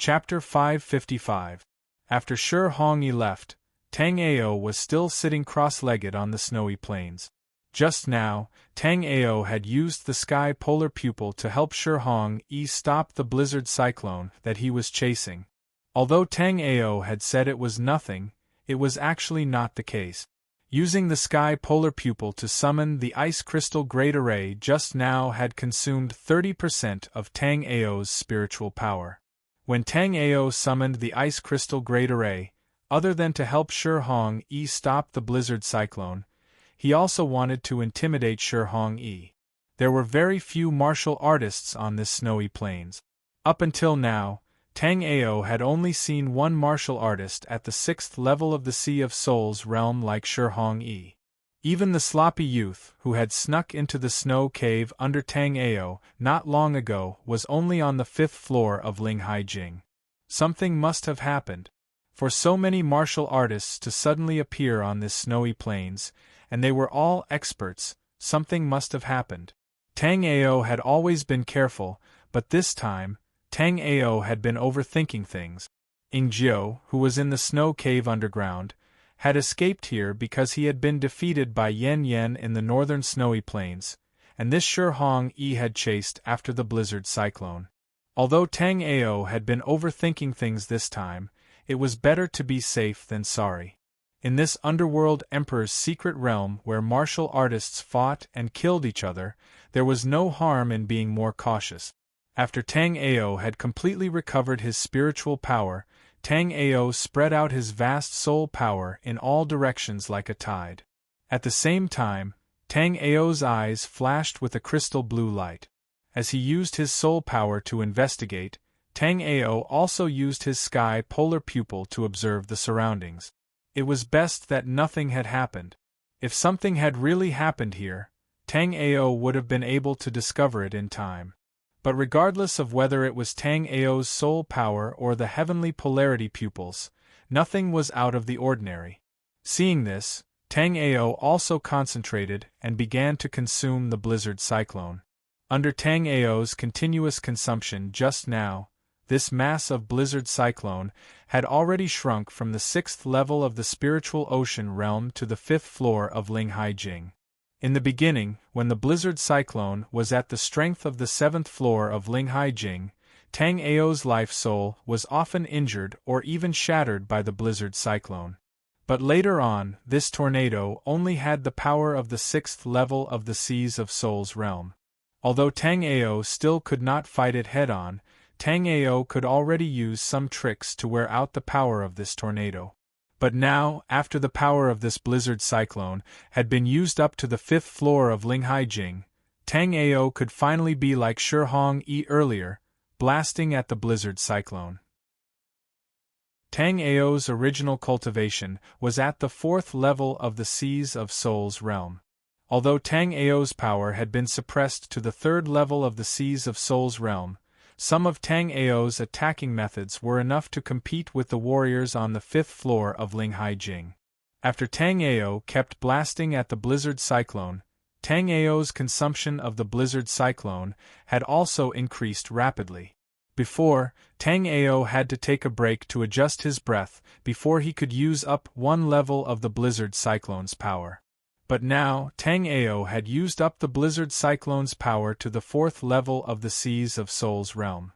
Chapter 555. After Shi Hongyi left, Tang Ao was still sitting cross-legged on the snowy plains. Just now, Tang Ao had used the sky polar pupil to help Shi Hongyi stop the blizzard cyclone that he was chasing. Although Tang Ao had said it was nothing, it was actually not the case. Using the sky polar pupil to summon the ice crystal great array just now had consumed 30% of Tang Ao's spiritual power. When Tang Ao summoned the ice crystal great array, other than to help Shi Hongyi stop the blizzard cyclone, he also wanted to intimidate Shi Hongyi. There were very few martial artists on this snowy plains. Up until now, Tang Ao had only seen one martial artist at the 6th level of the Sea of Souls realm like Shi Hongyi. Even the sloppy youth who had snuck into the snow cave under Tang Ao not long ago was only on the 5th floor of Linghai Jing. Something must have happened. For so many martial artists to suddenly appear on this snowy plains, and they were all experts, something must have happened. Tang Ao had always been careful, but this time, Tang Ao had been overthinking things. Ing Jiu, who was in the snow cave underground, had escaped here because he had been defeated by Yen Yen in the northern snowy plains, and this Shi Hongyi had chased after the blizzard cyclone. Although Tang Ao had been overthinking things this time, it was better to be safe than sorry. In this underworld emperor's secret realm where martial artists fought and killed each other, there was no harm in being more cautious. After Tang Ao had completely recovered his spiritual power, Tang Ao spread out his vast soul power in all directions like a tide. At the same time, Tang Ao's eyes flashed with a crystal blue light. As he used his soul power to investigate, Tang Ao also used his sky polar pupil to observe the surroundings. It was best that nothing had happened. If something had really happened here, Tang Ao would have been able to discover it in time. But regardless of whether it was Tang Ao's soul power or the heavenly polarity pupils, nothing was out of the ordinary. Seeing this, Tang Ao also concentrated and began to consume the blizzard cyclone. Under Tang Ao's continuous consumption just now, this mass of blizzard cyclone had already shrunk from the 6th level of the spiritual ocean realm to the 5th floor of Linghai Jing. In the beginning, when the blizzard cyclone was at the strength of the 7th floor of Linghai Jing, Tang Ao's life soul was often injured or even shattered by the blizzard cyclone. But later on, this tornado only had the power of the 6th level of the Seas of Souls realm. Although Tang Ao still could not fight it head-on, Tang Ao could already use some tricks to wear out the power of this tornado. But now, after the power of this blizzard cyclone had been used up to the 5th floor of Linghai Jing, Tang Ao could finally be like Shi Hongyi earlier, blasting at the blizzard cyclone. Tang Ao's original cultivation was at the 4th level of the Seas of Souls realm. Although Tang Ao's power had been suppressed to the 3rd level of the Seas of Souls realm, some of Tang Ao's attacking methods were enough to compete with the warriors on the 5th floor of Linghai Jing. After Tang Ao kept blasting at the blizzard cyclone, Tang Ao's consumption of the blizzard cyclone had also increased rapidly. Before, Tang Ao had to take a break to adjust his breath before he could use up one level of the blizzard cyclone's power. But now, Tang Ao had used up the blizzard cyclone's power to the 4th level of the Seas of Souls realm.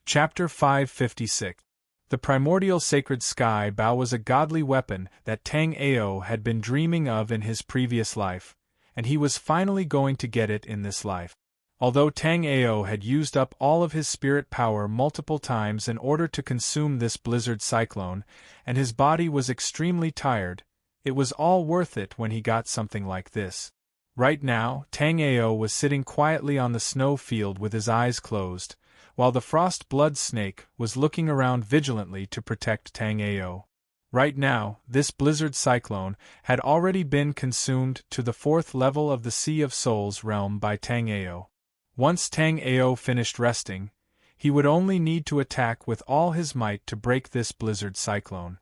Chapter 556. The primordial sacred sky bow was a godly weapon that Tang Ao had been dreaming of in his previous life, and he was finally going to get it in this life. Although Tang Ao had used up all of his spirit power multiple times in order to consume this blizzard cyclone, and his body was extremely tired, it was all worth it when he got something like this. Right now, Tang Ao was sitting quietly on the snow field with his eyes closed, while the frost blood snake was looking around vigilantly to protect Tang Ao. Right now, this blizzard cyclone had already been consumed to the 4th level of the Sea of Souls realm by Tang Ao. Once Tang Ao finished resting, he would only need to attack with all his might to break this blizzard cyclone.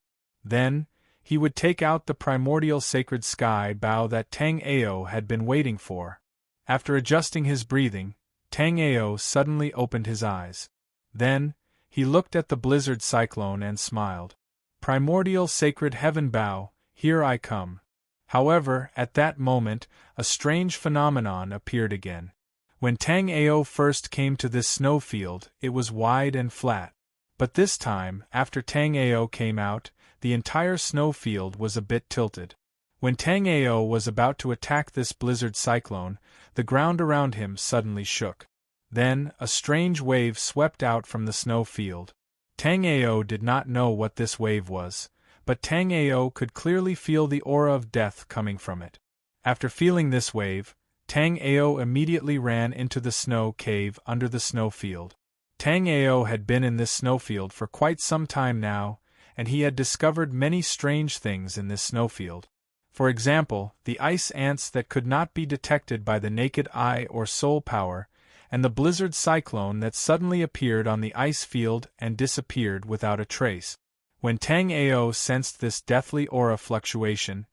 Then, he would take out the primordial sacred sky bow that Tang Ao had been waiting for. After adjusting his breathing, Tang Ao suddenly opened his eyes. Then, he looked at the blizzard cyclone and smiled. Primordial sacred heaven bow, here I come. However, at that moment, a strange phenomenon appeared again. When Tang Ao first came to this snowfield, it was wide and flat. But this time, after Tang Ao came out, the entire snowfield was a bit tilted. When Tang Ao was about to attack this blizzard cyclone, the ground around him suddenly shook. Then, a strange wave swept out from the snowfield. Tang Ao did not know what this wave was, but Tang Ao could clearly feel the aura of death coming from it. After feeling this wave, Tang Ao immediately ran into the snow cave under the snowfield. Tang Ao had been in this snowfield for quite some time now, and he had discovered many strange things in this snowfield. For example, the ice ants that could not be detected by the naked eye or soul power, and the blizzard cyclone that suddenly appeared on the ice field and disappeared without a trace. When Tang Ao sensed this deathly aura fluctuation,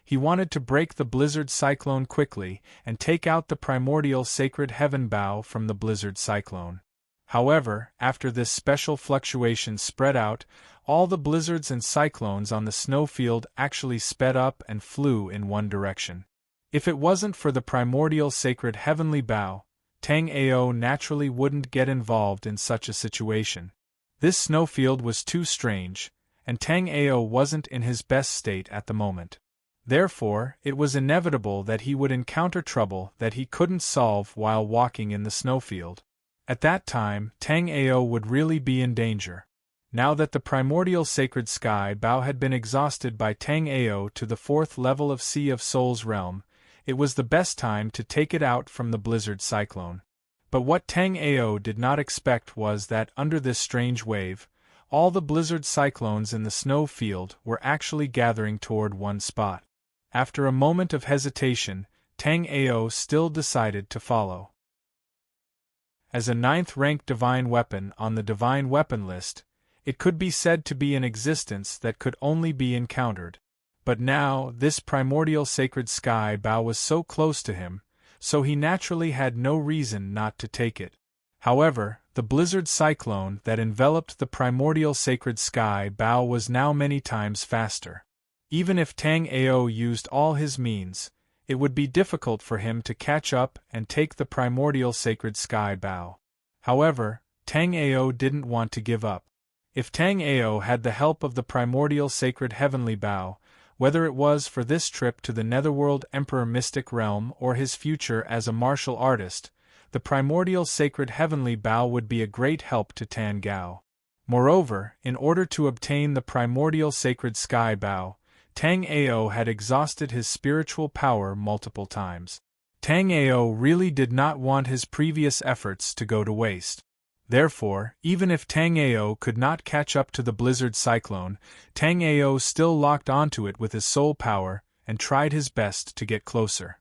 he wanted to break the blizzard cyclone quickly and take out the primordial sacred heaven bow from the blizzard cyclone. However, after this special fluctuation spread out, all the blizzards and cyclones on the snowfield actually sped up and flew in one direction. If it wasn't for the primordial sacred heavenly bow, Tang Ao naturally wouldn't get involved in such a situation. This snowfield was too strange, and Tang Ao wasn't in his best state at the moment. Therefore, it was inevitable that he would encounter trouble that he couldn't solve while walking in the snowfield. At that time, Tang Ao would really be in danger. Now that the primordial sacred sky bow had been exhausted by Tang Ao to the 4th level of Sea of Souls realm, it was the best time to take it out from the blizzard cyclone. But what Tang Ao did not expect was that under this strange wave, all the blizzard cyclones in the snow field were actually gathering toward one spot. After a moment of hesitation, Tang Ao still decided to follow. As a 9th-rank divine weapon on the divine weapon list, it could be said to be an existence that could only be encountered. But now, this primordial sacred sky bow was so close to him, so he naturally had no reason not to take it. However, the blizzard cyclone that enveloped the primordial sacred sky bow was now many times faster. Even if Tang Ao used all his means, it would be difficult for him to catch up and take the primordial sacred sky bow. However, Tang Ao didn't want to give up. If Tang Ao had the help of the primordial sacred heavenly bow, whether it was for this trip to the Netherworld Emperor Mystic Realm or his future as a martial artist, the primordial sacred heavenly bow would be a great help to Tang Ao. Moreover, in order to obtain the primordial sacred sky bow, Tang Ao had exhausted his spiritual power multiple times. Tang Ao really did not want his previous efforts to go to waste. Therefore, even if Tang Ao could not catch up to the blizzard cyclone, Tang Ao still locked onto it with his soul power and tried his best to get closer.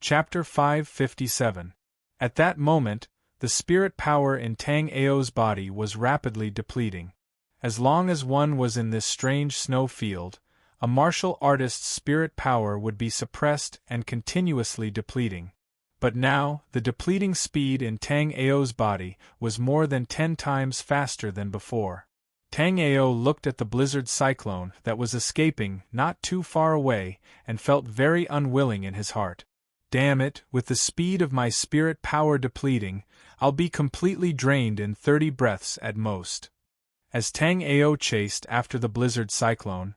Chapter 557. At that moment, the spirit power in Tang Ao's body was rapidly depleting. As long as one was in this strange snow field, a martial artist's spirit power would be suppressed and continuously depleting. But now, the depleting speed in Tang Ao's body was more than 10 times faster than before. Tang Ao looked at the blizzard cyclone that was escaping not too far away and felt very unwilling in his heart. Damn it, with the speed of my spirit power depleting, I'll be completely drained in 30 breaths at most. As Tang Ao chased after the blizzard cyclone,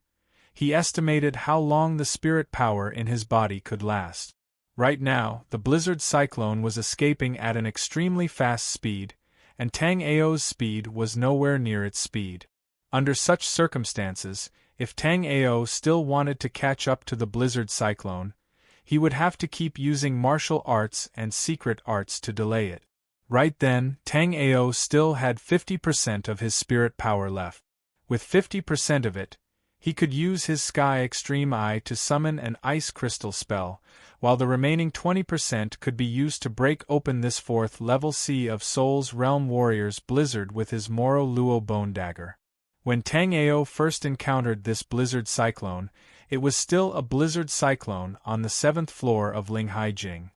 he estimated how long the spirit power in his body could last. Right now, the blizzard cyclone was escaping at an extremely fast speed, and Tang Ao's speed was nowhere near its speed. Under such circumstances, if Tang Ao still wanted to catch up to the blizzard cyclone, he would have to keep using martial arts and secret arts to delay it. Right then, Tang Ao still had 50% of his spirit power left. With 50% of it, he could use his Sky Extreme Eye to summon an ice crystal spell, while the remaining 20% could be used to break open this 4th level Sea of Souls Realm Warrior's blizzard with his Moro Luo Bone Dagger. When Tang Ao first encountered this blizzard cyclone, it was still a blizzard cyclone on the 7th floor of Linghai Jing.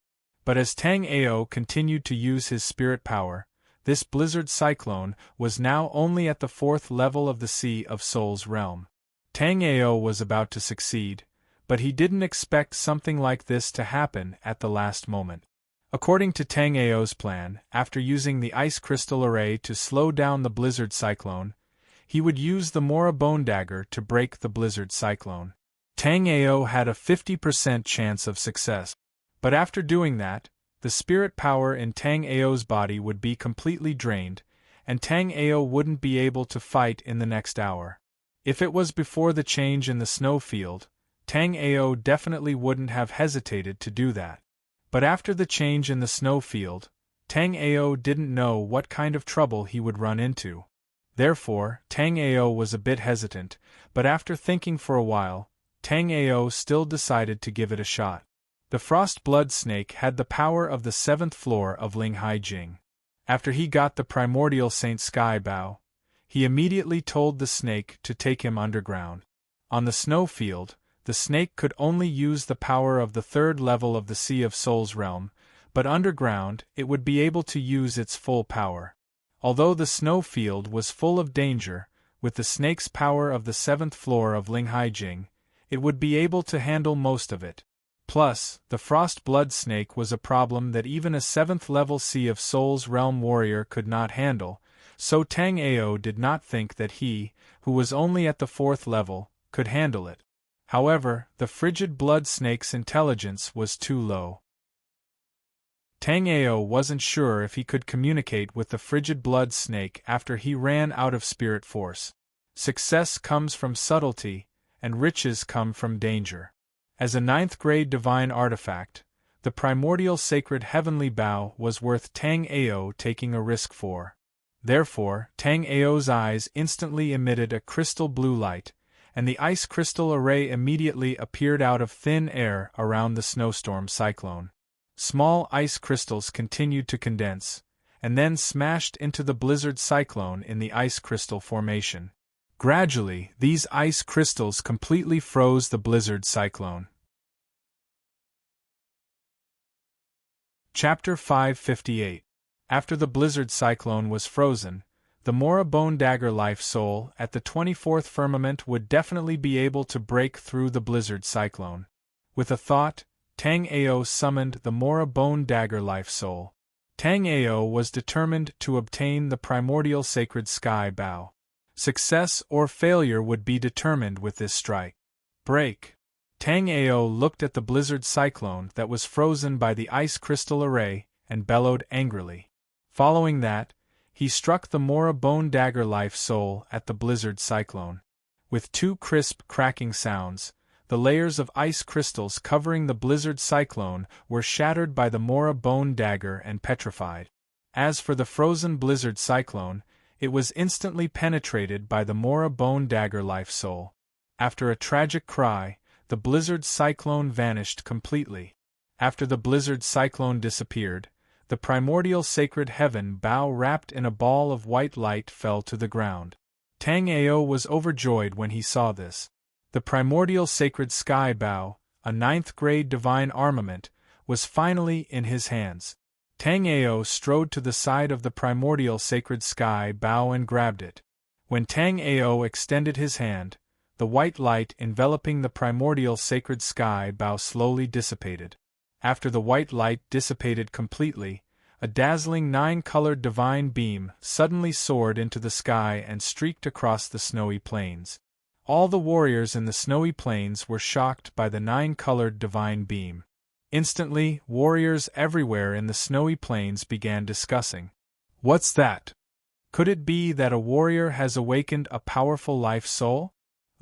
But as Tang Ao continued to use his spirit power, this blizzard cyclone was now only at the 4th level of the Sea of Souls realm. Tang Ao was about to succeed, but he didn't expect something like this to happen at the last moment. According to Tang Ao's plan, after using the ice crystal array to slow down the blizzard cyclone, he would use the Mora bone dagger to break the blizzard cyclone. Tang Ao had a 50% chance of success. But after doing that, the spirit power in Tang Ao's body would be completely drained, and Tang Ao wouldn't be able to fight in the next hour. If it was before the change in the snow field, Tang Ao definitely wouldn't have hesitated to do that. But after the change in the snow field, Tang Ao didn't know what kind of trouble he would run into. Therefore, Tang Ao was a bit hesitant, but after thinking for a while, Tang Ao still decided to give it a shot. The frost blood snake had the power of the 7th floor of Linghai Jing. After he got the primordial Saint Sky Bow, he immediately told the snake to take him underground. On the snow field, the snake could only use the power of the 3rd level of the Sea of Souls realm, but underground it would be able to use its full power. Although the snow field was full of danger, with the snake's power of the 7th floor of Linghai Jing, it would be able to handle most of it. Plus, the frost blood snake was a problem that even a 7th level Sea of Souls realm warrior could not handle, so Tang Ao did not think that he, who was only at the 4th level, could handle it. However, the frigid blood snake's intelligence was too low. Tang Ao wasn't sure if he could communicate with the frigid blood snake after he ran out of spirit force. Success comes from subtlety, and riches come from danger. As a 9th grade divine artifact, the primordial sacred heavenly bow was worth Tang Ao taking a risk for. Therefore, Tang Ao's eyes instantly emitted a crystal blue light, and the ice crystal array immediately appeared out of thin air around the snowstorm cyclone. Small ice crystals continued to condense, and then smashed into the blizzard cyclone in the ice crystal formation. Gradually, these ice crystals completely froze the blizzard cyclone. Chapter 558. After the blizzard cyclone was frozen, the Mora bone dagger life soul at the 24th firmament would definitely be able to break through the blizzard cyclone. With a thought, Tang Ao summoned the Mora bone dagger life soul. Tang Ao was determined to obtain the primordial sacred sky bow. Success or failure would be determined with this strike. Break. Tang Ao looked at the blizzard cyclone that was frozen by the ice crystal array and bellowed angrily. Following that, he struck the Mora bone dagger life soul at the blizzard cyclone. With 2 crisp cracking sounds, the layers of ice crystals covering the blizzard cyclone were shattered by the Mora bone dagger and petrified. As for the frozen blizzard cyclone, it was instantly penetrated by the Mora bone dagger life soul. After a tragic cry, the blizzard cyclone vanished completely. After the blizzard cyclone disappeared, the primordial sacred heaven bow wrapped in a ball of white light fell to the ground. Tang Ao was overjoyed when he saw this. The primordial sacred sky bow, a 9th grade divine armament, was finally in his hands. Tang Ao strode to the side of the primordial sacred sky bow and grabbed it. When Tang Ao extended his hand, the white light enveloping the primordial sacred sky bow slowly dissipated. After the white light dissipated completely, a dazzling 9-colored divine beam suddenly soared into the sky and streaked across the snowy plains. All the warriors in the snowy plains were shocked by the 9-colored divine beam. Instantly, warriors everywhere in the snowy plains began discussing. What's that? Could it be that a warrior has awakened a powerful life soul?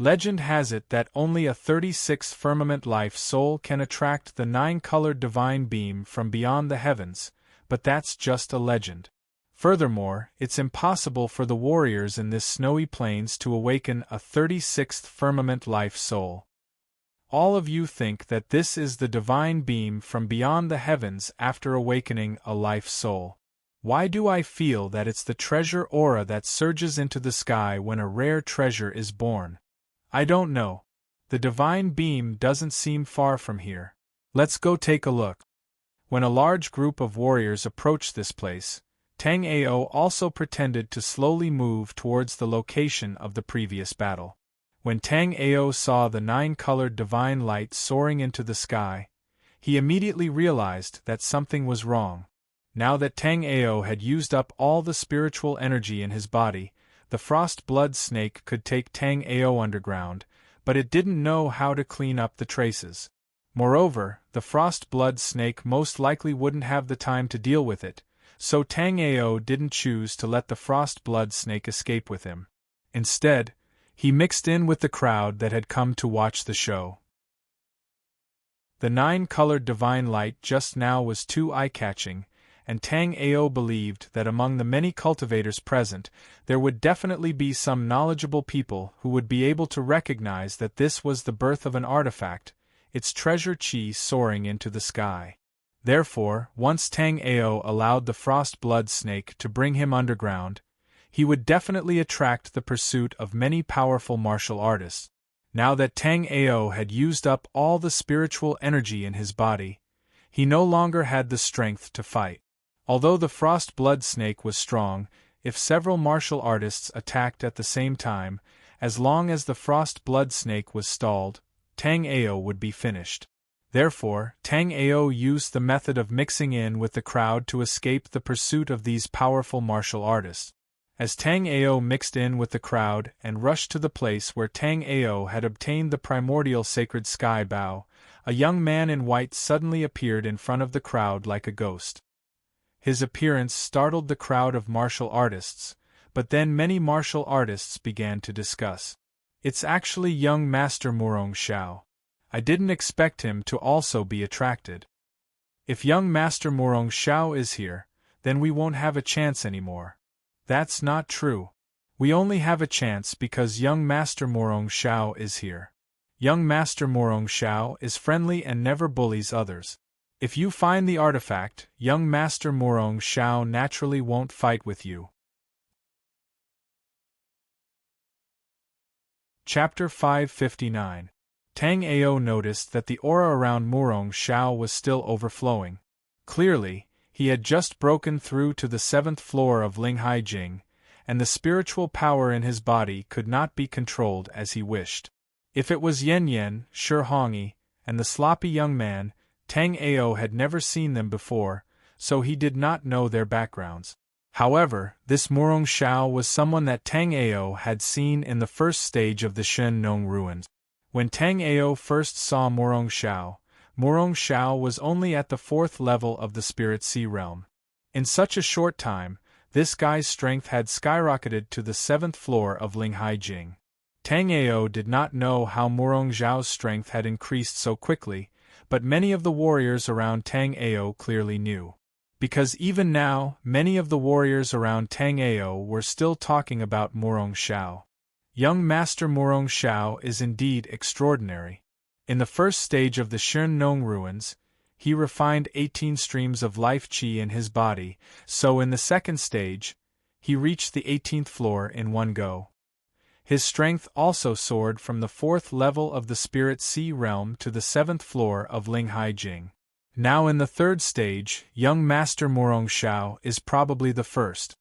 Legend has it that only a 36th firmament life soul can attract the 9-colored divine beam from beyond the heavens, but that's just a legend. Furthermore, it's impossible for the warriors in this snowy plains to awaken a 36th firmament life soul. All of you think that this is the divine beam from beyond the heavens after awakening a life soul. Why do I feel that it's the treasure aura that surges into the sky when a rare treasure is born? I don't know. The divine beam doesn't seem far from here. Let's go take a look. When a large group of warriors approached this place, Tang Ao also pretended to slowly move towards the location of the previous battle. When Tang Ao saw the 9-colored divine light soaring into the sky, he immediately realized that something was wrong. Now that Tang Ao had used up all the spiritual energy in his body, the frost blood snake could take Tang Ao underground, but it didn't know how to clean up the traces. Moreover, the frost blood snake most likely wouldn't have the time to deal with it, so Tang Ao didn't choose to let the frost blood snake escape with him. Instead, he mixed in with the crowd that had come to watch the show. The 9-colored divine light just now was too eye-catching, and Tang Ao believed that among the many cultivators present, there would definitely be some knowledgeable people who would be able to recognize that this was the birth of an artifact, its treasure chi soaring into the sky. Therefore, once Tang Ao allowed the frost blood snake to bring him underground, he would definitely attract the pursuit of many powerful martial artists. Now that Tang Ao had used up all the spiritual energy in his body, he no longer had the strength to fight. Although the frost blood snake was strong, if several martial artists attacked at the same time, as long as the frost blood snake was stalled, Tang Ao would be finished. Therefore, Tang Ao used the method of mixing in with the crowd to escape the pursuit of these powerful martial artists. As Tang Ao mixed in with the crowd and rushed to the place where Tang Ao had obtained the primordial sacred sky bow, a young man in white suddenly appeared in front of the crowd like a ghost. His appearance startled the crowd of martial artists, but then many martial artists began to discuss. It's actually young Master Murong Xiao. I didn't expect him to also be attracted. If young Master Murong Xiao is here, then we won't have a chance anymore. That's not true. We only have a chance because young Master Murong Xiao is here. Young Master Murong Xiao is friendly and never bullies others. If you find the artifact, young Master Murong Xiao naturally won't fight with you. Chapter 559. Tang Ao noticed that the aura around Murong Xiao was still overflowing. Clearly, he had just broken through to the 7th floor of Linghai Jing, and the spiritual power in his body could not be controlled as he wished. If it was Yen Yen, Shi Hongyi, and the sloppy young man, Tang Ao had never seen them before, so he did not know their backgrounds. However, this Murong Xiao was someone that Tang Ao had seen in the first stage of the Shen Nong ruins. When Tang Ao first saw Murong Xiao was only at the 4th level of the Spirit Sea realm. In such a short time, this guy's strength had skyrocketed to the 7th floor of Linghai Jing. Tang Ao did not know how Murong Xiao's strength had increased so quickly, but many of the warriors around Tang Ao clearly knew. Because even now, many of the warriors around Tang Ao were still talking about Murong Xiao. Young Master Murong Xiao is indeed extraordinary. In the first stage of the Shen Nong ruins, he refined 18 streams of life qi in his body, so in the second stage, he reached the 18th floor in one go. His strength also soared from the 4th level of the Spirit Sea realm to the 7th floor of Linghai Jing. Now in the 3rd stage, young Master Murong Xiao is probably the first.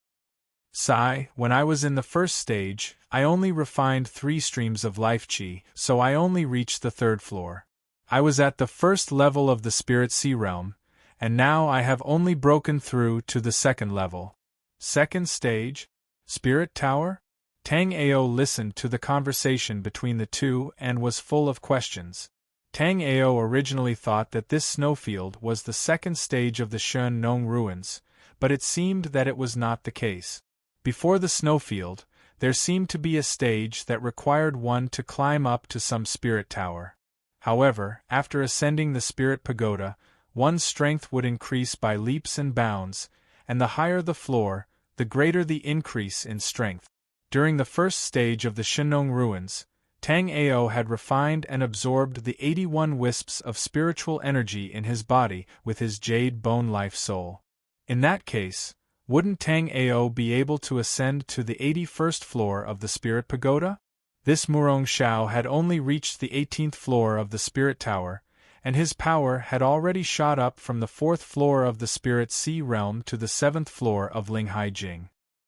When I was in the first stage, I only refined 3 streams of life qi, so I only reached the 3rd floor. I was at the 1st level of the Spirit Sea realm, and now I have only broken through to the 2nd level. 2nd stage? Spirit Tower? Tang Ao listened to the conversation between the two and was full of questions. Tang Ao originally thought that this snowfield was the 2nd stage of the Shen Nong ruins, but it seemed that it was not the case. Before the snowfield, there seemed to be a stage that required one to climb up to some spirit tower. However, after ascending the spirit pagoda, one's strength would increase by leaps and bounds, and the higher the floor, the greater the increase in strength. During the first stage of the Shenong ruins, Tang Ao had refined and absorbed the 81 wisps of spiritual energy in his body with his jade bone life soul. In that case, wouldn't Tang Ao be able to ascend to the 81st floor of the Spirit Pagoda? This Murong Xiao had only reached the 18th floor of the Spirit Tower, and his power had already shot up from the 4th floor of the Spirit Sea Realm to the 7th floor of Linghai Jing.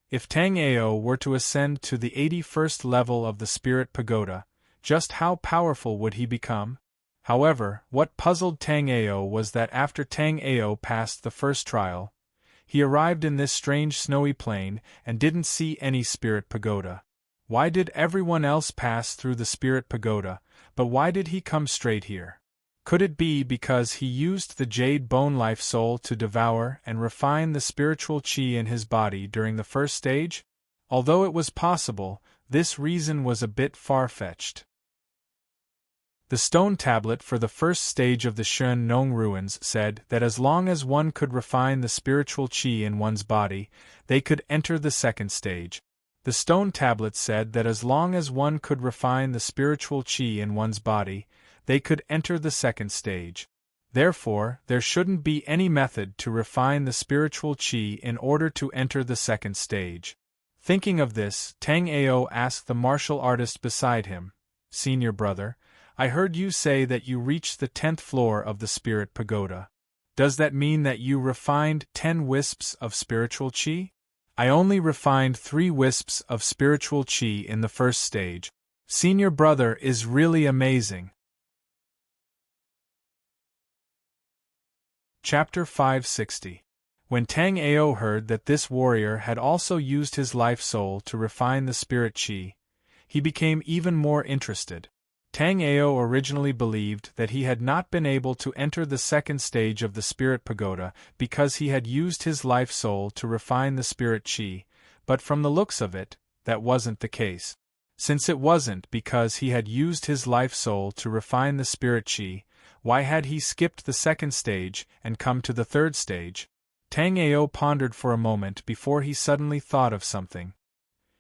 If Tang Ao were to ascend to the 81st level of the Spirit Pagoda, just how powerful would he become? However, what puzzled Tang Ao was that after Tang Ao passed the first trial, he arrived in this strange snowy plain and didn't see any Spirit Pagoda. Why did everyone else pass through the Spirit Pagoda, but why did he come straight here? Could it be because he used the Jade Bone Life Soul to devour and refine the spiritual qi in his body during the first stage? Although it was possible, this reason was a bit far-fetched. The stone tablet for the first stage of the Shun Nong ruins said that as long as one could refine the spiritual qi in one's body, they could enter the second stage. The stone tablet said that as long as one could refine the spiritual qi in one's body, they could enter the second stage. Therefore, there shouldn't be any method to refine the spiritual qi in order to enter the second stage. Thinking of this, Tang Ao asked the martial artist beside him, "Senior brother, I heard you say that you reached the 10th floor of the Spirit Pagoda. Does that mean that you refined 10 wisps of spiritual qi?" "I only refined 3 wisps of spiritual qi in the first stage. Senior brother is really amazing." Chapter 560. When Tang Ao heard that this warrior had also used his life soul to refine the spirit qi, he became even more interested. Tang Ao originally believed that he had not been able to enter the second stage of the Spirit Pagoda because he had used his life soul to refine the spirit qi, but from the looks of it, that wasn't the case. Since it wasn't because he had used his life soul to refine the spirit qi, why had he skipped the second stage and come to the third stage? Tang Ao pondered for a moment before he suddenly thought of something.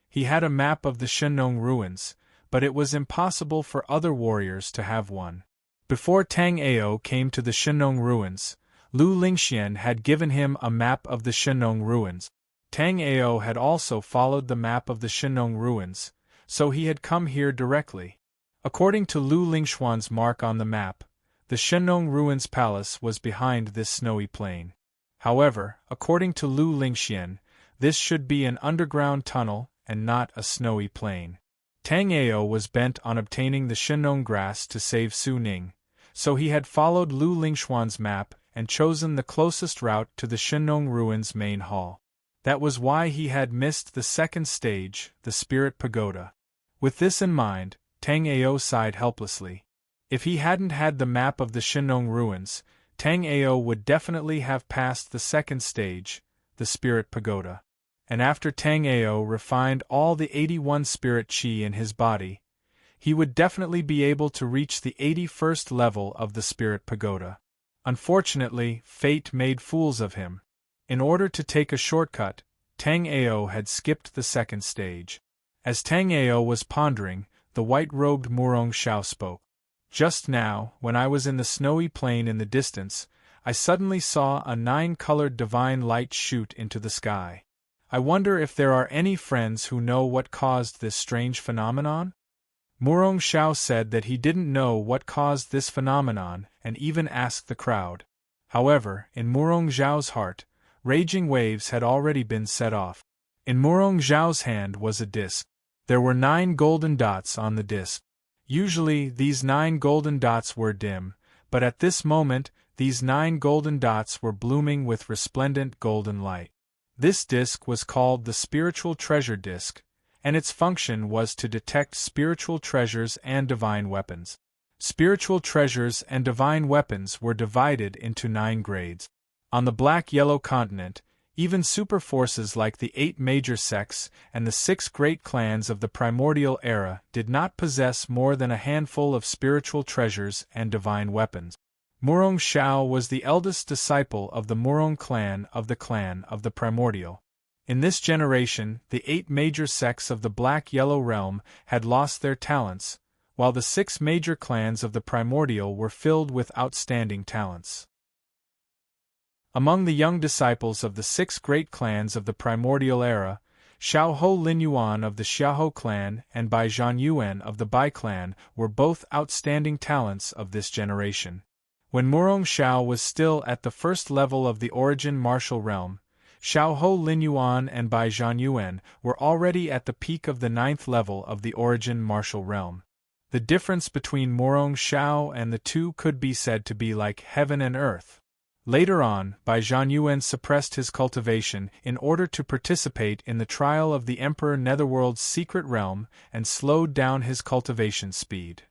He had a map of the Shennong ruins, but it was impossible for other warriors to have one. Before Tang Ao came to the Shennong ruins, Lu Lingxian had given him a map of the Shennong ruins. Tang Ao had also followed the map of the Shennong ruins, so he had come here directly. According to Lu Lingxuan's mark on the map, the Shennong ruins palace was behind this snowy plain. However, according to Lu Lingxian, this should be an underground tunnel and not a snowy plain. Tang Ao was bent on obtaining the Shennong grass to save Su Ning, so he had followed Lu Lingxuan's map and chosen the closest route to the Shennong ruins main hall. That was why he had missed the second stage, the Spirit Pagoda. With this in mind, Tang Ao sighed helplessly. If he hadn't had the map of the Shennong ruins, Tang Ao would definitely have passed the second stage, the Spirit Pagoda. And after Tang Ao refined all the 81 spirit qi in his body, he would definitely be able to reach the 81st level of the Spirit Pagoda. Unfortunately, fate made fools of him. In order to take a shortcut, Tang Ao had skipped the second stage. As Tang Ao was pondering, the white-robed Murong Xiao spoke. "Just now, when I was in the snowy plain in the distance, I suddenly saw a 9-colored divine light shoot into the sky. I wonder if there are any friends who know what caused this strange phenomenon?" Murong Xiao said that he didn't know what caused this phenomenon and even asked the crowd. However, in Murong Xiao's heart, raging waves had already been set off. In Murong Xiao's hand was a disc. There were 9 golden dots on the disc. Usually, these 9 golden dots were dim, but at this moment, these 9 golden dots were blooming with resplendent golden light. This disc was called the Spiritual Treasure Disc, and its function was to detect spiritual treasures and divine weapons. Spiritual treasures and divine weapons were divided into 9 grades. On the Black-Yellow continent, even super forces like the 8 major sects and the 6 great clans of the primordial era did not possess more than a handful of spiritual treasures and divine weapons. Murong Xiao was the eldest disciple of the Murong clan of the primordial. In this generation, the 8 major sects of the Black-Yellow realm had lost their talents, while the 6 major clans of the primordial were filled with outstanding talents. Among the young disciples of the 6 great clans of the primordial era, Xiaohou Linyuan of the Xiaohou clan and Bai Zhanyuan of the Bai clan were both outstanding talents of this generation. When Murong Xiao was still at the first level of the origin martial realm, Xiaohou Linyuan and Bai Zhanyuan were already at the peak of the 9th level of the origin martial realm. The difference between Murong Xiao and the two could be said to be like heaven and earth. Later on, Bai Zhanyuan suppressed his cultivation in order to participate in the trial of the Emperor Netherworld's secret realm and slowed down his cultivation speed.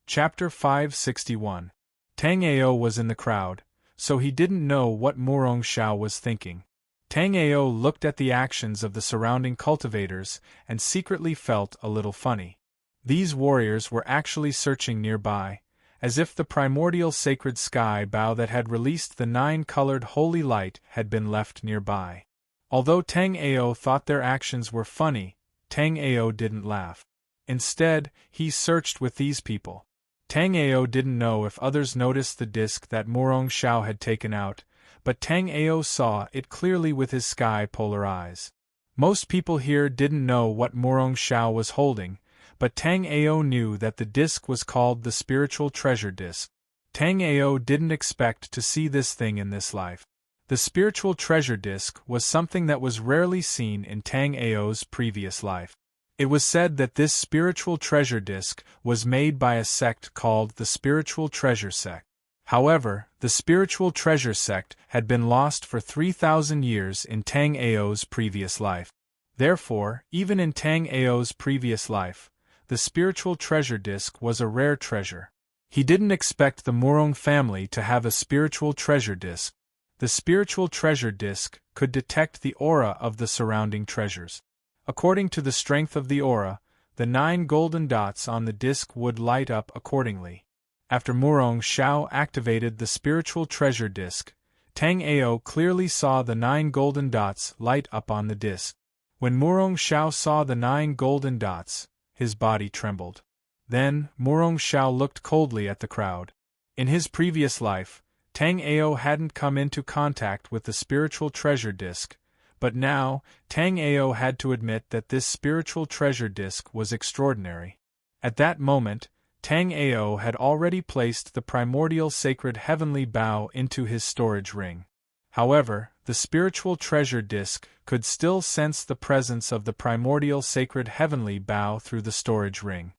Chapter 561. Tang Ao was in the crowd, so he didn't know what Murong Xiao was thinking. Tang Ao looked at the actions of the surrounding cultivators and secretly felt a little funny. These warriors were actually searching nearby, as if the primordial sacred sky bow that had released the 9-colored holy light had been left nearby. Although Tang Ao thought their actions were funny, Tang Ao didn't laugh. Instead, he searched with these people. Tang Ao didn't know if others noticed the disc that Murong Xiao had taken out, but Tang Ao saw it clearly with his sky-polar eyes. Most people here didn't know what Murong Xiao was holding, but Tang Ao knew that the disc was called the spiritual treasure disc. Tang Ao didn't expect to see this thing in this life. The spiritual treasure disc was something that was rarely seen in Tang Ao's previous life. It was said that this spiritual treasure disc was made by a sect called the Spiritual Treasure Sect. However, the Spiritual Treasure Sect had been lost for 3,000 years in Tang Ao's previous life. Therefore, even in Tang Ao's previous life, the spiritual treasure disc was a rare treasure. He didn't expect the Murong family to have a spiritual treasure disc. The spiritual treasure disc could detect the aura of the surrounding treasures. According to the strength of the aura, the 9 golden dots on the disc would light up accordingly. After Murong Xiao activated the spiritual treasure disc, Tang Ao clearly saw the 9 golden dots light up on the disc. When Murong Xiao saw the 9 golden dots, his body trembled. Then, Murong Xiao looked coldly at the crowd. In his previous life, Tang Ao hadn't come into contact with the spiritual treasure disc, but now, Tang Ao had to admit that this spiritual treasure disc was extraordinary. At that moment, Tang Ao had already placed the primordial sacred heavenly bow into his storage ring. However, the spiritual treasure disc could still sense the presence of the primordial sacred heavenly bow through the storage ring.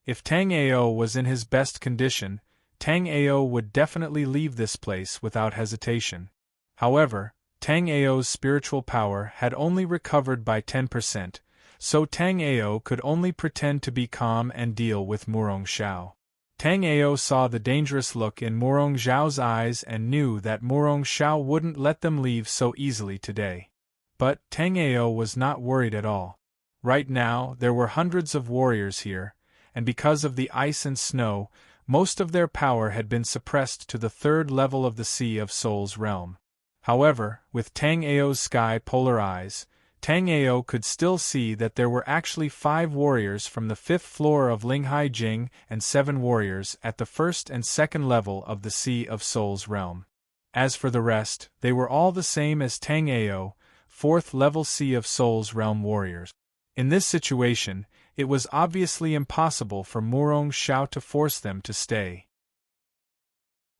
If Tang Ao was in his best condition, Tang Ao would definitely leave this place without hesitation. However, Tang Ao's spiritual power had only recovered by 10%, so Tang Ao could only pretend to be calm and deal with Murong Xiao. Tang Ao saw the dangerous look in Murong Xiao's eyes and knew that Murong Xiao wouldn't let them leave so easily today. But Tang Ao was not worried at all. Right now, there were hundreds of warriors here, and because of the ice and snow, most of their power had been suppressed to the 3rd level of the Sea of Souls realm. However, with Tang Ao's sky-polar eyes, Tang Ao could still see that there were actually 5 warriors from the 5th floor of Linghai Jing and 7 warriors at the 1st and 2nd level of the Sea of Souls realm. As for the rest, they were all the same as Tang Ao, 4th level Sea of Souls realm warriors. In this situation, it was obviously impossible for Murong Xiao to force them to stay.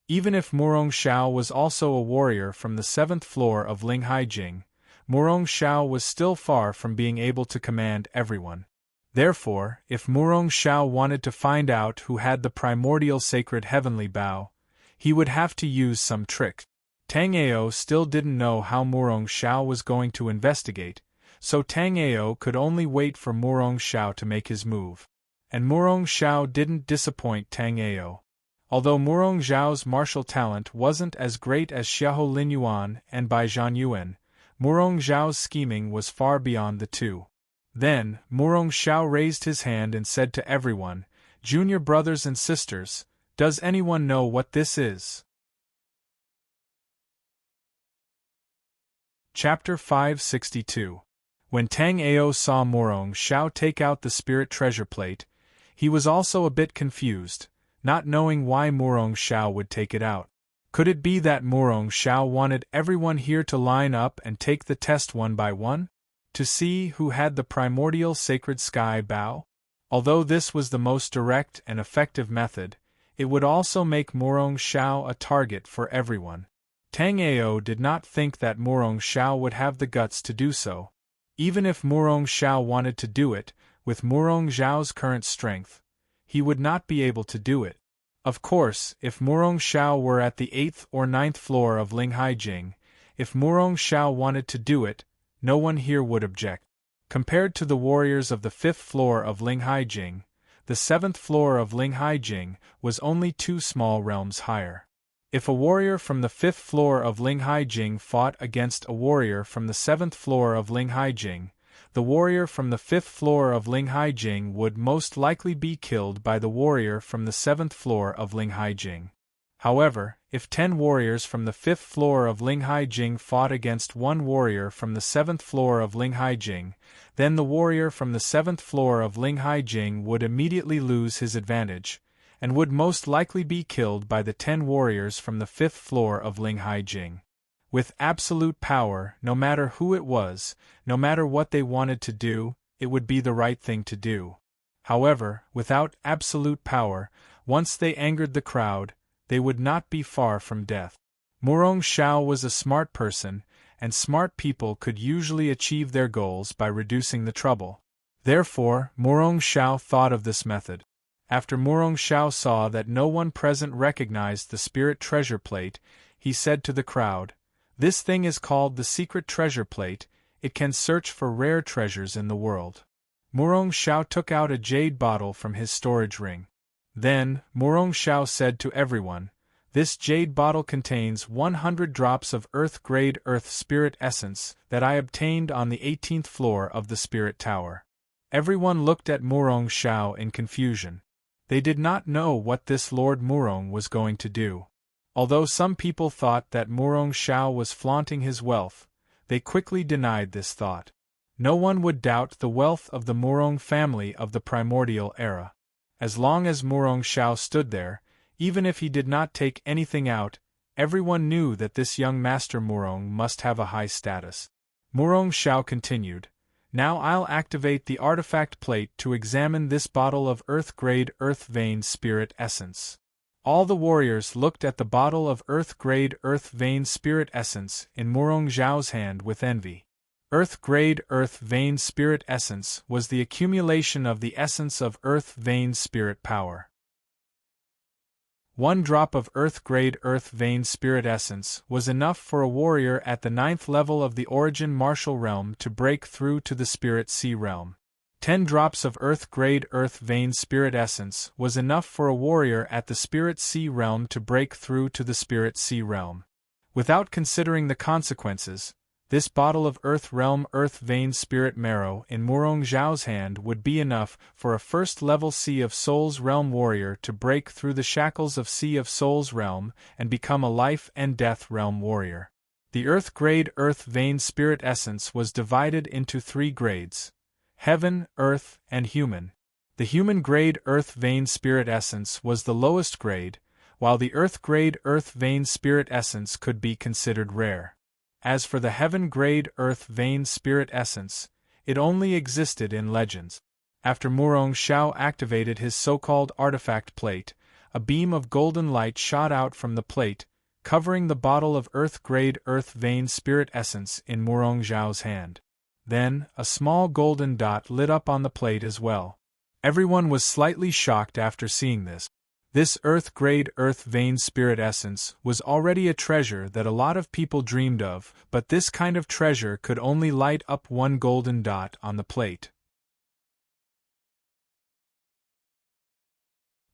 Even if Murong Xiao was also a warrior from the 7th floor of Linghai Jing, Murong Xiao was still far from being able to command everyone. Therefore, if Murong Xiao wanted to find out who had the primordial sacred heavenly bow, he would have to use some trick. Tang Ao still didn't know how Murong Xiao was going to investigate, so Tang Ao could only wait for Murong Xiao to make his move. And Murong Xiao didn't disappoint Tang Ao. Although Murong Xiao's martial talent wasn't as great as Xiahou Linyuan and Bai Zhanyuan, Murong Xiao's scheming was far beyond the two. Then, Murong Xiao raised his hand and said to everyone, "Junior brothers and sisters, does anyone know what this is?" Chapter 562. When Tang Ao saw Murong Xiao take out the spirit treasure plate, he was also a bit confused, not knowing why Murong Xiao would take it out. Could it be that Murong Xiao wanted everyone here to line up and take the test one by one? To see who had the primordial sacred sky bow? Although this was the most direct and effective method, it would also make Murong Xiao a target for everyone. Tang Ao did not think that Murong Xiao would have the guts to do so. Even if Murong Xiao wanted to do it, with Murong Xiao's current strength, he would not be able to do it. Of course, if Murong Xiao were at the 8th or 9th floor of Linghaijing, if Murong Xiao wanted to do it, no one here would object. Compared to the warriors of the 5th floor of Linghaijing, the 7th floor of Linghaijing was only 2 small realms higher. If a warrior from the 5th floor of Linghaijing fought against a warrior from the 7th floor of Linghaijing, the warrior from the 5th floor of Linghaijing would most likely be killed by the warrior from the 7th floor of Linghaijing. However, if 10 warriors from the 5th floor of Linghaijing fought against one warrior from the 7th floor of Linghaijing, then the warrior from the 7th floor of Linghaijing would immediately lose his advantage, and would most likely be killed by the 10 warriors from the 5th floor of Linghaijing. With absolute power, no matter who it was, no matter what they wanted to do, it would be the right thing to do. However, without absolute power, once they angered the crowd, they would not be far from death. Murong Xiao was a smart person, and smart people could usually achieve their goals by reducing the trouble. Therefore, Murong Xiao thought of this method. After Murong Xiao saw that no one present recognized the spirit treasure plate, he said to the crowd, "This thing is called the secret treasure plate. It can search for rare treasures in the world." Murong Xiao took out a jade bottle from his storage ring. Then, Murong Xiao said to everyone, "This jade bottle contains 100 drops of earth-grade earth spirit essence that I obtained on the 18th floor of the spirit tower." Everyone looked at Murong Xiao in confusion. They did not know what this Lord Murong was going to do. Although some people thought that Murong Xiao was flaunting his wealth, they quickly denied this thought. No one would doubt the wealth of the Murong family of the primordial era. As long as Murong Xiao stood there, even if he did not take anything out, everyone knew that this young Master Murong must have a high status. Murong Xiao continued, "Now I'll activate the artifact plate to examine this bottle of earth-grade earth vein spirit essence." All the warriors looked at the bottle of earth-grade earth vein spirit essence in Murong Xiao's hand with envy. Earth-grade earth vein spirit essence was the accumulation of the essence of earth vein spirit power. 1 drop of earth-grade earth vein spirit essence was enough for a warrior at the 9th level of the origin martial realm to break through to the spirit sea realm. 10 drops of earth-grade earth vein spirit essence was enough for a warrior at the spirit sea realm to break through to the spirit sea realm. Without considering the consequences, this bottle of earth realm earth vein spirit marrow in Murong Xiao's hand would be enough for a first-level Sea of Souls realm warrior to break through the shackles of Sea of Souls realm and become a life and death realm warrior. The earth-grade earth vein spirit essence was divided into 3 grades: heaven, earth, and human. The human-grade earth vein spirit essence was the lowest grade, while the earth-grade earth vein spirit essence could be considered rare. As for the heaven-grade earth vein spirit essence, it only existed in legends. After Murong Xiao activated his so-called artifact plate, a beam of golden light shot out from the plate, covering the bottle of earth-grade earth vein spirit essence in Murong Xiao's hand. Then, a small golden dot lit up on the plate as well. Everyone was slightly shocked after seeing this. This earth-grade earth vein spirit essence was already a treasure that a lot of people dreamed of, but this kind of treasure could only light up 1 golden dot on the plate.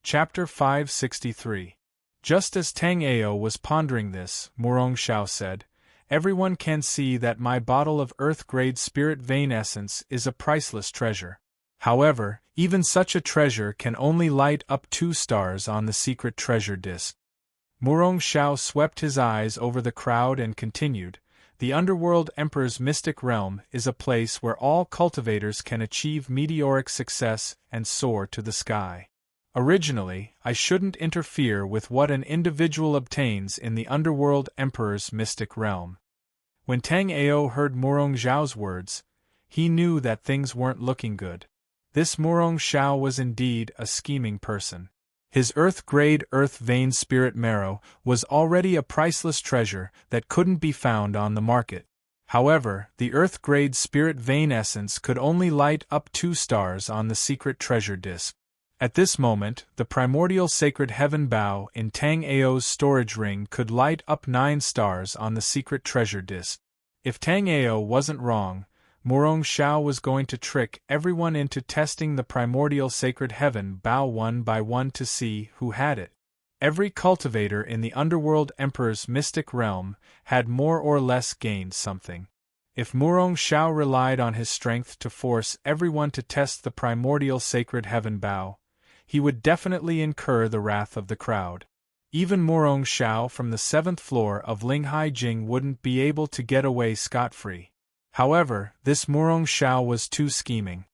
Chapter 563. Just as Tang Ao was pondering this, Murong Xiao said, "Everyone can see that my bottle of earth-grade spirit vein essence is a priceless treasure. However, even such a treasure can only light up 2 stars on the secret treasure disk." Murong Xiao swept his eyes over the crowd and continued, "The Underworld Emperor's mystic realm is a place where all cultivators can achieve meteoric success and soar to the sky. Originally, I shouldn't interfere with what an individual obtains in the underworld emperor's mystic realm. When Tang Ao heard Murong Zhao's words, he knew that things weren't looking good. This Murong Zhao was indeed a scheming person. His earth-grade earth-vein spirit marrow was already a priceless treasure that couldn't be found on the market. However, the earth-grade spirit vein essence could only light up 2 stars on the secret treasure disk. At this moment, the primordial sacred heaven bow in Tang Ao's storage ring could light up 9 stars on the secret treasure disk. If Tang Ao wasn't wrong, Murong Zhao was going to trick everyone into testing the primordial sacred heaven bow one by one to see who had it. Every cultivator in the underworld emperor's mystic realm had more or less gained something. If Murong Zhao relied on his strength to force everyone to test the primordial sacred heaven bow, he would definitely incur the wrath of the crowd. Even Murong Zhao from the 7th floor of Linghai Jing wouldn't be able to get away scot-free. However, this Murong Zhao was too scheming.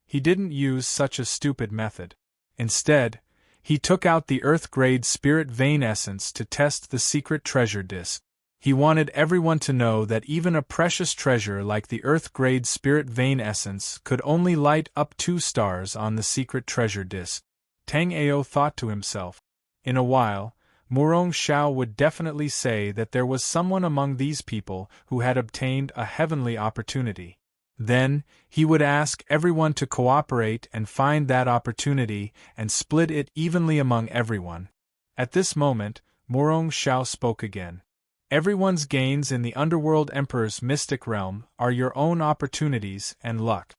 He didn't use such a stupid method. Instead, he took out the earth-grade spirit vein essence to test the secret treasure disk. He wanted everyone to know that even a precious treasure like the earth-grade spirit vein essence could only light up 2 stars on the secret treasure disk. Tang Ao thought to himself, in a while, Murong Zhao would definitely say that there was someone among these people who had obtained a heavenly opportunity. Then, he would ask everyone to cooperate and find that opportunity and split it evenly among everyone. At this moment, Murong Zhao spoke again. Everyone's gains in the underworld emperor's mystic realm are your own opportunities and luck.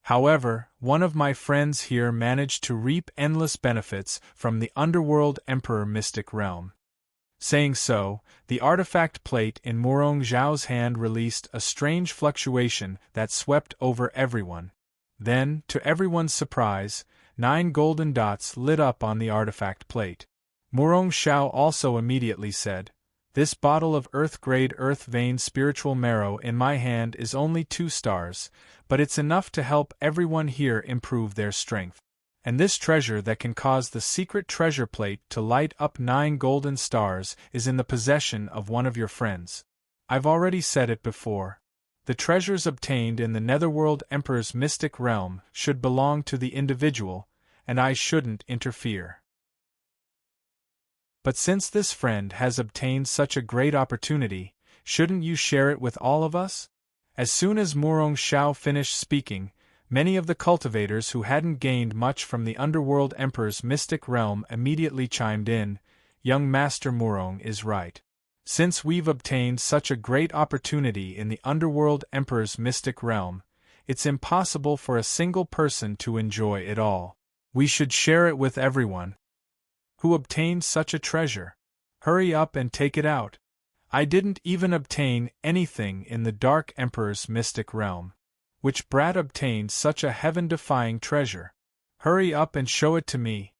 However, one of my friends here managed to reap endless benefits from the underworld emperor mystic realm. Saying so, the artifact plate in Murong Zhao's hand released a strange fluctuation that swept over everyone. Then, to everyone's surprise, 9 golden dots lit up on the artifact plate. Murong Zhao also immediately said, "This bottle of earth-grade earth-vein spiritual marrow in my hand is only 2 stars, but it's enough to help everyone here improve their strength. And this treasure that can cause the secret treasure plate to light up 9 golden stars is in the possession of one of your friends. I've already said it before. The treasures obtained in the Netherworld Emperor's mystic realm should belong to the individual, and I shouldn't interfere. But since this friend has obtained such a great opportunity, shouldn't you share it with all of us?" As soon as Murong Zhao finished speaking, many of the cultivators who hadn't gained much from the Underworld Emperor's mystic realm immediately chimed in, "Young Master Murong is right. Since we've obtained such a great opportunity in the Underworld Emperor's mystic realm, it's impossible for a single person to enjoy it all. We should share it with everyone. Who obtained such a treasure? Hurry up and take it out. I didn't even obtain anything in the Dark Emperor's mystic realm. Which brat obtained such a heaven-defying treasure? Hurry up and show it to me."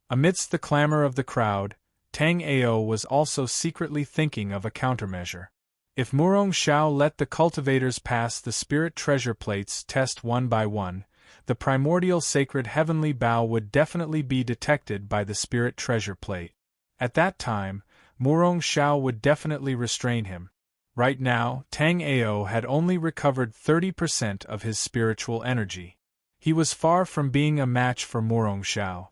Amidst the clamor of the crowd, Tang Ao was also secretly thinking of a countermeasure. If Murong Zhao let the cultivators pass the spirit treasure plates test one by one, the primordial sacred heavenly bow would definitely be detected by the spirit treasure plate. At that time, Murong Zhao would definitely restrain him. Right now, Tang Ao had only recovered 30% of his spiritual energy. He was far from being a match for Murong Zhao.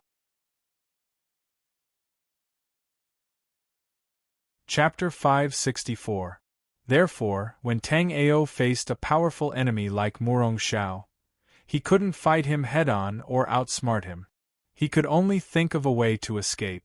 Chapter 564. Therefore, when Tang Ao faced a powerful enemy like Murong Zhao, he couldn't fight him head-on or outsmart him. He could only think of a way to escape.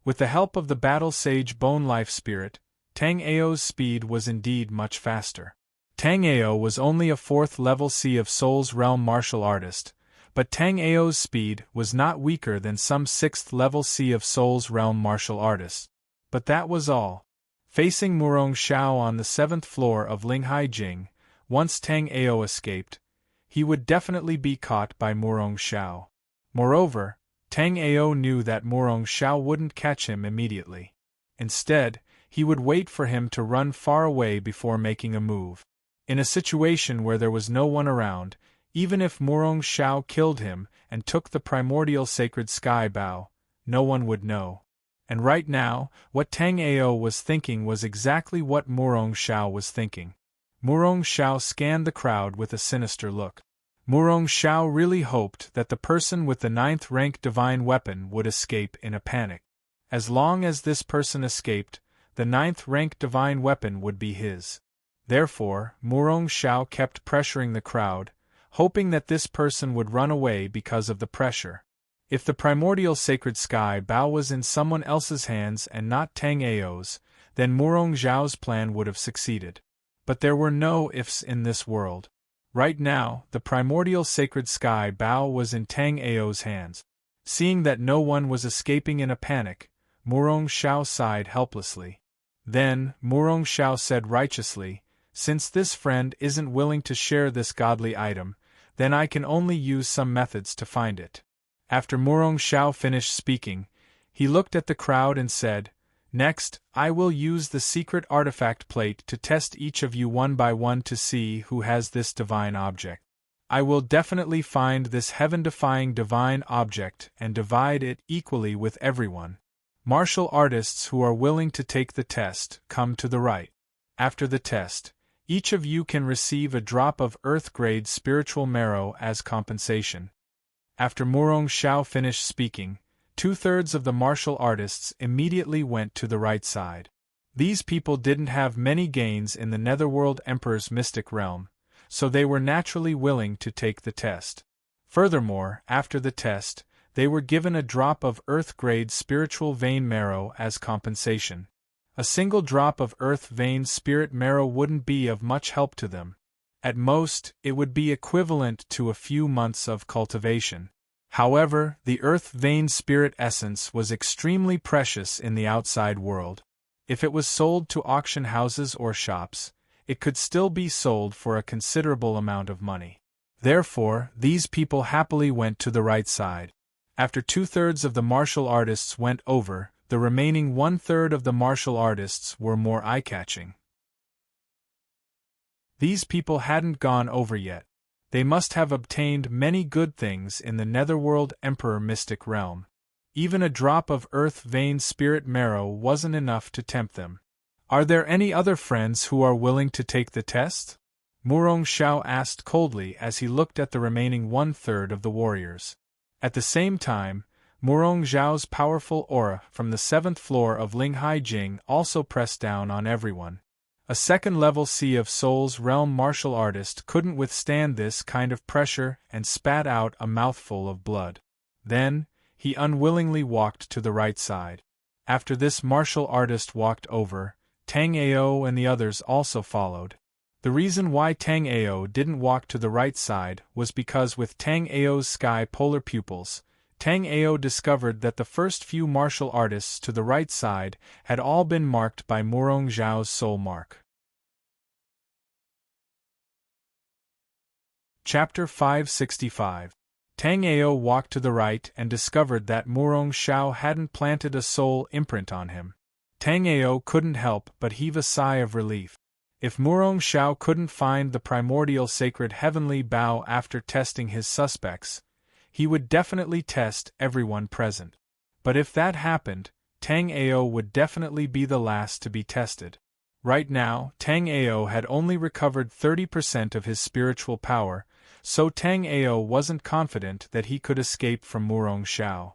With the help of the Battle Sage Bone Life Spirit, Tang Ao's speed was indeed much faster. Tang Ao was only a 4th level Sea of Souls realm martial artist, but Tang Ao's speed was not weaker than some 6th level Sea of Souls realm martial artists. But that was all. Facing Murong Zhao on the 7th floor of Linghai Jing, once Tang Ao escaped, he would definitely be caught by Murong Zhao. Moreover, Tang Ao knew that Murong Zhao wouldn't catch him immediately. Instead, he would wait for him to run far away before making a move. In a situation where there was no one around, even if Murong Zhao killed him and took the primordial sacred sky bow, no one would know. And right now, what Tang Ao was thinking was exactly what Murong Xiao was thinking. Murong Xiao scanned the crowd with a sinister look. Murong Xiao really hoped that the person with the 9th rank divine weapon would escape in a panic. As long as this person escaped, the 9th rank divine weapon would be his. Therefore, Murong Xiao kept pressuring the crowd, hoping that this person would run away because of the pressure. If the primordial sacred sky bow was in someone else's hands and not Tang Ao's, then Murong Xiao's plan would have succeeded. But there were no ifs in this world. Right now, the primordial sacred sky bow was in Tang Ao's hands. Seeing that no one was escaping in a panic, Murong Xiao sighed helplessly. Then, Murong Xiao said righteously, "Since this friend isn't willing to share this godly item, then I can only use some methods to find it." After Murong Xiao finished speaking, he looked at the crowd and said, "Next, I will use the secret artifact plate to test each of you one by one to see who has this divine object. I will definitely find this heaven-defying divine object and divide it equally with everyone. Martial artists who are willing to take the test, come to the right. After the test, each of you can receive a drop of Earth-grade spiritual marrow as compensation." After Murong Xiao finished speaking, 2/3 of the martial artists immediately went to the right side. These people didn't have many gains in the Netherworld Emperor's mystic realm, so they were naturally willing to take the test. Furthermore, after the test, they were given a drop of Earth-grade spiritual vein marrow as compensation. A single drop of Earth vein spirit marrow wouldn't be of much help to them. At most, it would be equivalent to a few months of cultivation. However, the Earth vein spirit essence was extremely precious in the outside world. If it was sold to auction houses or shops, it could still be sold for a considerable amount of money. Therefore, these people happily went to the right side. After 2/3 of the martial artists went over, the remaining 1/3 of the martial artists were more eye-catching. These people hadn't gone over yet. They must have obtained many good things in the Netherworld Emperor mystic realm. Even a drop of Earth vein spirit marrow wasn't enough to tempt them. "Are there any other friends who are willing to take the test?" Murong Xiao asked coldly as he looked at the remaining 1/3 of the warriors. At the same time, Murong Xiao's powerful aura from the 7th floor of Linghai Jing also pressed down on everyone. A second-level Sea of Souls realm martial artist couldn't withstand this kind of pressure and spat out a mouthful of blood. Then, he unwillingly walked to the right side. After this martial artist walked over, Tang Ao and the others also followed. The reason why Tang Ao didn't walk to the right side was because with Tang Ao's sky polar pupils, Tang Ao discovered that the first few martial artists to the right side had all been marked by Murong Xiao's soul mark. Chapter 565. Tang Ao walked to the right and discovered that Murong Xiao hadn't planted a soul imprint on him. Tang Ao couldn't help but heave a sigh of relief. If Murong Xiao couldn't find the primordial sacred heavenly bow after testing his suspects, he would definitely test everyone present. But if that happened, Tang Ao would definitely be the last to be tested. Right now, Tang Ao had only recovered 30% of his spiritual power, so Tang Ao wasn't confident that he could escape from Murong Xiao.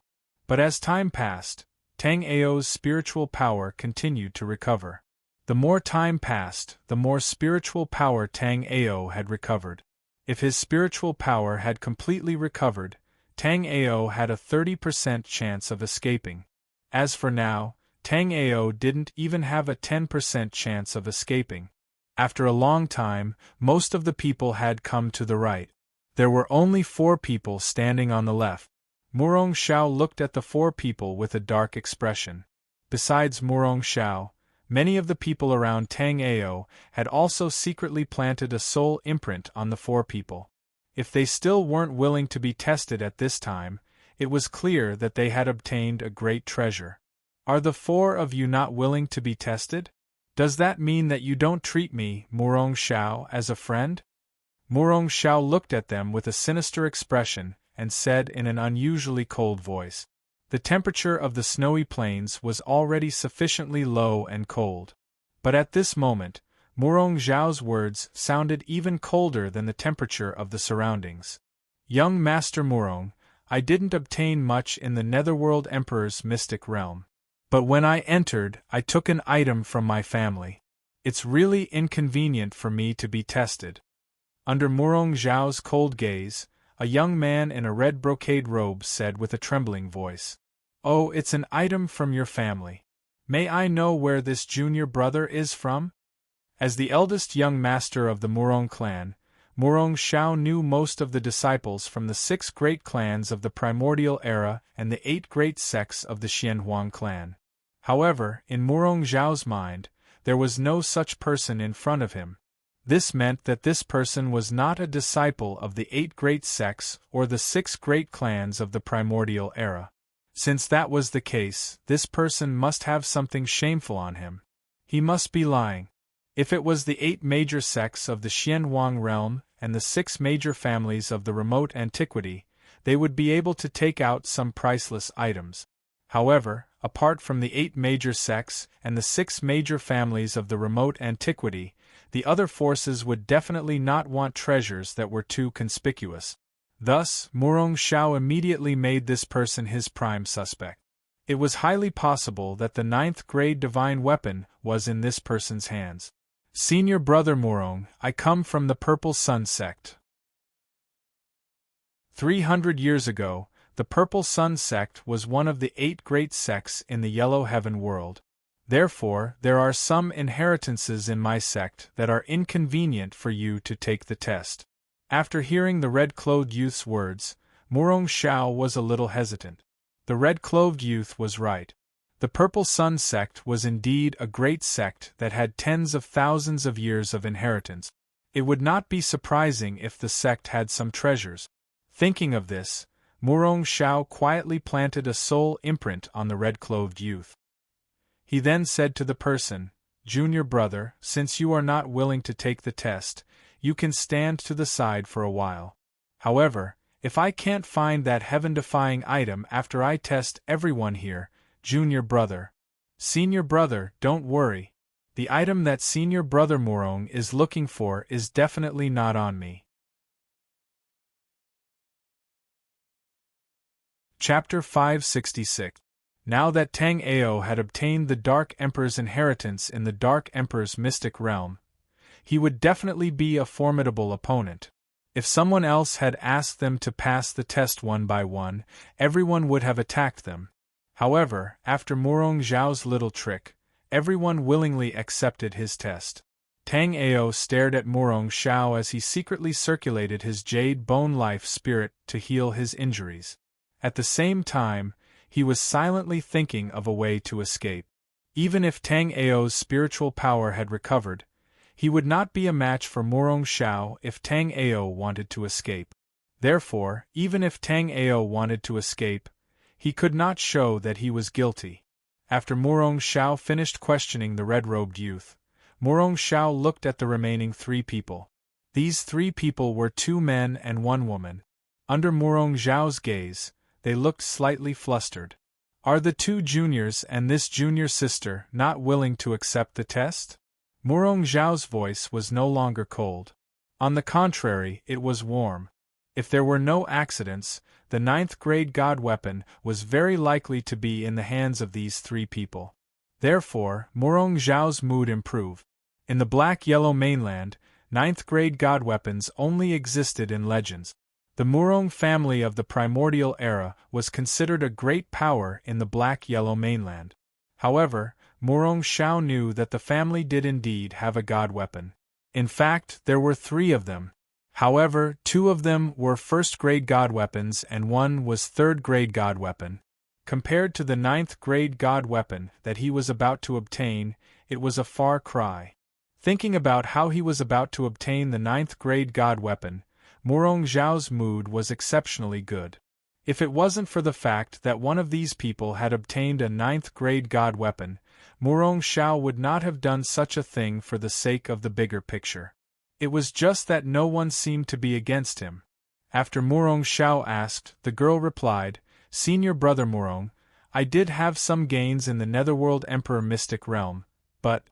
But as time passed, Tang Ao's spiritual power continued to recover. The more time passed, the more spiritual power Tang Ao had recovered. If his spiritual power had completely recovered, Tang Ao had a 30% chance of escaping. As for now, Tang Ao didn't even have a 10% chance of escaping. After a long time, most of the people had come to the right. There were only 4 people standing on the left. Murong Xiao looked at the 4 people with a dark expression. Besides Murong Xiao, many of the people around Tang Ao had also secretly planted a soul imprint on the 4 people. If they still weren't willing to be tested at this time, it was clear that they had obtained a great treasure. "Are the 4 of you not willing to be tested? Does that mean that you don't treat me, Murong Xiao, as a friend?" Murong Xiao looked at them with a sinister expression and said in an unusually cold voice, The temperature of the snowy plains was already sufficiently low and cold. But at this moment, Murong Zhao's words sounded even colder than the temperature of the surroundings. Young Master Murong, I didn't obtain much in the Netherworld Emperor's mystic realm. But when I entered, I took an item from my family. It's really inconvenient for me to be tested. Under Murong Zhao's cold gaze, a young man in a red brocade robe said with a trembling voice, "Oh, it's an item from your family. May I know where this junior brother is from?" As the eldest young master of the Murong clan, Murong Zhao knew most of the disciples from the 6 great clans of the primordial era and the 8 great sects of the Xianhuang clan. However, in Murong Zhao's mind, there was no such person in front of him. This meant that this person was not a disciple of the 8 great sects or the 6 great clans of the primordial era. Since that was the case, this person must have something shameful on him. He must be lying. If it was the 8 major sects of the Xianhuang realm and the 6 major families of the remote antiquity, they would be able to take out some priceless items. However, apart from the 8 major sects and the 6 major families of the remote antiquity, the other forces would definitely not want treasures that were too conspicuous. Thus, Murong Zhao immediately made this person his prime suspect. It was highly possible that the 9th grade divine weapon was in this person's hands. Senior Brother Murong, I come from the Purple Sun sect. 300 years ago, the Purple Sun sect was one of the 8 great sects in the Yellow Heaven world. Therefore, there are some inheritances in my sect that are inconvenient for you to take the test. After hearing the red-clothed youth's words, Murong Zhao was a little hesitant. The red-clothed youth was right. The Purple Sun sect was indeed a great sect that had tens of thousands of years of inheritance. It would not be surprising if the sect had some treasures. Thinking of this, Murong Zhao quietly planted a soul imprint on the red-clothed youth. He then said to the person, "Junior brother, since you are not willing to take the test, you can stand to the side for a while. However, if I can't find that heaven-defying item after I test everyone here, junior brother, senior brother, don't worry. The item that senior brother Murong is looking for is definitely not on me." Chapter 566. Now that Tang Ao had obtained the Dark Emperor's inheritance in the Dark Emperor's mystic realm, he would definitely be a formidable opponent. If someone else had asked them to pass the test one by one, everyone would have attacked them. However, after Murong Zhao's little trick, everyone willingly accepted his test. Tang Ao stared at Murong Zhao as he secretly circulated his jade bone life spirit to heal his injuries. At the same time, he was silently thinking of a way to escape. Even if Tang Ao's spiritual power had recovered, he would not be a match for Murong Zhao if Tang Ao wanted to escape. Therefore, even if Tang Ao wanted to escape, he could not show that he was guilty. After Murong Zhao finished questioning the red-robed youth, Murong Zhao looked at the remaining 3 people. These 3 people were 2 men and 1 woman. Under Murong Zhao's gaze, they looked slightly flustered. Are the 2 juniors and this junior sister not willing to accept the test? Murong Zhao's voice was no longer cold. On the contrary, it was warm. If there were no accidents, the 9th grade god weapon was very likely to be in the hands of these 3 people. Therefore, Murong Zhao's mood improved. In the Black-Yellow mainland, 9th grade god weapons only existed in legends. The Murong family of the primordial era was considered a great power in the Black-Yellow mainland. However, Murong Zhao knew that the family did indeed have a god weapon. In fact, there were 3 of them. However, 2 of them were first-grade god weapons and 1 was third-grade god weapon. Compared to the 9th grade god weapon that he was about to obtain, it was a far cry. Thinking about how he was about to obtain the 9th grade god weapon, Murong Zhao's mood was exceptionally good. If it wasn't for the fact that one of these people had obtained a 9th grade god weapon, Murong Zhao would not have done such a thing for the sake of the bigger picture. It was just that no one seemed to be against him. After Murong Zhao asked, the girl replied, "Senior brother Murong, I did have some gains in the Netherworld Emperor mystic realm, but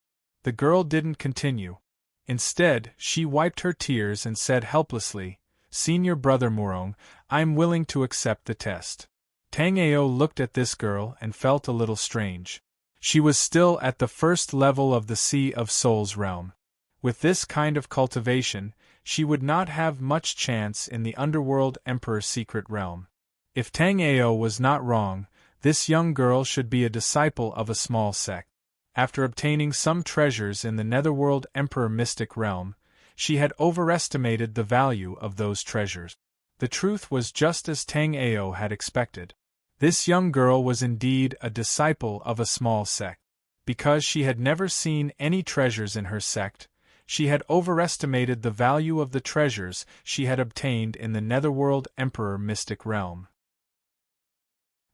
the girl didn't continue. Instead, she wiped her tears and said helplessly, Senior Brother Murong, I'm willing to accept the test. Tang Ao looked at this girl and felt a little strange. She was still at the first level of the Sea of Souls realm. With this kind of cultivation, she would not have much chance in the Underworld Emperor secret realm. If Tang Ao was not wrong, this young girl should be a disciple of a small sect. After obtaining some treasures in the Netherworld Emperor mystic realm, she had overestimated the value of those treasures. The truth was just as Tang Ao had expected. This young girl was indeed a disciple of a small sect. Because she had never seen any treasures in her sect, she had overestimated the value of the treasures she had obtained in the Netherworld Emperor mystic realm.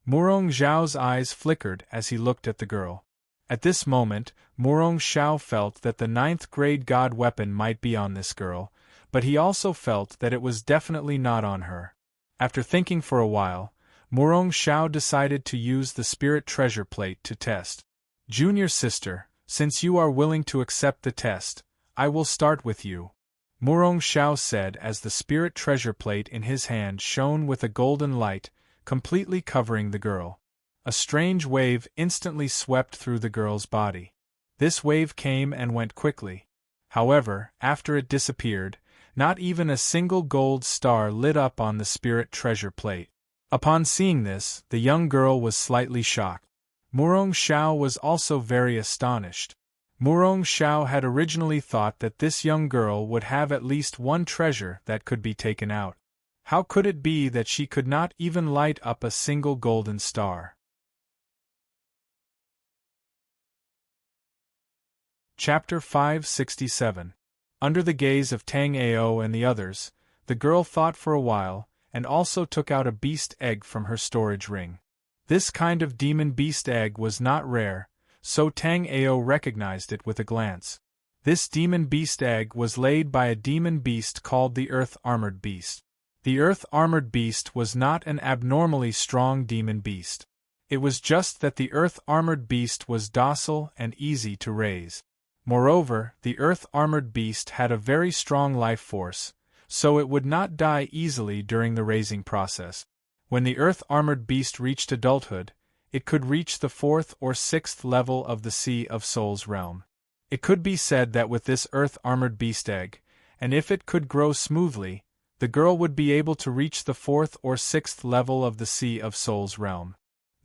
Murong Zhao's eyes flickered as he looked at the girl. At this moment, Murong Zhao felt that the 9th grade god weapon might be on this girl, but he also felt that it was definitely not on her. After thinking for a while, Murong Zhao decided to use the spirit treasure plate to test. Junior sister, since you are willing to accept the test, I will start with you. Murong Zhao said as the spirit treasure plate in his hand shone with a golden light, completely covering the girl. A strange wave instantly swept through the girl's body. This wave came and went quickly. However, after it disappeared, not even a single gold star lit up on the spirit treasure plate. Upon seeing this, the young girl was slightly shocked. Murong Zhao was also very astonished. Murong Zhao had originally thought that this young girl would have at least one treasure that could be taken out. How could it be that she could not even light up a single golden star? Chapter 567. Under the gaze of Tang Ao and the others, the girl thought for a while, and also took out a beast egg from her storage ring. This kind of demon beast egg was not rare, so Tang Ao recognized it with a glance. This demon beast egg was laid by a demon beast called the Earth-Armored Beast. The Earth-Armored Beast was not an abnormally strong demon beast. It was just that the Earth-Armored Beast was docile and easy to raise. Moreover, the Earth-Armored Beast had a very strong life force, so it would not die easily during the raising process. When the Earth-Armored Beast reached adulthood, it could reach the 4th or 6th level of the Sea of Souls realm. It could be said that with this Earth-Armored Beast egg, and if it could grow smoothly, the girl would be able to reach the 4th or 6th level of the Sea of Souls realm.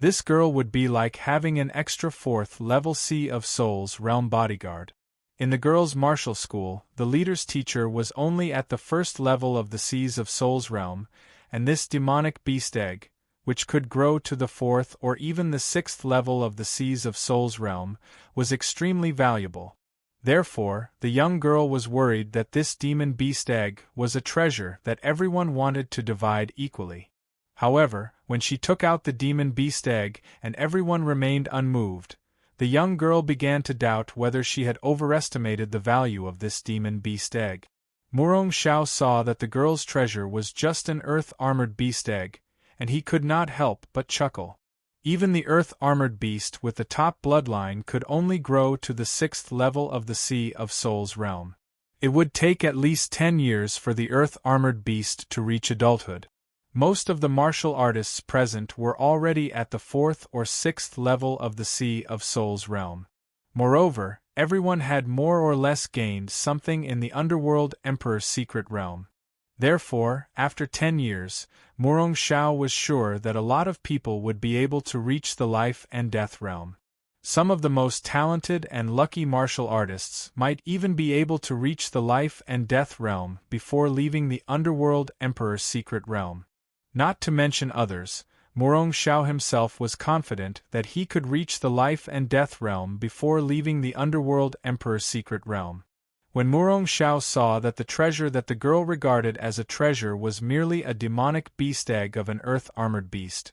This girl would be like having an extra 4th level Sea of Souls realm bodyguard. In the girls' martial school, the leader's teacher was only at the 1st level of the Seas of Souls realm, and this demonic beast egg, which could grow to the 4th or even the 6th level of the Seas of Souls realm, was extremely valuable. Therefore, the young girl was worried that this demon beast egg was a treasure that everyone wanted to divide equally. However, when she took out the demon beast egg and everyone remained unmoved, the young girl began to doubt whether she had overestimated the value of this demon beast egg. Murong Zhao saw that the girl's treasure was just an earth-armored beast egg, and he could not help but chuckle. Even the earth-armored beast with the top bloodline could only grow to the 6th level of the Sea of Souls realm. It would take at least 10 years for the earth-armored beast to reach adulthood. Most of the martial artists present were already at the 4th or 6th level of the Sea of Souls realm. Moreover, everyone had more or less gained something in the Underworld Emperor's secret realm. Therefore, after 10 years, Murong Zhao was sure that a lot of people would be able to reach the life and death realm. Some of the most talented and lucky martial artists might even be able to reach the life and death realm before leaving the Underworld Emperor's secret realm. Not to mention others, Murong Zhao himself was confident that he could reach the life and death realm before leaving the Underworld Emperor's secret realm. When Murong Zhao saw that the treasure that the girl regarded as a treasure was merely a demonic beast egg of an earth-armored beast,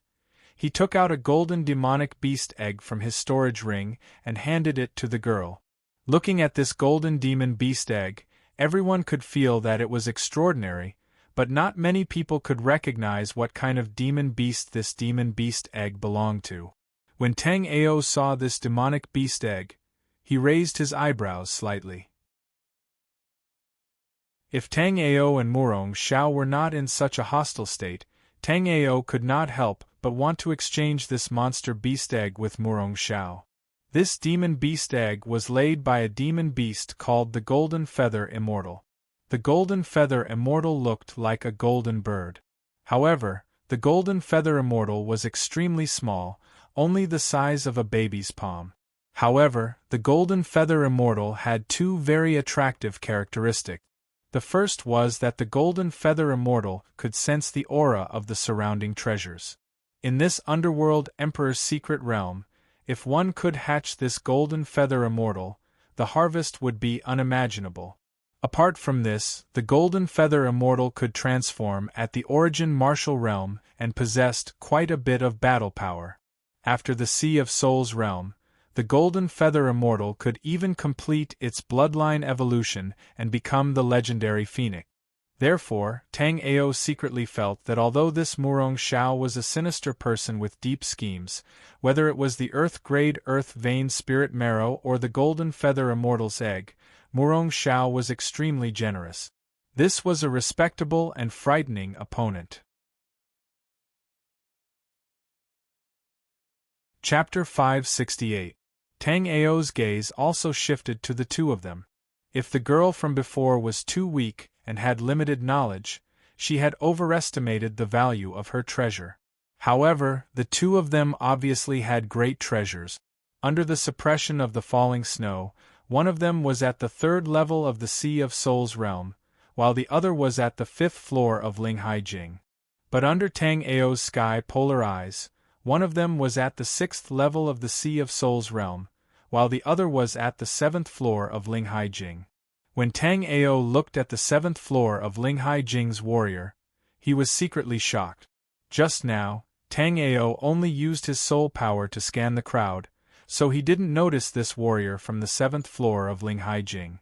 he took out a golden demonic beast egg from his storage ring and handed it to the girl. Looking at this golden demon beast egg, everyone could feel that it was extraordinary, but not many people could recognize what kind of demon beast this demon beast egg belonged to. When Tang Ao saw this demonic beast egg, he raised his eyebrows slightly. If Tang Ao and Murong Xiao were not in such a hostile state, Tang Ao could not help but want to exchange this monster beast egg with Murong Xiao. This demon beast egg was laid by a demon beast called the Golden Feather Immortal. The Golden Feather Immortal looked like a golden bird. However, the Golden Feather Immortal was extremely small, only the size of a baby's palm. However, the Golden Feather Immortal had two very attractive characteristics. The first was that the Golden Feather Immortal could sense the aura of the surrounding treasures. In this underworld Emperor's secret realm, if one could hatch this Golden Feather Immortal, the harvest would be unimaginable. Apart from this, the Golden Feather Immortal could transform at the origin martial realm and possessed quite a bit of battle power. After the Sea of Souls realm, the Golden Feather Immortal could even complete its bloodline evolution and become the legendary Phoenix. Therefore, Tang Ao secretly felt that although this Murong Xiao was a sinister person with deep schemes, whether it was the Earth-grade Earth Vein Spirit Marrow or the Golden Feather Immortal's egg, Murong Xiao was extremely generous. This was a respectable and frightening opponent. Chapter 568. Tang Ao's gaze also shifted to the two of them. If the girl from before was too weak and had limited knowledge, she had overestimated the value of her treasure. However, the two of them obviously had great treasures. Under the suppression of the falling snow, one of them was at the 3rd level of the Sea of Souls realm, while the other was at the 5th floor of Linghai Jing. But under Tang Ao's sky polar eyes, one of them was at the 6th level of the Sea of Souls realm, while the other was at the 7th floor of Linghai Jing. When Tang Ao looked at the 7th floor of Linghai Jing's warrior, he was secretly shocked. Just now, Tang Ao only used his soul power to scan the crowd, so he didn't notice this warrior from the 7th floor of Linghai Jing.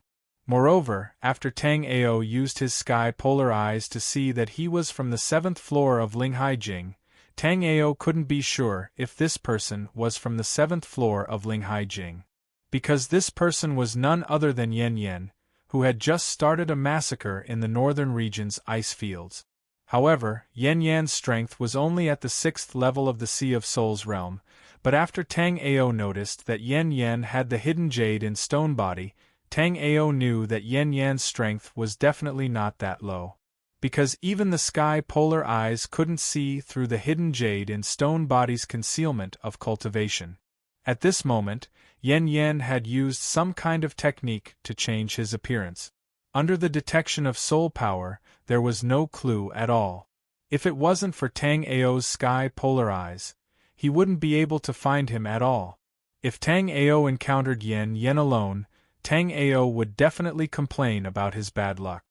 Moreover, after Tang Ao used his sky polar eyes to see that he was from the 7th floor of Linghai Jing, Tang Ao couldn't be sure if this person was from the 7th floor of Linghai Jing. Because this person was none other than Yan Yan, who had just started a massacre in the northern region's ice fields. However, Yan Yan's strength was only at the 6th level of the Sea of Souls realm, but after Tang Ao noticed that Yan Yan had the hidden jade in stone body, Tang Ao knew that Yan Yan's strength was definitely not that low. Because even the sky polar eyes couldn't see through the hidden jade in stone body's concealment of cultivation. At this moment, Yan Yan had used some kind of technique to change his appearance. Under the detection of soul power, there was no clue at all. If it wasn't for Tang Ao's sky polar eyes, he wouldn't be able to find him at all. If Tang Ao encountered Yan Yan alone, Tang Ao would definitely complain about his bad luck.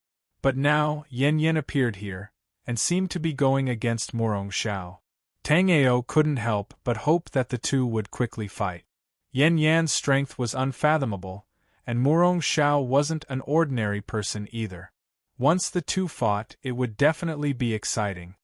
But now, Yan Yan appeared here, and seemed to be going against Murong Xiao. Tang Ao couldn't help but hope that the two would quickly fight. Yan Yan's strength was unfathomable, and Murong Xiao wasn't an ordinary person either. Once the two fought, it would definitely be exciting.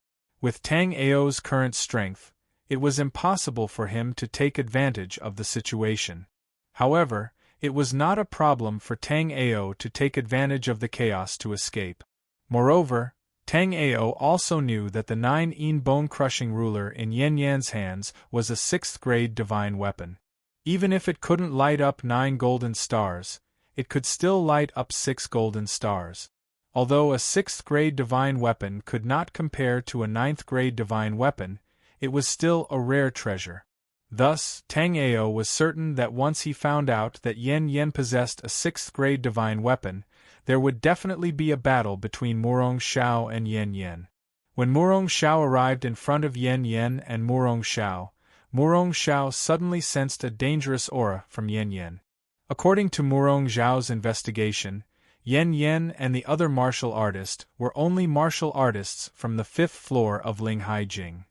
With Tang Ao's current strength, it was impossible for him to take advantage of the situation. However, it was not a problem for Tang Ao to take advantage of the chaos to escape. Moreover, Tang Ao also knew that the 9-yin bone-crushing ruler in Yan Yan's hands was a 6th-grade divine weapon. Even if it couldn't light up 9 golden stars, it could still light up 6 golden stars. Although a 6th-grade divine weapon could not compare to a 9th-grade divine weapon, it was still a rare treasure. Thus, Tang Ao was certain that once he found out that Yan Yan possessed a 6th-grade divine weapon, there would definitely be a battle between Murong Xiao and Yan Yan. When Murong Xiao arrived in front of Yan Yan and Murong Xiao suddenly sensed a dangerous aura from Yan Yan. According to Murong Xiao's investigation, Yan Yan and the other martial artist were only martial artists from the 5th floor of Linghai Jing.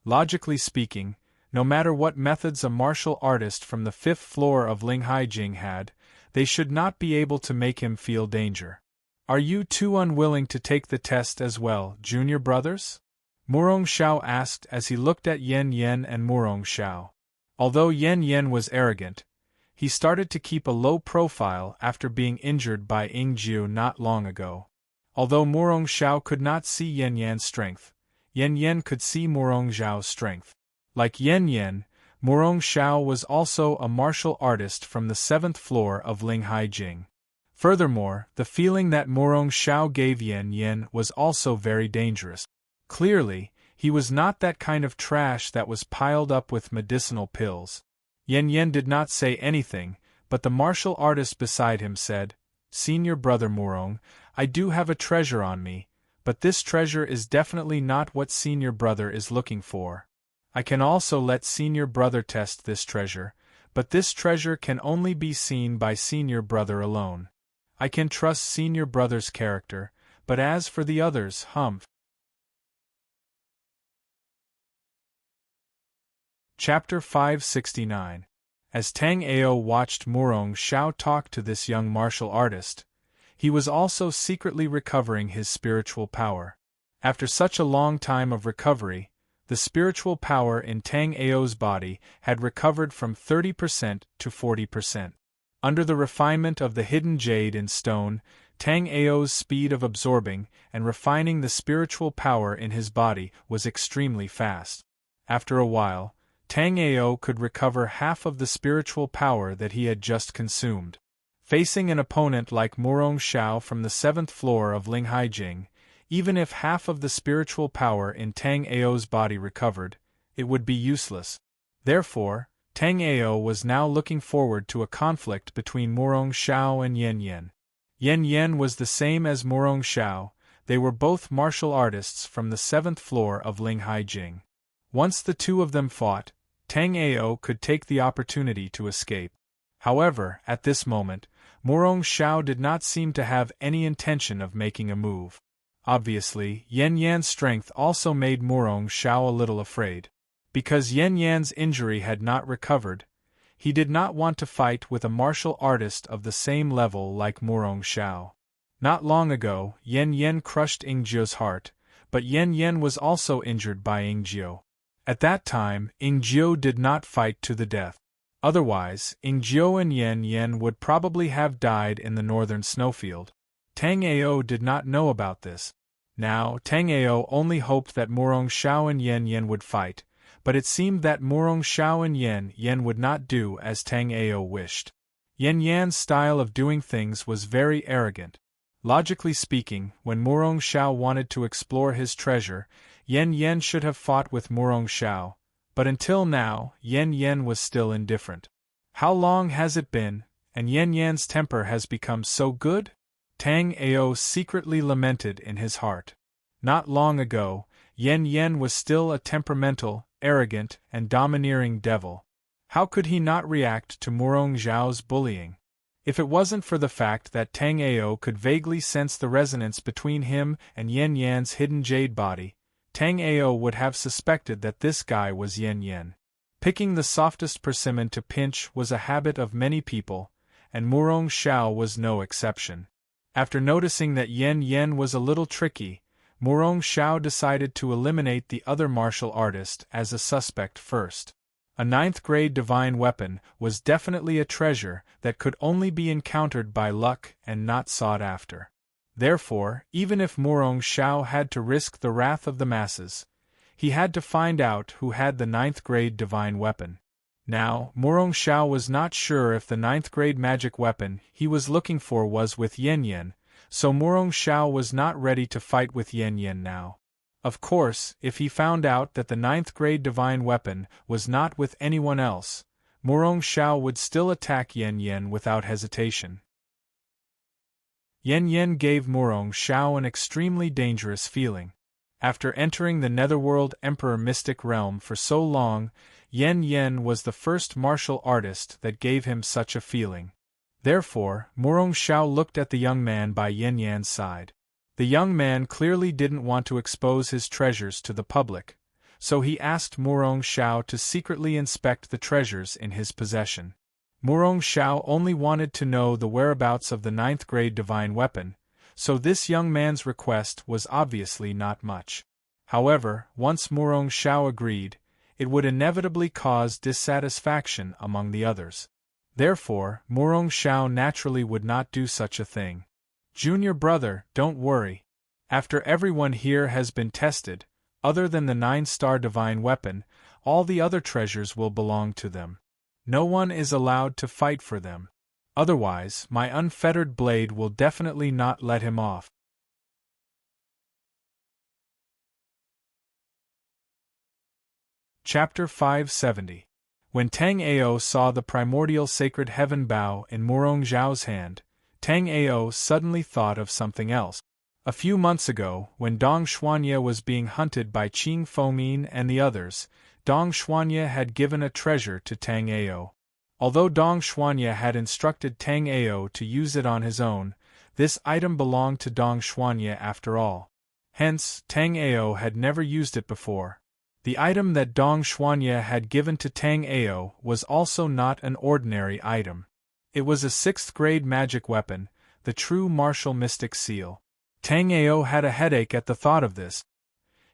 Logically speaking, no matter what methods a martial artist from the 5th floor of Linghai Jing had, they should not be able to make him feel danger. Are you too unwilling to take the test as well, junior brothers? Murong Xiao asked as he looked at Yan Yan and Murong Xiao. Although Yan Yan was arrogant, he started to keep a low profile after being injured by Ying Jiu not long ago. Although Murong Xiao could not see Yan Yan's strength, Yan Yan could see Murong Xiao's strength. Like Yan Yan, Murong Xiao was also a martial artist from the 7th floor of Linghai Jing. Furthermore, the feeling that Murong Xiao gave Yan Yan was also very dangerous. Clearly, he was not that kind of trash that was piled up with medicinal pills. Yan Yan did not say anything, but the martial artist beside him said, "Senior brother Murong, I do have a treasure on me, but this treasure is definitely not what senior brother is looking for. I can also let senior brother test this treasure, but this treasure can only be seen by senior brother alone. I can trust senior brother's character, but as for the others, humph." Chapter 569. As Tang Ao watched Murong Xiao talk to this young martial artist, he was also secretly recovering his spiritual power. After such a long time of recovery, the spiritual power in Tang Ao's body had recovered from 30% to 40%. Under the refinement of the hidden jade in stone, Tang Ao's speed of absorbing and refining the spiritual power in his body was extremely fast. After a while, Tang Ao could recover half of the spiritual power that he had just consumed. Facing an opponent like Murong Xiao from the 7th floor of Linghai Jing, even if half of the spiritual power in Tang Ao's body recovered, it would be useless. Therefore, Tang Ao was now looking forward to a conflict between Murong Xiao and Yan Yan. Yan Yan was the same as Murong Xiao, they were both martial artists from the 7th floor of Linghai Jing. Once the two of them fought, Tang Ao could take the opportunity to escape. However, at this moment, Murong Xiao did not seem to have any intention of making a move. Obviously, Yan Yan's strength also made Murong Xiao a little afraid. Because Yan Yan's injury had not recovered, he did not want to fight with a martial artist of the same level like Murong Xiao. Not long ago, Yan Yan crushed Ying Jiu's heart, but Yan Yan was also injured by Ying Jiu. At that time, Ying Jiu did not fight to the death. Otherwise, Ying Jiu and Yan Yan would probably have died in the northern snowfield. Tang Ao did not know about this. Now, Tang Ao only hoped that Murong Xiao and Yan Yan would fight, but it seemed that Murong Xiao and Yan Yan would not do as Tang Ao wished. Yan Yan's style of doing things was very arrogant. Logically speaking, when Murong Xiao wanted to explore his treasure, Yan Yan should have fought with Murong Xiao, but until now, Yan Yan was still indifferent. How long has it been, and Yan Yan's temper has become so good? Tang Ao secretly lamented in his heart. Not long ago, Yan Yan was still a temperamental, arrogant, and domineering devil. How could he not react to Murong Xiao's bullying? If it wasn't for the fact that Tang Ao could vaguely sense the resonance between him and Yan Yan's hidden jade body, Tang Ao would have suspected that this guy was Yan Yan. Picking the softest persimmon to pinch was a habit of many people, and Murong Xiao was no exception. After noticing that Yan Yan was a little tricky, Murong Xiao decided to eliminate the other martial artist as a suspect first. A 9th-grade divine weapon was definitely a treasure that could only be encountered by luck and not sought after. Therefore, even if Murong Xiao had to risk the wrath of the masses, he had to find out who had the 9th-grade divine weapon. Now, Murong Xiao was not sure if the 9th-grade magic weapon he was looking for was with Yan Yan, so Murong Xiao was not ready to fight with Yan Yan now. Of course, if he found out that the 9th-grade divine weapon was not with anyone else, Murong Xiao would still attack Yan Yan without hesitation. Yan Yan gave Murong Xiao an extremely dangerous feeling. After entering the Netherworld Emperor Mystic Realm for so long, Yan Yan was the first martial artist that gave him such a feeling. Therefore, Murong Xiao looked at the young man by Yan Yan's side. The young man clearly didn't want to expose his treasures to the public, so he asked Murong Xiao to secretly inspect the treasures in his possession. Murong Xiao only wanted to know the whereabouts of the 9th-grade divine weapon, so this young man's request was obviously not much. However, once Murong Xiao agreed, it would inevitably cause dissatisfaction among the others. Therefore, Murong Xiao naturally would not do such a thing. Junior brother, don't worry. After everyone here has been tested, other than the 9-star divine weapon, all the other treasures will belong to them. No one is allowed to fight for them. Otherwise, my unfettered blade will definitely not let him off. Chapter 570. When Tang Ao saw the primordial sacred heaven bow in Murong Xiao's hand, Tang Ao suddenly thought of something else. A few months ago, when Dong Xuanye was being hunted by Qing Fomin and the others, Dong Xuanye had given a treasure to Tang Ao. Although Dong Xuanye had instructed Tang Ao to use it on his own, this item belonged to Dong Xuanye after all. Hence, Tang Ao had never used it before. The item that Dong Xuanye had given to Tang Ao was also not an ordinary item. It was a 6th-grade magic weapon, the true martial mystic seal. Tang Ao had a headache at the thought of this.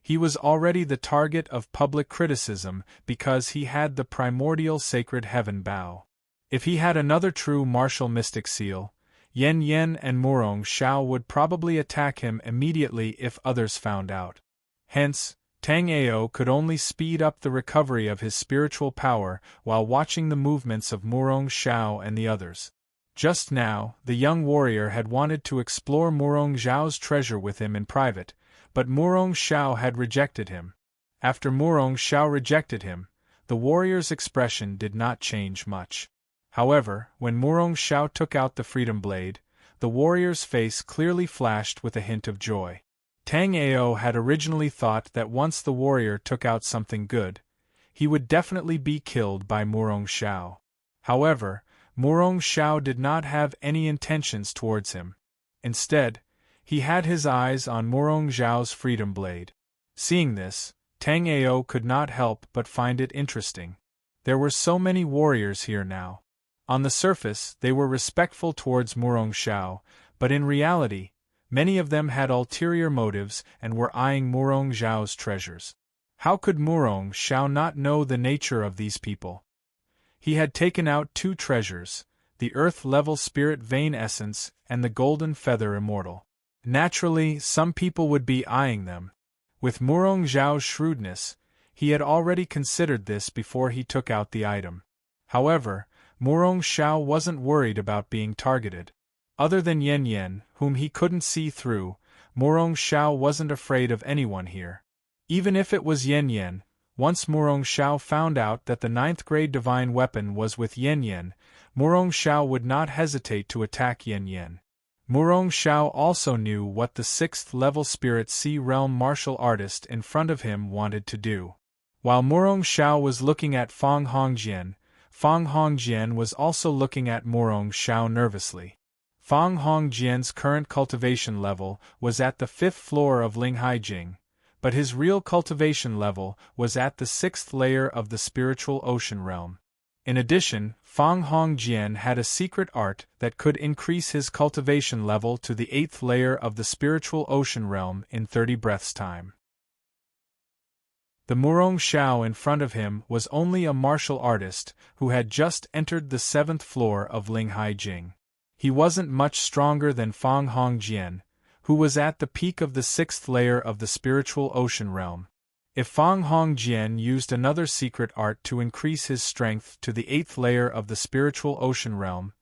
He was already the target of public criticism because he had the primordial sacred heaven bow. If he had another true martial mystic seal, Yen Yen and Murong Xiao would probably attack him immediately if others found out. Hence, Tang Ao could only speed up the recovery of his spiritual power while watching the movements of Murong Xiao and the others. Just now, the young warrior had wanted to explore Murong Xiao's treasure with him in private, but Murong Xiao had rejected him. After Murong Xiao rejected him, the warrior's expression did not change much. However, when Murong Xiao took out the freedom blade, the warrior's face clearly flashed with a hint of joy. Tang Ao had originally thought that once the warrior took out something good, he would definitely be killed by Murong Xiao. However, Murong Xiao did not have any intentions towards him. Instead, he had his eyes on Murong Xiao's freedom blade. Seeing this, Tang Ao could not help but find it interesting. There were so many warriors here now. On the surface, they were respectful towards Murong Xiao, but in reality, many of them had ulterior motives and were eyeing Murong Xiao's treasures. How could Murong Xiao not know the nature of these people? He had taken out 2 treasures, the earth-level spirit vein essence and the golden feather immortal. Naturally, some people would be eyeing them. With Murong Xiao's shrewdness, he had already considered this before he took out the item. However, Murong Xiao wasn't worried about being targeted. Other than Yen Yen, whom he couldn't see through, Murong Xiao wasn't afraid of anyone here. Even if it was Yen Yen, once Murong Xiao found out that the 9th-grade divine weapon was with Yen Yen, Murong Xiao would not hesitate to attack Yen Yen. Murong Xiao also knew what the 6th-level Spirit Sea Realm martial artist in front of him wanted to do. While Murong Xiao was looking at Fang Hongjian was also looking at Murong Xiao nervously. Fang Hongjian's current cultivation level was at the 5th floor of Linghai Jing, but his real cultivation level was at the 6th layer of the spiritual ocean realm. In addition, Fang Hongjian had a secret art that could increase his cultivation level to the 8th layer of the spiritual ocean realm in 30 breaths' time. The Murong Xiao in front of him was only a martial artist who had just entered the 7th floor of Linghai Jing. He wasn't much stronger than Fang Hongjian, who was at the peak of the 6th layer of the spiritual ocean realm. If Fang Hongjian used another secret art to increase his strength to the 8th layer of the spiritual ocean realm,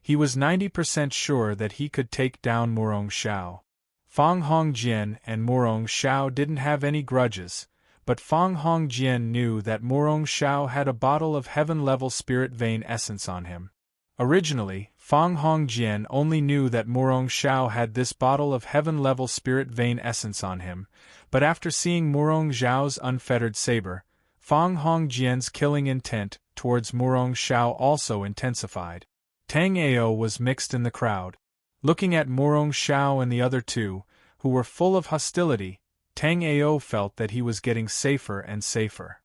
he was 90% sure that he could take down Murong Xiao. Fang Hongjian and Murong Xiao didn't have any grudges, but Fang Hongjian knew that Murong Xiao had a bottle of heaven-level spirit vein essence on him. Originally, Fang Hongjian only knew that Murong Xiao had this bottle of heaven-level spirit vein essence on him, but after seeing Murong Xiao's unfettered saber, Fang Hongjian's killing intent towards Murong Xiao also intensified. Tang Ao was mixed in the crowd. Looking at Murong Xiao and the other 2, who were full of hostility, Tang Ao felt that he was getting safer and safer.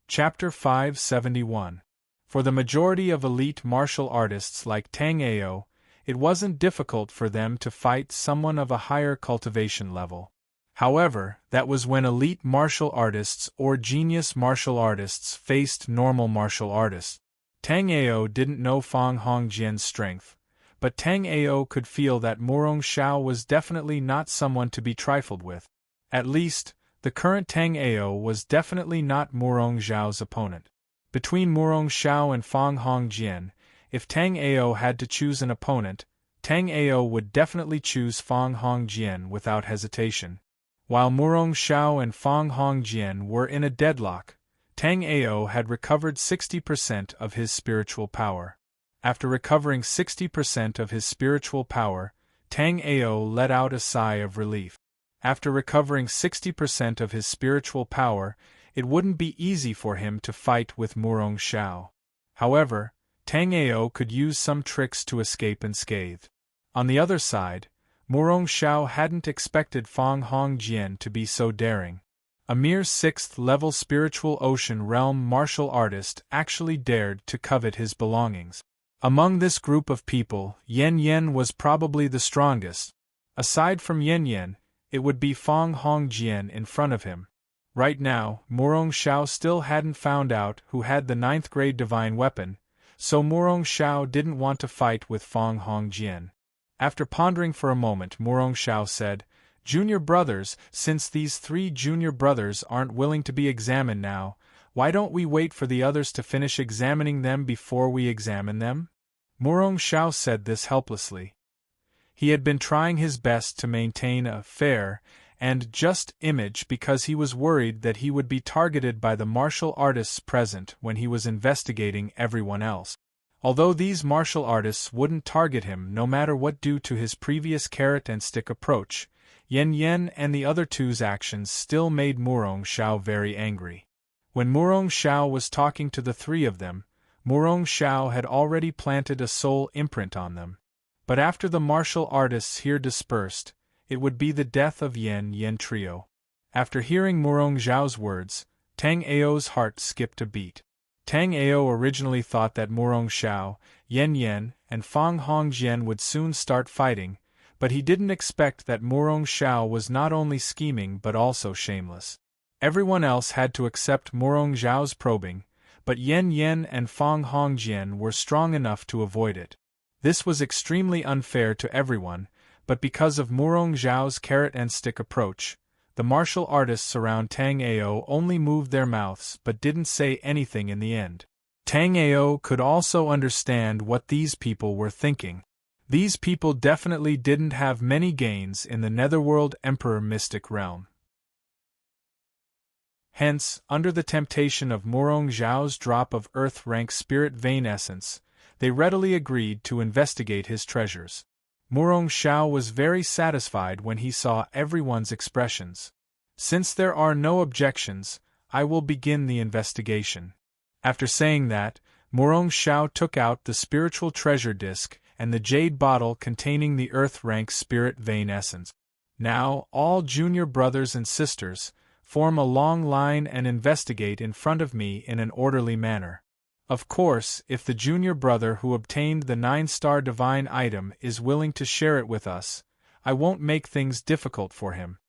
Chapter 571. For the majority of elite martial artists like Tang Ao, it wasn't difficult for them to fight someone of a higher cultivation level. However, that was when elite martial artists or genius martial artists faced normal martial artists. Tang Ao didn't know Fang Hongjian's strength, but Tang Ao could feel that Morong Xiao was definitely not someone to be trifled with. At least, the current Tang Ao was definitely not Morong Xiao's opponent. Between Morong Xiao and Fang Hongjian, if Tang Ao had to choose an opponent, Tang Ao would definitely choose Fang Hongjian without hesitation. While Morong Xiao and Fang Hongjian were in a deadlock, Tang Ao had recovered 60% of his spiritual power. After recovering 60% of his spiritual power, Tang Ao let out a sigh of relief. After recovering 60% of his spiritual power, it wouldn't be easy for him to fight with Morong Xiao. However, Tang Ao could use some tricks to escape unscathed. On the other side, Morong Xiao hadn't expected Fang Hongjian to be so daring. A mere 6th-level spiritual ocean realm martial artist actually dared to covet his belongings. Among this group of people, Yan Yan was probably the strongest. Aside from Yan Yan, it would be Fang Hongjian in front of him. Right now, Morong Xiao still hadn't found out who had the 9th-grade divine weapon, so Morong Xiao didn't want to fight with Fang Hongjian. After pondering for a moment, Morong Xiao said, "Junior brothers, since these 3 junior brothers aren't willing to be examined now, why don't we wait for the others to finish examining them before we examine them?" Morong Xiao said this helplessly. He had been trying his best to maintain a fair and just image because he was worried that he would be targeted by the martial artists present when he was investigating everyone else. Although these martial artists wouldn't target him no matter what due to his previous carrot-and-stick approach, Yan Yan and the other two's actions still made Morong Xiao very angry. When Morong Xiao was talking to the 3 of them, Morong Xiao had already planted a soul imprint on them. But after the martial artists here dispersed, it would be the death of Yan Yan trio. After hearing Morong Xiao's words, Tang Ao's heart skipped a beat. Tang Ao originally thought that Morong Xiao, Yan Yan, and Fang Hongjian would soon start fighting, but he didn't expect that Morong Xiao was not only scheming but also shameless. Everyone else had to accept Morong Xiao's probing, but Yan Yan and Fang Hongjian were strong enough to avoid it. This was extremely unfair to everyone, but because of Morong Xiao's carrot-and-stick approach, the martial artists around Tang Ao only moved their mouths but didn't say anything in the end. Tang Ao could also understand what these people were thinking. These people definitely didn't have many gains in the Netherworld Emperor mystic realm. Hence, under the temptation of Morong Xiao's drop of Earth-rank spirit vein essence, they readily agreed to investigate his treasures. Morong Xiao was very satisfied when he saw everyone's expressions. "Since there are no objections, I will begin the investigation." After saying that, Morong Xiao took out the spiritual treasure disc and the jade bottle containing the Earth-rank spirit vein essence. "Now, all junior brothers and sisters, form a long line and investigate in front of me in an orderly manner. Of course, if the junior brother who obtained the 9-star divine item is willing to share it with us, I won't make things difficult for him."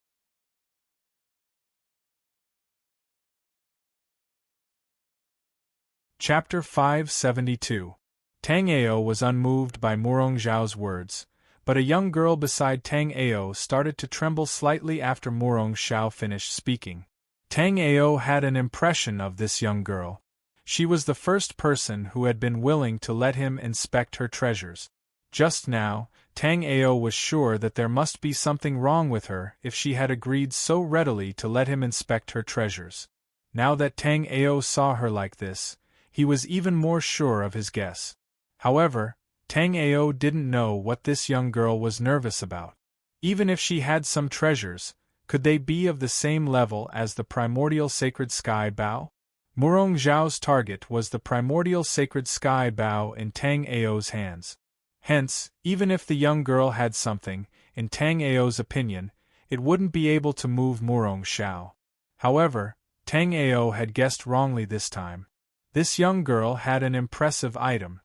Chapter 572. Tang Ao was unmoved by Morong Xiao's words, but a young girl beside Tang Ao started to tremble slightly after Morong Xiao finished speaking. Tang Ao had an impression of this young girl. She was the first person who had been willing to let him inspect her treasures. Just now, Tang Ao was sure that there must be something wrong with her if she had agreed so readily to let him inspect her treasures. Now that Tang Ao saw her like this, he was even more sure of his guess. However, Tang Ao didn't know what this young girl was nervous about. Even if she had some treasures, could they be of the same level as the primordial sacred sky bow? Morong Xiao's target was the primordial sacred sky bow in Tang Ao's hands. Hence, even if the young girl had something, in Tang Ao's opinion, it wouldn't be able to move Morong Xiao. However, Tang Ao had guessed wrongly this time. This young girl had an impressive item.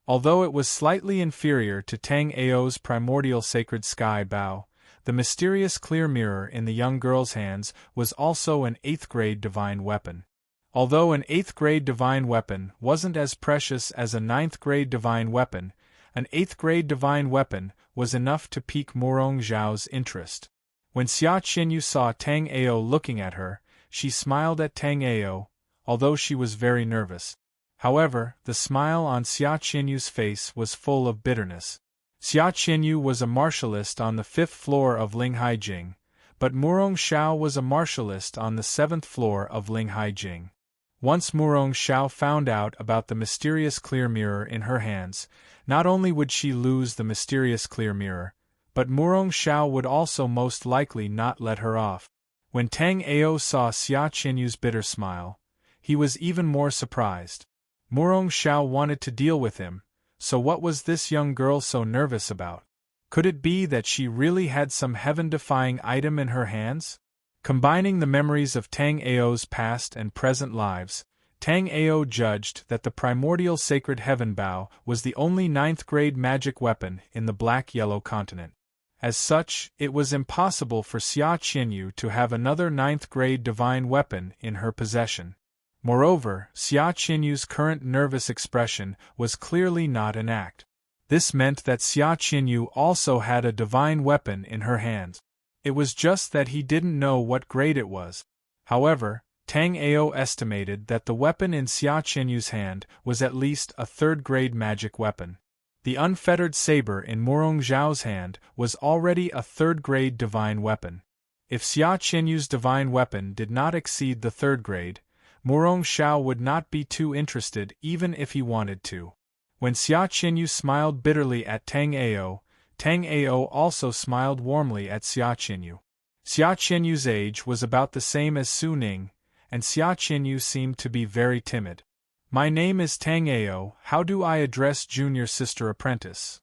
Although it was slightly inferior to Tang Ao's primordial sacred sky bow, the mysterious clear mirror in the young girl's hands was also an 8th-grade divine weapon. Although an 8th-grade divine weapon wasn't as precious as a 9th-grade divine weapon, an 8th-grade divine weapon was enough to pique Morong Zhao's interest. When Xia Qinyu saw Tang Ao looking at her, she smiled at Tang Ao, although she was very nervous. However, the smile on Xia Qinyu's face was full of bitterness. Xia Qinyu was a martialist on the 5th floor of Linghai Jing, but Murong Xiao was a martialist on the 7th floor of Linghai Jing. Once Murong Xiao found out about the mysterious clear mirror in her hands, not only would she lose the mysterious clear mirror, but Murong Xiao would also most likely not let her off. When Tang Ao saw Xia Qinyu's bitter smile, he was even more surprised. Murong Xiao wanted to deal with him, so what was this young girl so nervous about? Could it be that she really had some heaven-defying item in her hands? Combining the memories of Tang Ao's past and present lives, Tang Ao judged that the primordial sacred heaven bow was the only 9th-grade magic weapon in the black-yellow continent. As such, it was impossible for Xia Qinyu to have another 9th-grade divine weapon in her possession. Moreover, Xia Qinyu's current nervous expression was clearly not an act. This meant that Xia Qinyu also had a divine weapon in her hands. It was just that he didn't know what grade it was. However, Tang Ao estimated that the weapon in Xia Qinyu's hand was at least a 3rd-grade magic weapon. The unfettered saber in Murong Zhao's hand was already a 3rd-grade divine weapon. If Xia Qinyu's divine weapon did not exceed the 3rd grade, Murong Xiao would not be too interested even if he wanted to. When Xia Qinyu smiled bitterly at Tang Ao also smiled warmly at Xia Qinyu. Xia Qinyu's age was about the same as Su Ning, and Xia Qinyu seemed to be very timid. "My name is Tang Ao, how do I address junior sister apprentice?"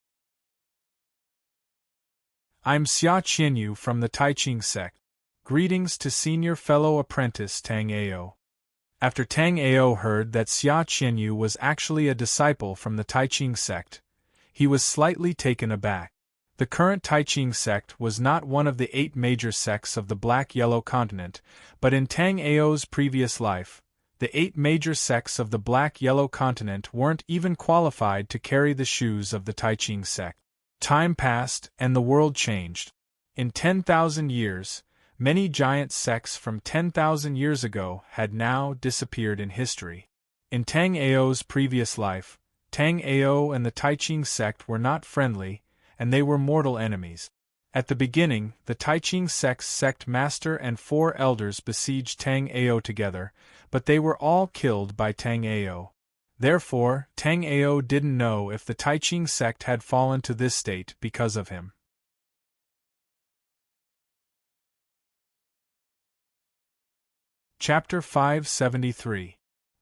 "I'm Xia Qinyu from the Taiching sect. Greetings to senior fellow apprentice Tang Ao." After Tang Ao heard that Xia Qinyu was actually a disciple from the Taiching sect, he was slightly taken aback. The current Taiching sect was not one of the 8 major sects of the Black-Yellow Continent, but in Tang Ao's previous life, the 8 major sects of the Black-Yellow Continent weren't even qualified to carry the shoes of the Taiching sect. Time passed, and the world changed. In 10,000 years, many giant sects from 10,000 years ago had now disappeared in history. In Tang Ao's previous life, Tang Ao and the Taiching sect were not friendly, and they were mortal enemies. At the beginning, the Taiching sect's sect master and 4 elders besieged Tang Ao together, but they were all killed by Tang Ao. Therefore, Tang Ao didn't know if the Taiching sect had fallen to this state because of him. Chapter 573.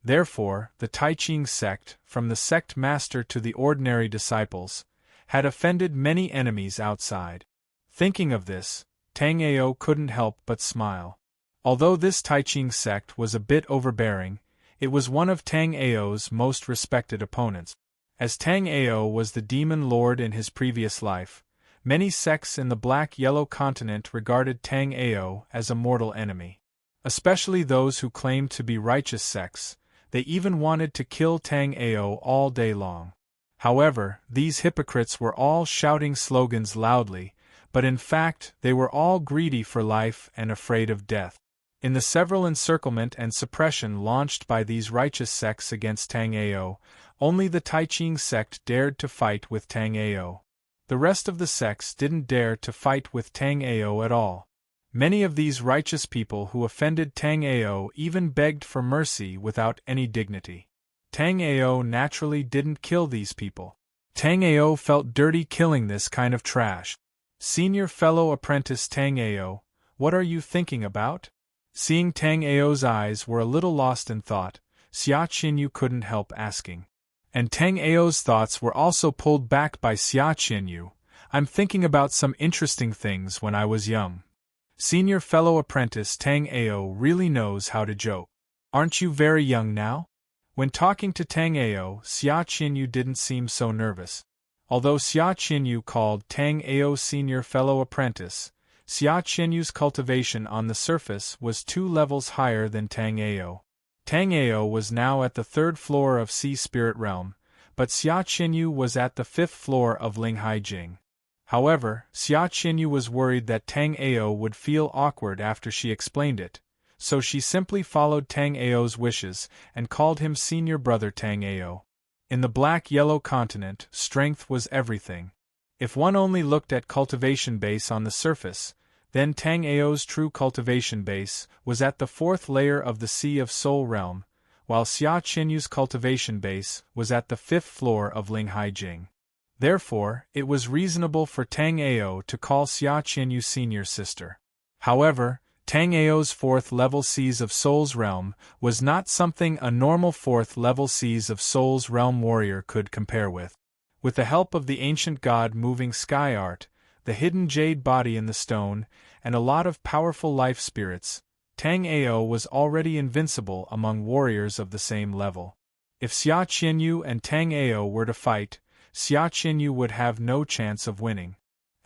Therefore, the Taiching sect, from the sect master to the ordinary disciples, had offended many enemies outside. Thinking of this, Tang Ao couldn't help but smile. Although this Taiching sect was a bit overbearing, it was one of Tang Ao's most respected opponents. As Tang Ao was the demon lord in his previous life, many sects in the Black-Yellow Continent regarded Tang Ao as a mortal enemy. Especially those who claimed to be righteous sects, they even wanted to kill Tang Ao all day long. However, these hypocrites were all shouting slogans loudly, but in fact they were all greedy for life and afraid of death. In the several encirclement and suppression launched by these righteous sects against Tang Ao, only the Taiching sect dared to fight with Tang Ao. The rest of the sects didn't dare to fight with Tang Ao at all. Many of these righteous people who offended Tang Ao even begged for mercy without any dignity. Tang Ao naturally didn't kill these people. Tang Ao felt dirty killing this kind of trash. "Senior fellow apprentice Tang Ao, what are you thinking about?" Seeing Tang Ao's eyes were a little lost in thought, Xia Qinyu couldn't help asking. And Tang Ao's thoughts were also pulled back by Xia Qinyu. "I'm thinking about some interesting things when I was young." Senior fellow apprentice Tang Ao really knows how to joke. "Aren't you very young now?" When talking to Tang Ao, Xia Qinyu didn't seem so nervous. Although Xia Qinyu called Tang Ao senior fellow apprentice, Xia Qinyu's cultivation on the surface was 2 levels higher than Tang Ao. Tang Ao was now at the 3rd floor of Sea Spirit Realm, but Xia Qinyu was at the 5th floor of Linghai Jing. However, Xia Qinyu was worried that Tang Ao would feel awkward after she explained it, so she simply followed Tang Ao's wishes and called him senior brother Tang Ao. In the Black-Yellow continent, strength was everything. If one only looked at cultivation base on the surface, then Tang Ao's true cultivation base was at the 4th layer of the Sea of Soul realm, while Xia Qinyu's cultivation base was at the 5th floor of Linghai Jing. Therefore, it was reasonable for Tang Ao to call Xia Qinyu senior sister. However, Tang Ao's 4th level Seas of Soul's realm was not something a normal 4th level Seas of Soul's realm warrior could compare with. With the help of the ancient god-moving sky art, the hidden jade body in the stone, and a lot of powerful life spirits, Tang Ao was already invincible among warriors of the same level. If Xia Qinyu and Tang Ao were to fight, Xia Qinyu would have no chance of winning.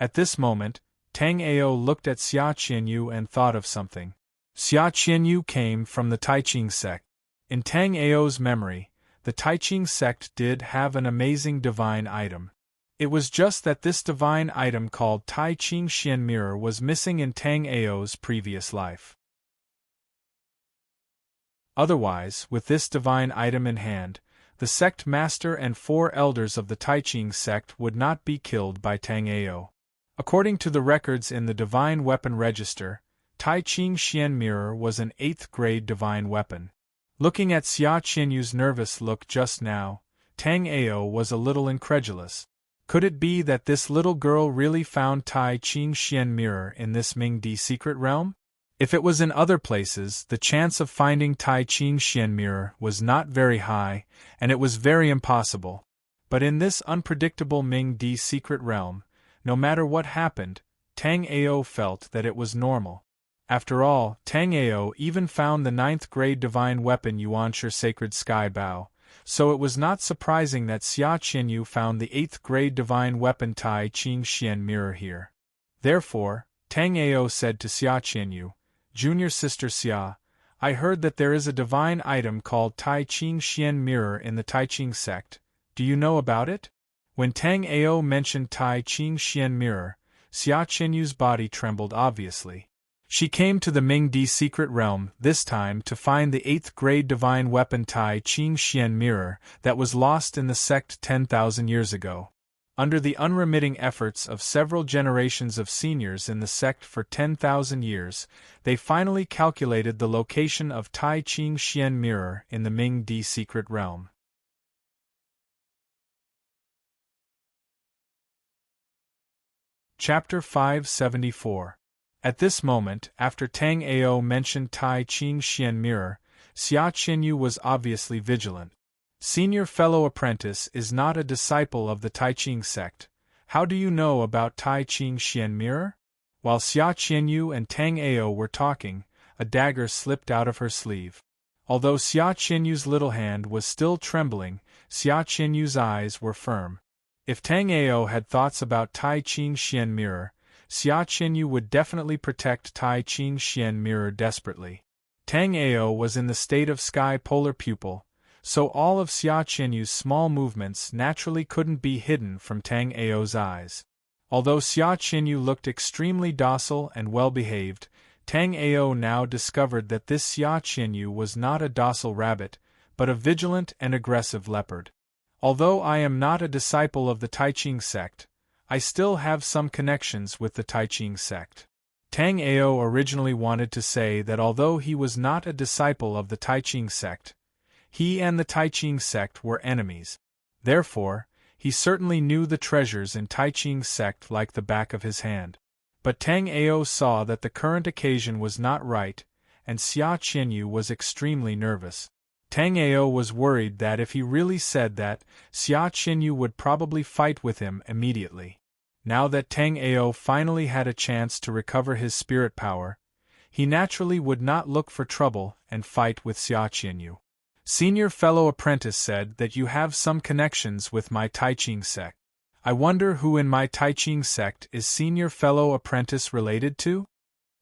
At this moment, Tang Ao looked at Xia Qinyu and thought of something. Xia Qinyu came from the Taiqing sect. In Tang Ao's memory, the Taiqing sect did have an amazing divine item. It was just that this divine item called Taiqing Xian Mirror was missing in Tang Ao's previous life. Otherwise, with this divine item in hand, the sect master and 4 elders of the Taiqing sect would not be killed by Tang Ao. According to the records in the Divine Weapon Register, Taiqing Xian Mirror was an 8th grade divine weapon. Looking at Xia Qinyu's nervous look just now, Tang Ao was a little incredulous. Could it be that this little girl really found Taiqing Xian Mirror in this Mingdi secret realm? If it was in other places, the chance of finding Taiqing Xian Mirror was not very high, and it was very impossible. But in this unpredictable Mingdi secret realm, no matter what happened, Tang Ao felt that it was normal. After all, Tang Ao even found the 9th grade divine weapon Yuanshi Sacred Sky Bow, so it was not surprising that Xia Qinyu found the 8th grade divine weapon Taiqing Xian Mirror here. Therefore, Tang Ao said to Xia Qinyu, "Junior sister Xia, I heard that there is a divine item called Taiqing Xian Mirror in the Taiqing sect. Do you know about it?" When Tang Ao mentioned Taiqing Xian Mirror, Xia Qinyu's body trembled obviously. She came to the Mingdi secret realm, this time to find the 8th grade divine weapon Taiqing Xian Mirror that was lost in the sect 10,000 years ago. Under the unremitting efforts of several generations of seniors in the sect for 10,000 years, they finally calculated the location of Taiqing Xian Mirror in the Mingdi secret realm. Chapter 574. At this moment, after Tang Ao mentioned Taiqing Xian Mirror, Xia Qinyu was obviously vigilant. Senior fellow apprentice is not a disciple of the Taiqing sect. How do you know about Taiqing Xian Mirror? While Xia Qinyu and Tang Ao were talking, a dagger slipped out of her sleeve. Although Xia Qinyu's little hand was still trembling, Xia Qinyu's eyes were firm. If Tang Ao had thoughts about Taiqing Xian Mirror, Xia Qinyu would definitely protect Taiqing Xian Mirror desperately. Tang Ao was in the state of sky polar pupil, so all of Xia Qinyu's small movements naturally couldn't be hidden from Tang Ao's eyes. Although Xia Qinyu looked extremely docile and well-behaved, Tang Ao now discovered that this Xia Qinyu was not a docile rabbit, but a vigilant and aggressive leopard. Although I am not a disciple of the Taiqing sect, I still have some connections with the Taiqing sect. Tang Ao originally wanted to say that although he was not a disciple of the Taiqing sect, he and the Taiqing sect were enemies. Therefore, he certainly knew the treasures in Taiqing sect like the back of his hand. But Tang Ao saw that the current occasion was not right, and Xia Qinyu was extremely nervous. Tang Ao was worried that if he really said that, Xia Qinyu would probably fight with him immediately. Now that Tang Ao finally had a chance to recover his spirit power, he naturally would not look for trouble and fight with Xia Qinyu. Senior fellow apprentice said that you have some connections with my Tai Ching sect. I wonder who in my Tai Ching sect is senior fellow apprentice related to?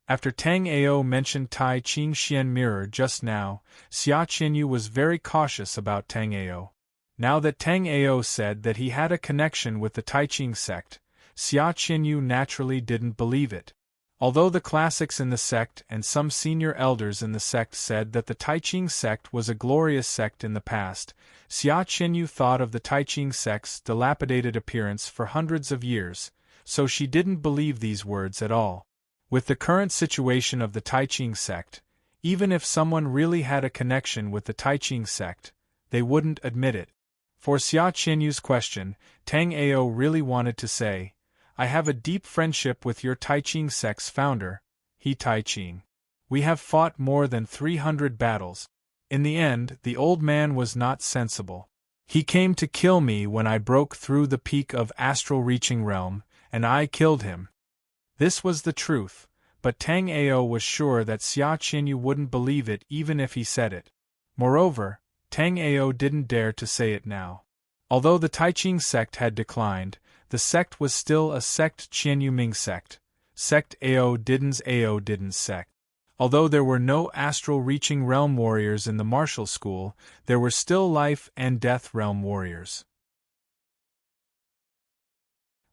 After Tang Ao mentioned Tai Ching Xian Mirror just now, Xia Qinyu was very cautious about Tang Ao. Now that Tang Ao said that he had a connection with the Tai Ching sect, Xia Qinyu naturally didn't believe it. Although the classics in the sect and some senior elders in the sect said that the Tai Ching sect was a glorious sect in the past, Xia Qinyu thought of the Tai Ching sect's dilapidated appearance for hundreds of years, so she didn't believe these words at all. With the current situation of the Tai Ching sect, even if someone really had a connection with the Tai Ching sect, they wouldn't admit it. For Xia Qinyu's question, Tang Ao really wanted to say, I have a deep friendship with your Tai Ching sect's founder, He Tai Ching. We have fought more than 300 battles. In the end, the old man was not sensible. He came to kill me when I broke through the peak of astral reaching realm, and I killed him. This was the truth, but Tang Ao was sure that Xia Qinyu wouldn't believe it even if he said it. Moreover, Tang Ao didn't dare to say it now. Although the Tai Ching sect had declined, the sect was still a sect Qianyu Ming sect, sect Ao Didn't sect. Although there were no astral reaching realm warriors in the martial school, there were still life and death realm warriors.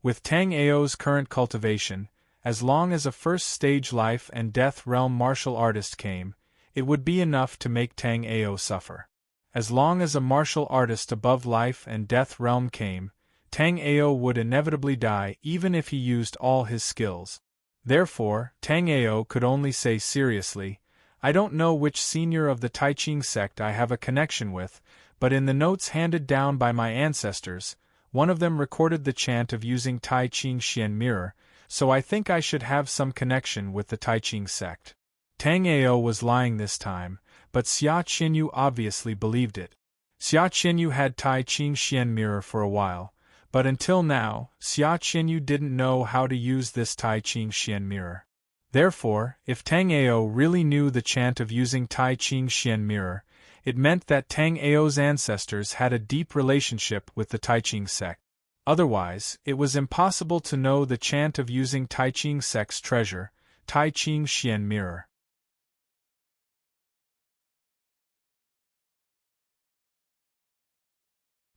With Tang Ao's current cultivation, as long as a first-stage life and death realm martial artist came, it would be enough to make Tang Ao suffer. As long as a martial artist above life and death realm came, Tang Ao would inevitably die even if he used all his skills. Therefore, Tang Ao could only say seriously, I don't know which senior of the Tai Ching sect I have a connection with, but in the notes handed down by my ancestors, one of them recorded the chant of using Tai Ching Xian Mirror, so I think I should have some connection with the Tai Ching sect. Tang Ao was lying this time, but Xia Qinyu obviously believed it. Xia Qinyu had Tai Ching Xian Mirror for a while, but until now, Xia Qinyu didn't know how to use this Tai Ching Xian Mirror. Therefore, if Tang Ao really knew the chant of using Tai Ching Xian Mirror, it meant that Tang Ao's ancestors had a deep relationship with the Tai Ching sect. Otherwise, it was impossible to know the chant of using Tai Ching sect's treasure, Tai Ching Xian Mirror.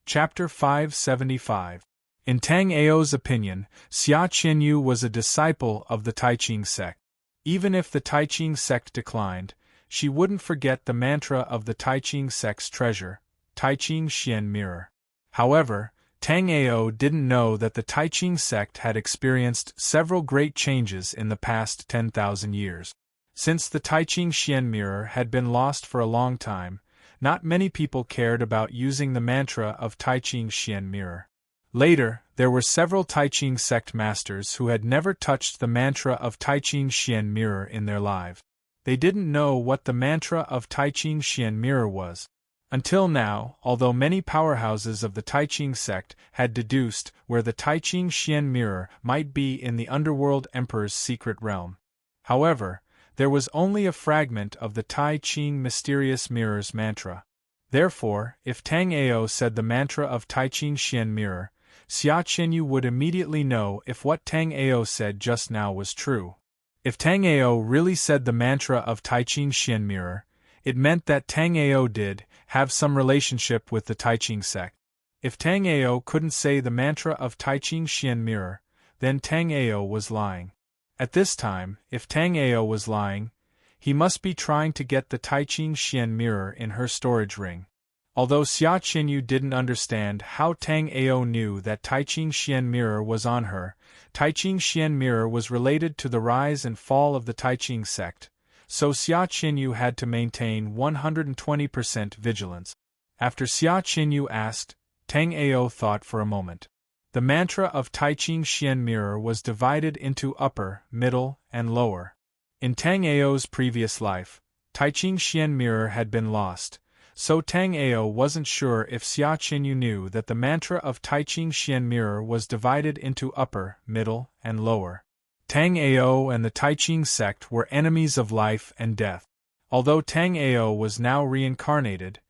Chapter 575. In Tang Ao's opinion, Xia Qinyu was a disciple of the Tai Ching sect. Even if the Tai Ching sect declined, she wouldn't forget the mantra of the Tai Ching sect's treasure, Tai Ching Xian Mirror. However, Tang Ao didn't know that the Tai Ching sect had experienced several great changes in the past 10,000 years. Since the Tai Ching Xian Mirror had been lost for a long time, not many people cared about using the mantra of Tai Ching Xian Mirror. Later, there were several Tai Ching sect masters who had never touched the mantra of Tai Ching Xian Mirror in their lives. They didn't know what the mantra of Tai Ching Xian Mirror was. Until now, although many powerhouses of the Tai Ching sect had deduced where the Tai Ching Xian Mirror might be in the Underworld Emperor's secret realm. However, there was only a fragment of the Tai Ching Mysterious Mirror's mantra. Therefore, if Tang Ao said the mantra of Tai Ching Xian Mirror, Xia Qinyu would immediately know if what Tang Ao said just now was true. If Tang Ao really said the mantra of Tai Ching Xian Mirror, it meant that Tang Ao did have some relationship with the Tai Ching sect. If Tang Ao couldn't say the mantra of Tai Ching Xian Mirror, then Tang Ao was lying. At this time, if Tang Ao was lying, he must be trying to get the Tai Ching Xian Mirror in her storage ring. Although Xia Qinyu didn't understand how Tang Ao knew that Tai Ching Xian Mirror was on her, Tai Ching Xian Mirror was related to the rise and fall of the Tai Ching sect, so Xia Qinyu had to maintain 120% vigilance. After Xia Qinyu asked, Tang Ao thought for a moment. The mantra of Tai Ching Xian Mirror was divided into upper, middle, and lower. In Tang Ao's previous life, Tai Ching Xian Mirror had been lost, so Tang Ao wasn't sure if Xia Qinyu knew that the mantra of Tai Ching Xian Mirror was divided into upper, middle, and lower. Tang Ao and the Tai Ching sect were enemies of life and death. Although Tang Ao was now reincarnated,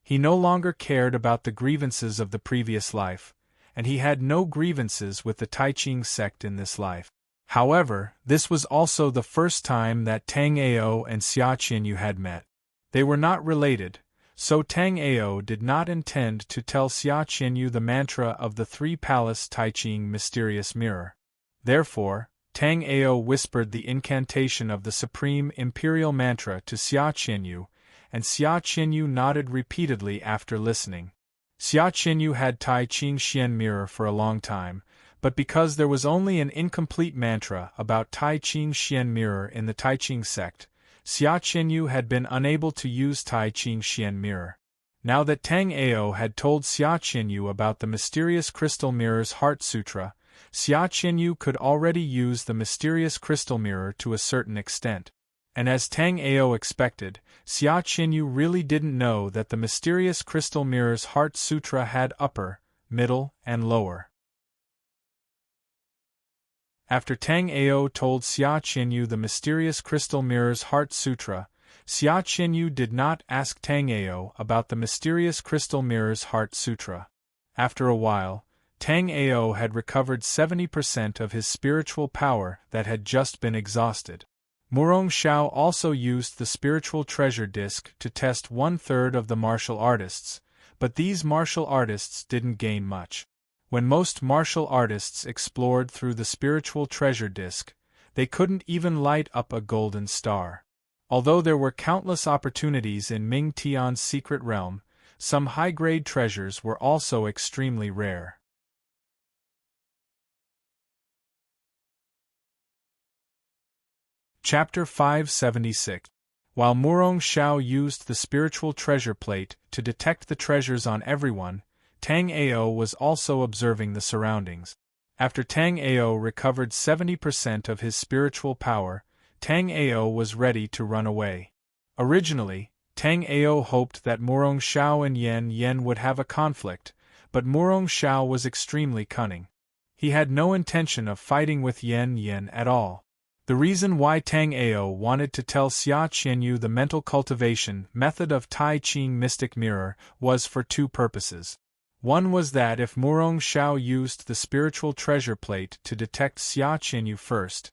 He no longer cared about the grievances of the previous life, and he had no grievances with the Tai Ching sect in this life. However, this was also the first time that Tang Ao and Xia Qinyu had met. They were not related, so Tang Ao did not intend to tell Xia Qinyu the mantra of the three-palace Tai Ching mysterious mirror. Therefore, Tang Ao whispered the incantation of the supreme imperial mantra to Xia Qinyu, and Xia Qinyu nodded repeatedly after listening. Xia Qinyu had Tai Ching Xian mirror for a long time, but because there was only an incomplete mantra about Tai Ching Xian mirror in the Tai Ching sect, Xia Qinyu had been unable to use Tai Ching Xian mirror. Now that Tang Ao had told Xia Qinyu about the mysterious crystal mirror's heart sutra, Xia Qinyu could already use the mysterious crystal mirror to a certain extent. And as Tang Ao expected, Xia Qinyu really didn't know that the mysterious crystal mirror's heart sutra had upper, middle, and lower. After Tang Ao told Xia Qinyu the mysterious crystal mirror's heart sutra, Xia Qinyu did not ask Tang Ao about the mysterious crystal mirror's heart sutra. After a while, Tang Ao had recovered 70% of his spiritual power that had just been exhausted. Murong Xiao also used the spiritual treasure disc to test 1/3 of the martial artists, but these martial artists didn't gain much. When most martial artists explored through the spiritual treasure disc, they couldn't even light up a golden star. Although there were countless opportunities in Ming Tian's secret realm, some high-grade treasures were also extremely rare. Chapter 576. While Murong Xiao used the spiritual treasure plate to detect the treasures on everyone, Tang Ao was also observing the surroundings. After Tang Ao recovered 70% of his spiritual power, Tang Ao was ready to run away. Originally, Tang Ao hoped that Murong Xiao and Yan Yan would have a conflict, but Murong Xiao was extremely cunning. He had no intention of fighting with Yan Yan at all. The reason why Tang Ao wanted to tell Xia Qinyu the mental cultivation method of Tai Ching mystic mirror was for two purposes. One was that if Murong Xiao used the spiritual treasure plate to detect Xia Qinyu first,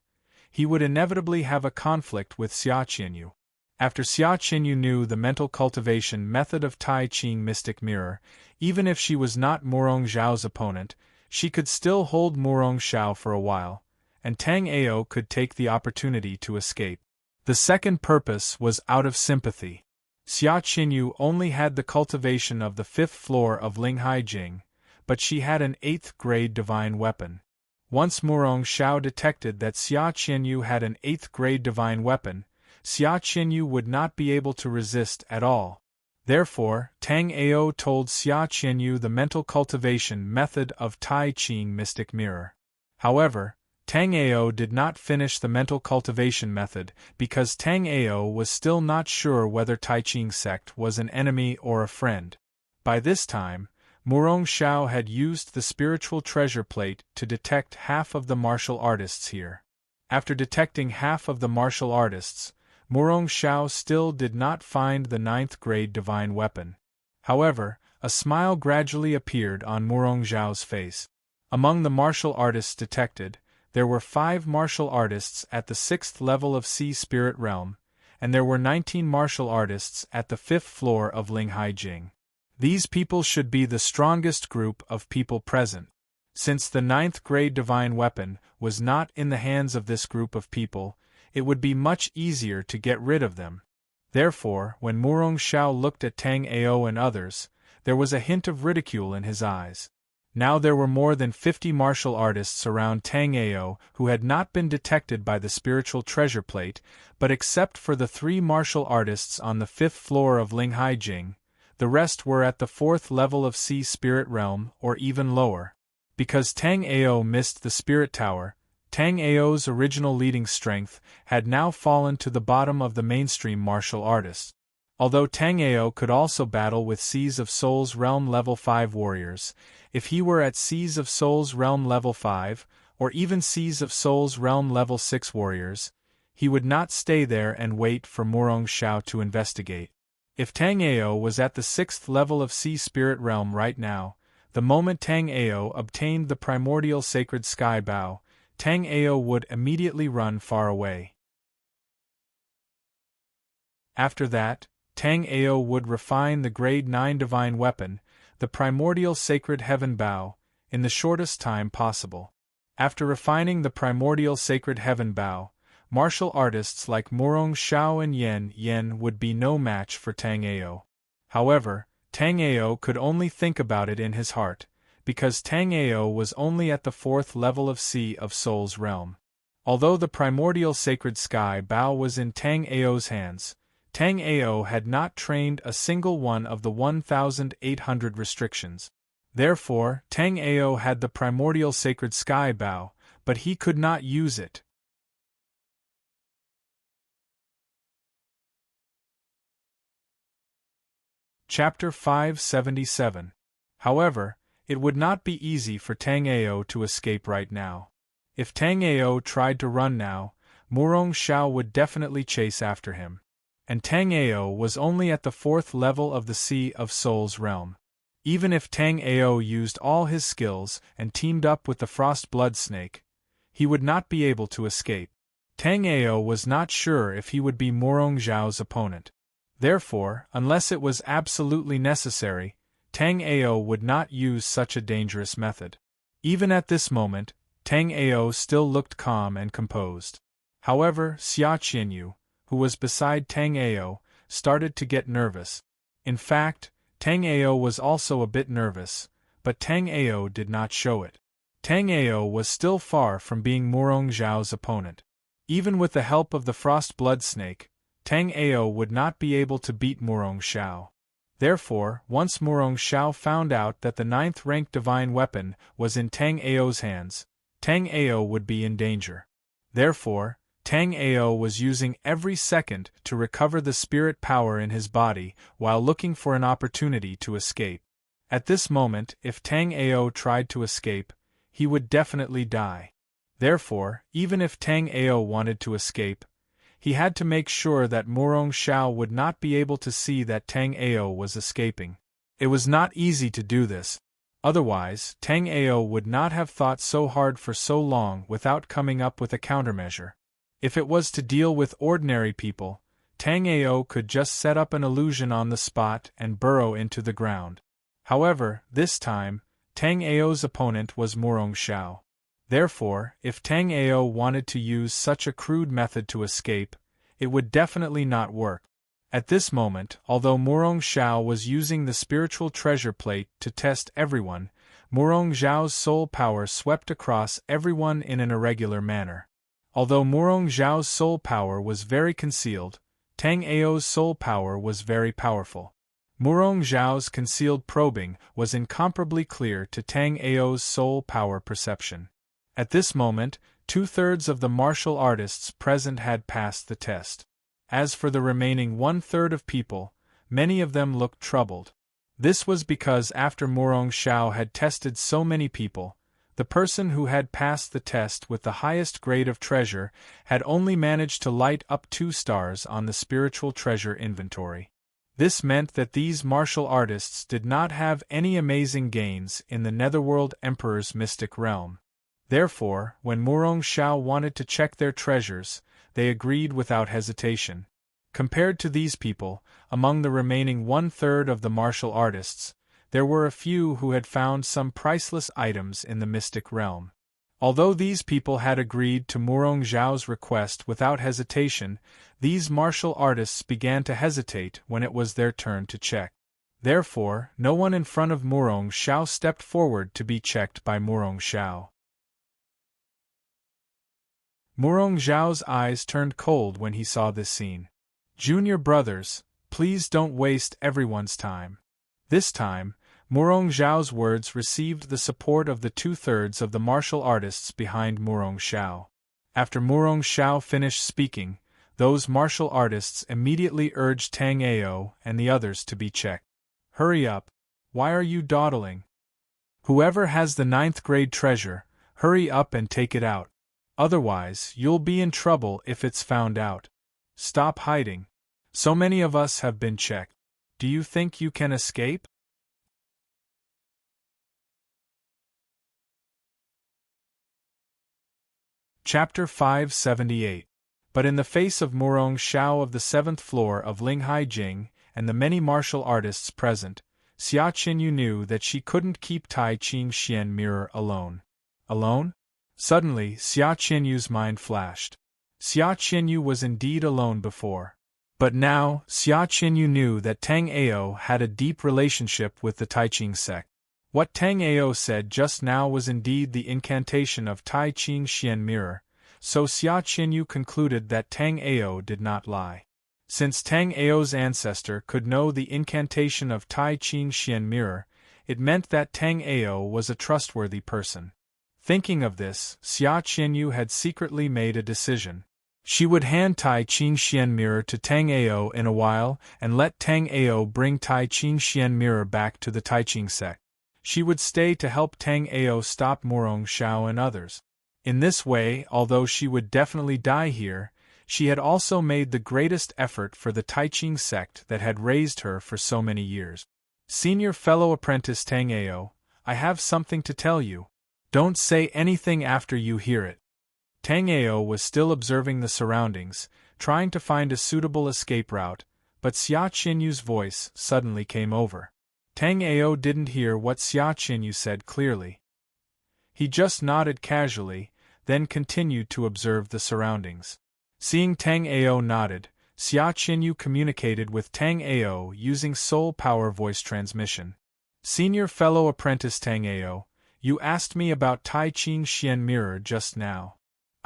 he would inevitably have a conflict with Xia Qinyu. After Xia Qinyu knew the mental cultivation method of Tai Ching mystic mirror, even if she was not Murong Xiao's opponent, she could still hold Murong Xiao for a while, and Tang Ao could take the opportunity to escape. The second purpose was out of sympathy. Xia Qinyu only had the cultivation of the 5th floor of Linghai Jing, but she had an 8th-grade divine weapon. Once Murong Xiao detected that Xia Qinyu had an 8th-grade divine weapon, Xia Qinyu would not be able to resist at all. Therefore, Tang Ao told Xia Qinyu the mental cultivation method of Tai Ching mystic mirror. However, Tang Ao did not finish the mental cultivation method because Tang Ao was still not sure whether Tai Ching sect was an enemy or a friend. By this time, Murong Xiao had used the spiritual treasure plate to detect half of the martial artists here. After detecting half of the martial artists, Murong Xiao still did not find the 9th-grade divine weapon. However, a smile gradually appeared on Murong Xiao's face. Among the martial artists detected, there were 5 martial artists at the 6th level of Sea Spirit Realm, and there were 19 martial artists at the 5th floor of Linghai Jing. These people should be the strongest group of people present. Since the 9th-grade divine weapon was not in the hands of this group of people, it would be much easier to get rid of them. Therefore, when Murong Xiao looked at Tang Ao and others, there was a hint of ridicule in his eyes. Now there were more than 50 martial artists around Tang Ao who had not been detected by the spiritual treasure plate, but except for the 3 martial artists on the 5th floor of Linghai Jing, the rest were at the 4th level of Sea Spirit Realm or even lower. Because Tang Ao missed the Spirit Tower, Tang Ao's original leading strength had now fallen to the bottom of the mainstream martial artists. Although Tang Ao could also battle with Seas of Souls Realm Level 5 warriors, if he were at Seas of Souls Realm Level 5, or even Seas of Souls Realm Level 6 warriors, he would not stay there and wait for Murong Xiao to investigate. If Tang Ao was at the 6th level of Sea Spirit Realm right now, the moment Tang Ao obtained the primordial sacred sky bow, Tang Ao would immediately run far away. After that, Tang Ao would refine the Grade 9 divine weapon, the primordial sacred heaven bow, in the shortest time possible. After refining the primordial sacred heaven bow, martial artists like Murong Xiao and Yen Yen would be no match for Tang Ao. However, Tang Ao could only think about it in his heart, because Tang Ao was only at the 4th level of Sea of Soul's realm. Although the primordial sacred sky bow was in Tang Ao's hands, Tang Ao had not trained a single one of the 1,800 restrictions. Therefore, Tang Ao had the primordial sacred sky bow, but he could not use it. Chapter 577. However, it would not be easy for Tang Ao to escape right now. If Tang Ao tried to run now, Murong Xiao would definitely chase after him. And Tang Ao was only at the 4th level of the Sea of Soul's realm. Even if Tang Ao used all his skills and teamed up with the Frost Blood Snake, he would not be able to escape. Tang Ao was not sure if he would be Murong Xiao's opponent. Therefore, unless it was absolutely necessary, Tang Ao would not use such a dangerous method. Even at this moment, Tang Ao still looked calm and composed. However, Xia Qianyu, who was beside Tang Ao, started to get nervous. In fact, Tang Ao was also a bit nervous, but Tang Ao did not show it. Tang Ao was still far from being Murong Xiao's opponent. Even with the help of the Frost Blood Snake, Tang Ao would not be able to beat Murong Xiao. Therefore, once Murong Xiao found out that the 9th-ranked divine weapon was in Tang Ao's hands, Tang Ao would be in danger. Therefore, Tang Ao was using every second to recover the spirit power in his body while looking for an opportunity to escape. At this moment, if Tang Ao tried to escape, he would definitely die. Therefore, even if Tang Ao wanted to escape, he had to make sure that Murong Xiao would not be able to see that Tang Ao was escaping. It was not easy to do this. Otherwise, Tang Ao would not have thought so hard for so long without coming up with a countermeasure. If it was to deal with ordinary people, Tang Ao could just set up an illusion on the spot and burrow into the ground. However, this time, Tang Ao's opponent was Murong Xiao. Therefore, if Tang Ao wanted to use such a crude method to escape, it would definitely not work. At this moment, although Murong Xiao was using the spiritual treasure plate to test everyone, Murong Xiao's soul power swept across everyone in an irregular manner. Although Murong Xiao's soul power was very concealed, Tang Ao's soul power was very powerful. Murong Xiao's concealed probing was incomparably clear to Tang Ao's soul power perception. At this moment, 2/3 of the martial artists present had passed the test. As for the remaining 1/3 of people, many of them looked troubled. This was because after Murong Xiao had tested so many people, the person who had passed the test with the highest grade of treasure had only managed to light up 2 stars on the spiritual treasure inventory. This meant that these martial artists did not have any amazing gains in the Netherworld Emperor's mystic realm. Therefore, when Murong Xiao wanted to check their treasures, they agreed without hesitation. Compared to these people, among the remaining 1/3 of the martial artists, there were a few who had found some priceless items in the mystic realm. Although these people had agreed to Murong Xiao's request without hesitation, these martial artists began to hesitate when it was their turn to check. Therefore, no one in front of Murong Xiao stepped forward to be checked by Murong Xiao. Murong Xiao's eyes turned cold when he saw this scene. "Junior brothers, please don't waste everyone's time." This time, Murong Xiao's words received the support of the 2/3 of the martial artists behind Murong Xiao. After Murong Xiao finished speaking, those martial artists immediately urged Tang Ao and the others to be checked. "Hurry up! Why are you dawdling? Whoever has the 9th grade treasure, hurry up and take it out. Otherwise, you'll be in trouble if it's found out. Stop hiding. So many of us have been checked." do you think you can escape? Chapter 578. But in the face of Murong Xiao of the 7th floor of Linghai Jing, and the many martial artists present, Xia Qinyu knew that she couldn't keep Tai Ching Xian Mirror alone. Alone? Suddenly, Xia Qinyu's mind flashed. Xia Qinyu was indeed alone before. But now, Xia Qinyu knew that Tang Ao had a deep relationship with the Tai Ching sect. What Tang Ao said just now was indeed the incantation of Tai Ching Xian Mirror, so Xia Qinyu concluded that Tang Ao did not lie. Since Tang Ao's ancestor could know the incantation of Tai Ching Xian Mirror, it meant that Tang Ao was a trustworthy person. Thinking of this, Xia Qinyu had secretly made a decision. She would hand Tai Ching Xian Mirror to Tang Ao in a while and let Tang Ao bring Tai Ching Xian Mirror back to the Tai Ching sect. She would stay to help Tang Ao stop Murong Xiao and others. In this way, although she would definitely die here, she had also made the greatest effort for the Tai Ching sect that had raised her for so many years. Senior fellow apprentice Tang Ao, I have something to tell you. Don't say anything after you hear it. Tang Ao was still observing the surroundings, trying to find a suitable escape route, but Xia Qinyu's voice suddenly came over. Tang Ao didn't hear what Xia Qinyu said clearly. He just nodded casually, then continued to observe the surroundings. Seeing Tang Ao nodded, Xia Qinyu communicated with Tang Ao using soul power voice transmission. Senior fellow apprentice Tang Ao, you asked me about Tai Ching Xian Mirror just now.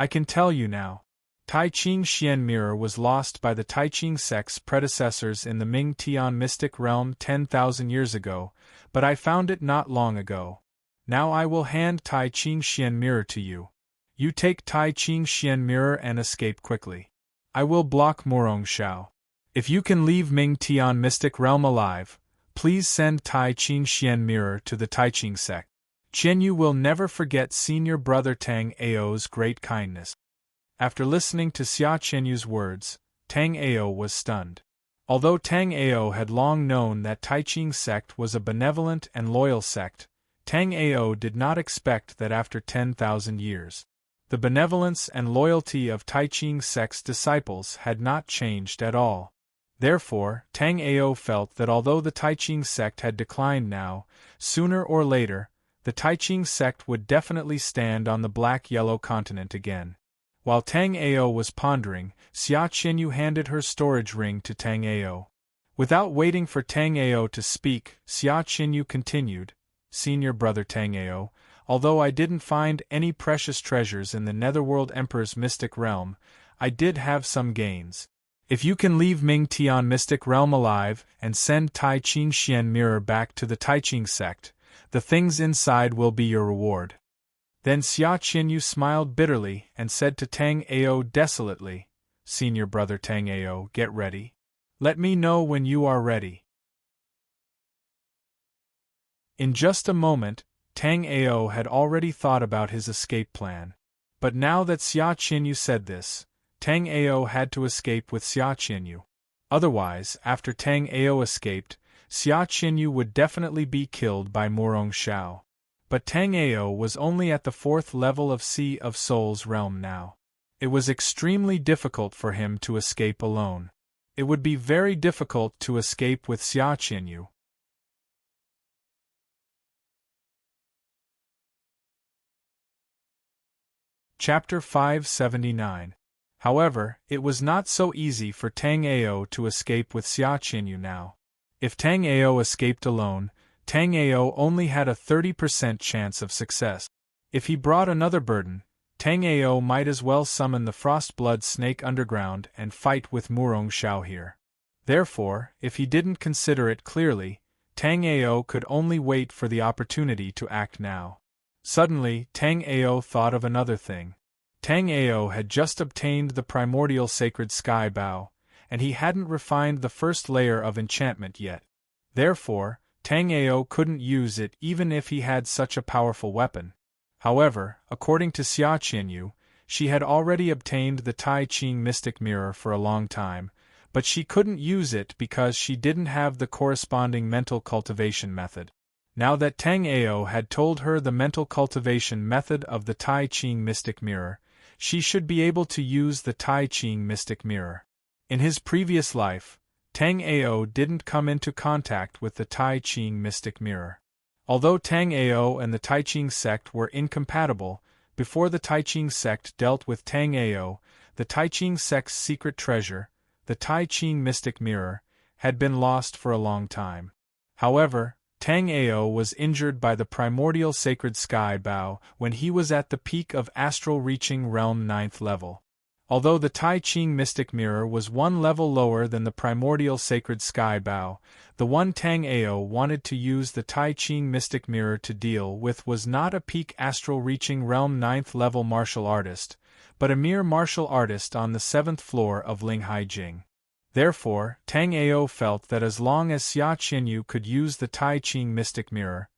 I can tell you now. Tai Ching Xian Mirror was lost by the Tai Ching sect's predecessors in the Ming Tian mystic realm 10,000 years ago, but I found it not long ago. Now I will hand Tai Ching Xian Mirror to you. You take Tai Ching Xian Mirror and escape quickly. I will block Murong Xiao. If you can leave Ming Tian mystic realm alive, please send Tai Ching Xian Mirror to the Tai Ching sect. Qianyu will never forget senior brother Tang Ao's great kindness. After listening to Xia Qinyu's words, Tang Ao was stunned. Although Tang Ao had long known that Tai Ching sect was a benevolent and loyal sect, Tang Ao did not expect that after 10,000 years, the benevolence and loyalty of Tai Ching sect's disciples had not changed at all. Therefore, Tang Ao felt that although the Tai Ching sect had declined now, sooner or later, the Tai Ching sect would definitely stand on the black-yellow continent again. While Tang Ao was pondering, Xia Qinyu handed her storage ring to Tang Ao. Without waiting for Tang Ao to speak, Xia Qinyu continued, Senior brother Tang Ao, although I didn't find any precious treasures in the Netherworld Emperor's mystic realm, I did have some gains. If you can leave Ming Tian mystic realm alive and send Tai Ching Xian Mirror back to the Tai Ching sect, the things inside will be your reward. Then Xia Qinyu smiled bitterly and said to Tang Ao desolately, Senior brother Tang Ao, get ready. Let me know when you are ready. In just a moment, Tang Ao had already thought about his escape plan. But now that Xia Qinyu said this, Tang Ao had to escape with Xia Qinyu. Otherwise, after Tang Ao escaped, Xia Qinyu would definitely be killed by Murong Xiao. But Tang Ao was only at the 4th level of Sea of Souls realm now. It was extremely difficult for him to escape alone. It would be very difficult to escape with Xia Qinyu. Chapter 579. However, it was not so easy for Tang Ao to escape with Xia Qinyu now. If Tang Ao escaped alone, Tang Ao only had a 30% chance of success. If he brought another burden, Tang Ao might as well summon the Frostblood Snake underground and fight with Murong Xiao here. Therefore, if he didn't consider it clearly, Tang Ao could only wait for the opportunity to act now. Suddenly, Tang Ao thought of another thing. Tang Ao had just obtained the primordial sacred sky bow, and he hadn't refined the first layer of enchantment yet. Therefore, Tang Ao couldn't use it even if he had such a powerful weapon. However, according to Xia Qinyu, she had already obtained the Tai Ching mystic mirror for a long time, but she couldn't use it because she didn't have the corresponding mental cultivation method. Now that Tang Ao had told her the mental cultivation method of the Tai Ching Mystic Mirror, she should be able to use the Tai Ching Mystic Mirror. In his previous life, Tang Ao didn't come into contact with the Tai Ching Mystic Mirror. Although Tang Ao and the Tai Ching sect were incompatible, before the Tai Ching sect dealt with Tang Ao, the Tai Ching sect's secret treasure, the Tai Ching Mystic Mirror, had been lost for a long time. However, Tang Ao was injured by the primordial sacred sky bow when he was at the peak of astral reaching realm 9th level. Although the Tai Ching Mystic Mirror was one level lower than the primordial sacred sky bow, the one Tang Ao wanted to use the Tai Ching Mystic Mirror to deal with was not a peak astral reaching realm 9th level martial artist, but a mere martial artist on the 7th floor of Linghai Jing. Therefore, Tang Ao felt that as long as Xia Qianyu could use the Tai Ching Mystic Mirror,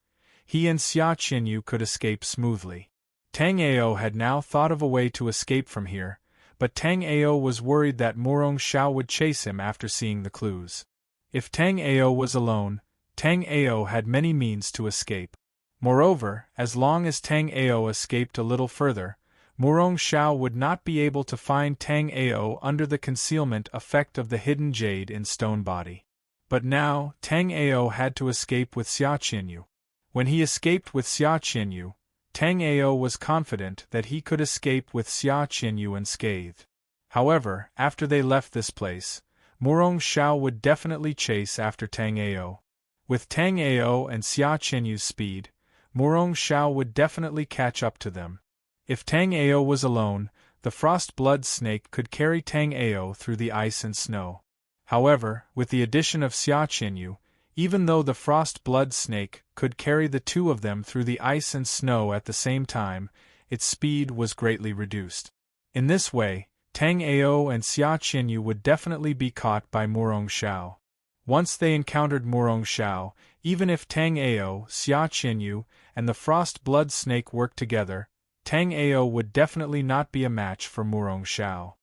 he and Xia Qianyu could escape smoothly. Tang Ao had now thought of a way to escape from here, but Tang Ao was worried that Murong Xiao would chase him after seeing the clues. If Tang Ao was alone, Tang Ao had many means to escape. Moreover, as long as Tang Ao escaped a little further, Murong Xiao would not be able to find Tang Ao under the concealment effect of the hidden jade in stone body. But now, Tang Ao had to escape with Xia Qianyu. When he escaped with Xia Qianyu, Tang Ao was confident that he could escape with Xia Qianyu unscathed. However, after they left this place, Murong Xiao would definitely chase after Tang Ao. With Tang Ao and Xia Qianyu's speed, Murong Xiao would definitely catch up to them. If Tang Ao was alone, the frost blood snake could carry Tang Ao through the ice and snow. However, with the addition of Xia Qianyu, even though the frost blood snake could carry the two of them through the ice and snow at the same time, its speed was greatly reduced. In this way, Tang Ao and Xia Qianyu would definitely be caught by Murong Xiao. Once they encountered Murong Xiao, even if Tang Ao, Xia Qianyu, and the frost blood snake worked together, Tang Ao would definitely not be a match for Murong Xiao.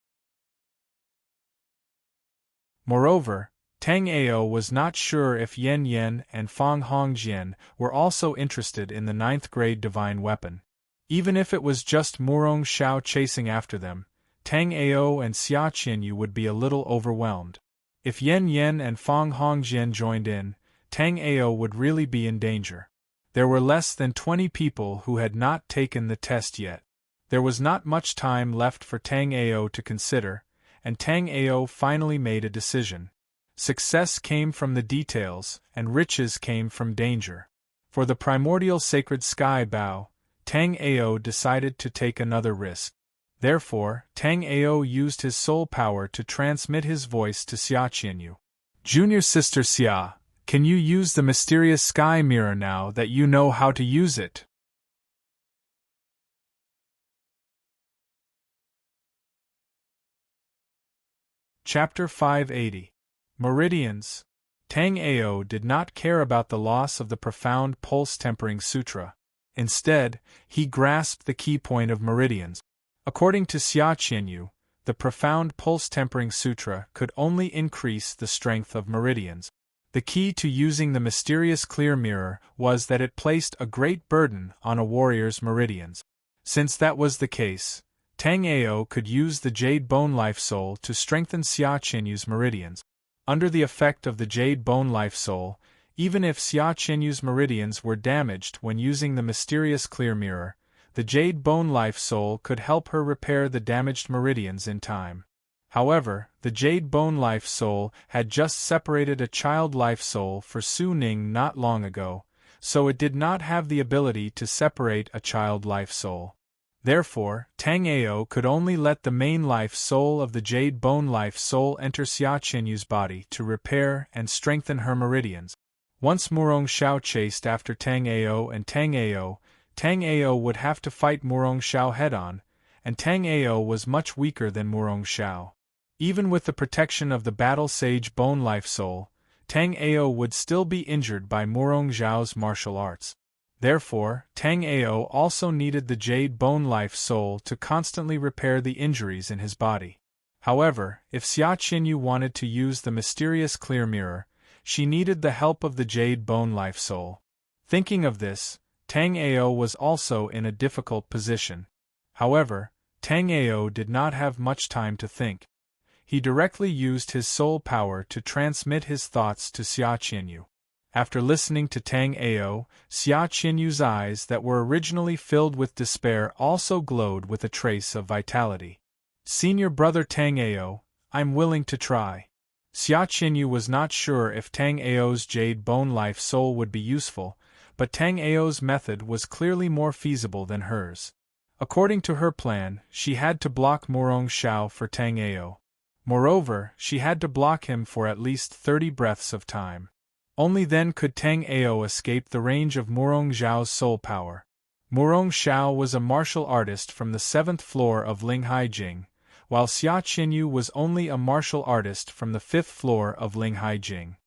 Moreover, Tang Ao was not sure if Yen Yen and Fang Hongjian were also interested in the 9th grade divine weapon. Even if it was just Murong Xiao chasing after them, Tang Ao and Xia Qianyu would be a little overwhelmed. If Yen Yen and Fang Hongjian joined in, Tang Ao would really be in danger. There were less than 20 people who had not taken the test yet. There was not much time left for Tang Ao to consider, and Tang Ao finally made a decision. Success came from the details, and riches came from danger. For the primordial sacred sky bow, Tang Ao decided to take another risk. Therefore, Tang Ao used his soul power to transmit his voice to Xia Qianyu. Junior sister Xia, can you use the mysterious sky mirror now that you know how to use it? Chapter 580. Meridians. Tang Ao did not care about the loss of the profound pulse-tempering sutra. Instead, he grasped the key point of meridians. According to Xia Qianyu, the profound pulse-tempering sutra could only increase the strength of meridians. The key to using the mysterious clear mirror was that it placed a great burden on a warrior's meridians. Since that was the case, Tang Ao could use the Jade Bone Life Soul to strengthen Xia Qianyu's meridians. Under the effect of the Jade Bone Life Soul, even if Xia Qianyu's meridians were damaged when using the mysterious clear mirror, the Jade Bone Life Soul could help her repair the damaged meridians in time. However, the Jade Bone Life Soul had just separated a child life soul for Su Ning not long ago, so it did not have the ability to separate a child life soul. Therefore, Tang Ao could only let the main life soul of the Jade Bone Life Soul enter Xia Qianyu's body to repair and strengthen her meridians. Once Murong Xiao chased after Tang Ao and Tang Ao would have to fight Murong Xiao head-on, and Tang Ao was much weaker than Murong Xiao. Even with the protection of the Battle Sage Bone Life Soul, Tang Ao would still be injured by Murong Xiao's martial arts. Therefore, Tang Ao also needed the Jade Bone Life Soul to constantly repair the injuries in his body. However, if Xia Qinyu wanted to use the mysterious clear mirror, she needed the help of the Jade Bone Life Soul. Thinking of this, Tang Ao was also in a difficult position. However, Tang Ao did not have much time to think. He directly used his soul power to transmit his thoughts to Xia Qinyu. After listening to Tang Ao, Xia Qinyu's eyes that were originally filled with despair also glowed with a trace of vitality. Senior brother Tang Ao, I'm willing to try. Xia Qinyu was not sure if Tang Ao's Jade Bone Life Soul would be useful, but Tang Ao's method was clearly more feasible than hers. According to her plan, she had to block Murong Xiao for Tang Ao. Moreover, she had to block him for at least 30 breaths of time. Only then could Tang Ao escape the range of Murong Xiao's soul power. Murong Xiao was a martial artist from the 7th floor of Linghai Jing, while Xia Qinyu was only a martial artist from the 5th floor of Linghai Jing.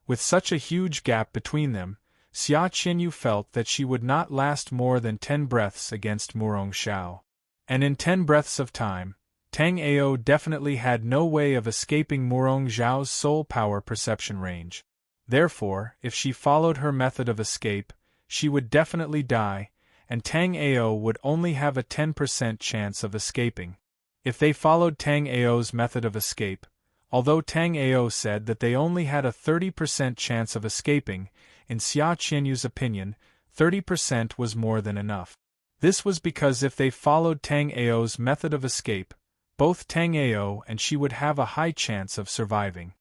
With such a huge gap between them, Xia Qinyu felt that she would not last more than 10 breaths against Murong Xiao. And in 10 breaths of time, Tang Ao definitely had no way of escaping Murong Xiao's soul power perception range. Therefore, if she followed her method of escape, she would definitely die, and Tang Ao would only have a 10% chance of escaping. If they followed Tang Ao's method of escape, although Tang Ao said that they only had a 30% chance of escaping, in Xia Qinyu's opinion, 30% was more than enough. This was because if they followed Tang Ao's method of escape, both Tang Ao and she would have a high chance of surviving.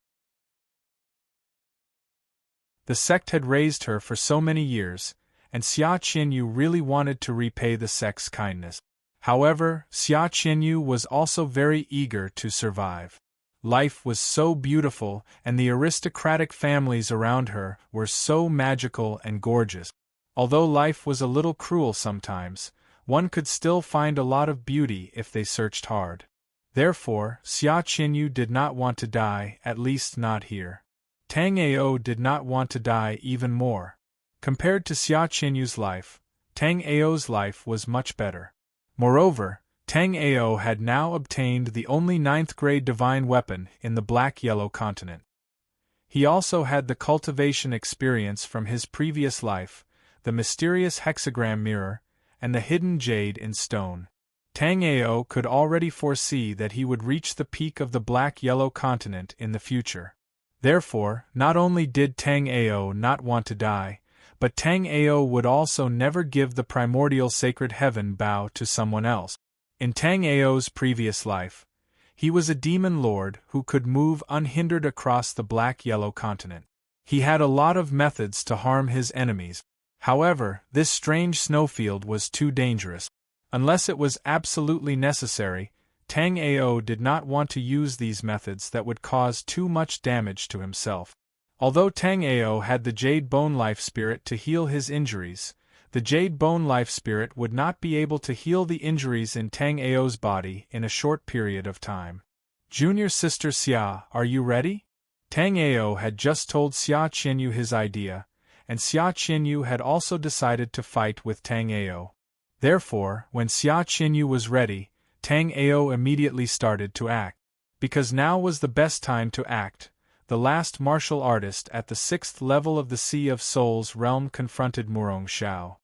The sect had raised her for so many years, and Xia Qinyu really wanted to repay the sect's kindness. However, Xia Qinyu was also very eager to survive. Life was so beautiful, and the aristocratic families around her were so magical and gorgeous. Although life was a little cruel sometimes, one could still find a lot of beauty if they searched hard. Therefore, Xia Qinyu did not want to die, at least not here. Tang Ao did not want to die even more. Compared to Xia Qinyu's life, Tang Ao's life was much better. Moreover, Tang Ao had now obtained the only 9th-grade divine weapon in the Black-Yellow continent. He also had the cultivation experience from his previous life, the mysterious hexagram mirror, and the hidden jade in stone. Tang Ao could already foresee that he would reach the peak of the Black-Yellow continent in the future. Therefore, not only did Tang Ao not want to die, but Tang Ao would also never give the primordial sacred heaven bow to someone else. In Tang Ao's previous life, he was a demon lord who could move unhindered across the Black-Yellow continent. He had a lot of methods to harm his enemies. However, this strange snowfield was too dangerous. Unless it was absolutely necessary, Tang Ao did not want to use these methods that would cause too much damage to himself. Although Tang Ao had the Jade Bone Life Spirit to heal his injuries, the Jade Bone Life Spirit would not be able to heal the injuries in Tang Ao's body in a short period of time. Junior sister Xia, are you ready? Tang Ao had just told Xia Qinyu his idea, and Xia Qinyu had also decided to fight with Tang Ao. Therefore, when Xia Qinyu was ready, Tang Ao immediately started to act. Because now was the best time to act, the last martial artist at the 6th level of the Sea of Souls realm confronted Murong Xiao.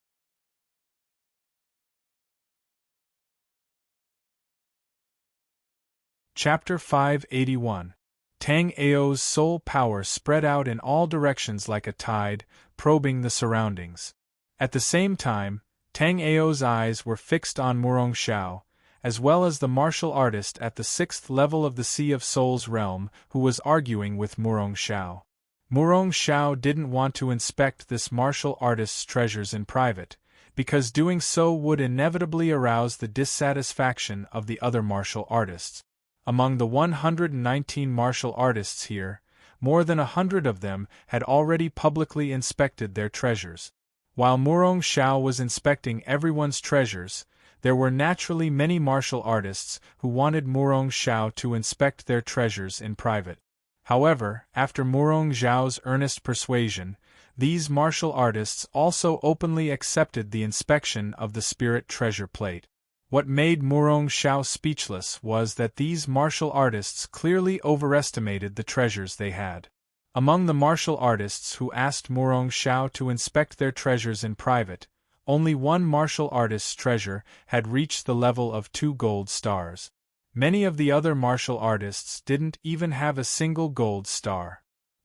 Chapter 581. Tang Ao's soul power spread out in all directions like a tide, probing the surroundings. At the same time, Tang Ao's eyes were fixed on Murong Xiao, as well as the martial artist at the 6th level of the Sea of Souls realm who was arguing with Murong Xiao. Murong Xiao didn't want to inspect this martial artist's treasures in private, because doing so would inevitably arouse the dissatisfaction of the other martial artists. Among the 119 martial artists here, more than 100 of them had already publicly inspected their treasures. While Murong Xiao was inspecting everyone's treasures, there were naturally many martial artists who wanted Murong Xiao to inspect their treasures in private. However, after Murong Xiao's earnest persuasion, these martial artists also openly accepted the inspection of the spirit treasure plate. What made Murong Xiao speechless was that these martial artists clearly overestimated the treasures they had. Among the martial artists who asked Murong Xiao to inspect their treasures in private, only one martial artist's treasure had reached the level of 2 gold stars. Many of the other martial artists didn't even have a single gold star.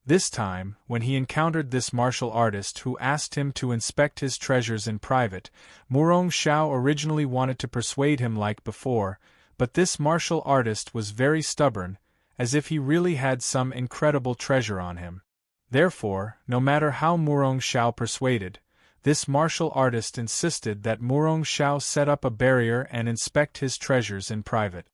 This time, when he encountered this martial artist who asked him to inspect his treasures in private, Murong Xiao originally wanted to persuade him like before, but this martial artist was very stubborn, as if he really had some incredible treasure on him. Therefore, no matter how Murong Xiao persuaded, this martial artist insisted that Murong Xiao set up a barrier and inspect his treasures in private.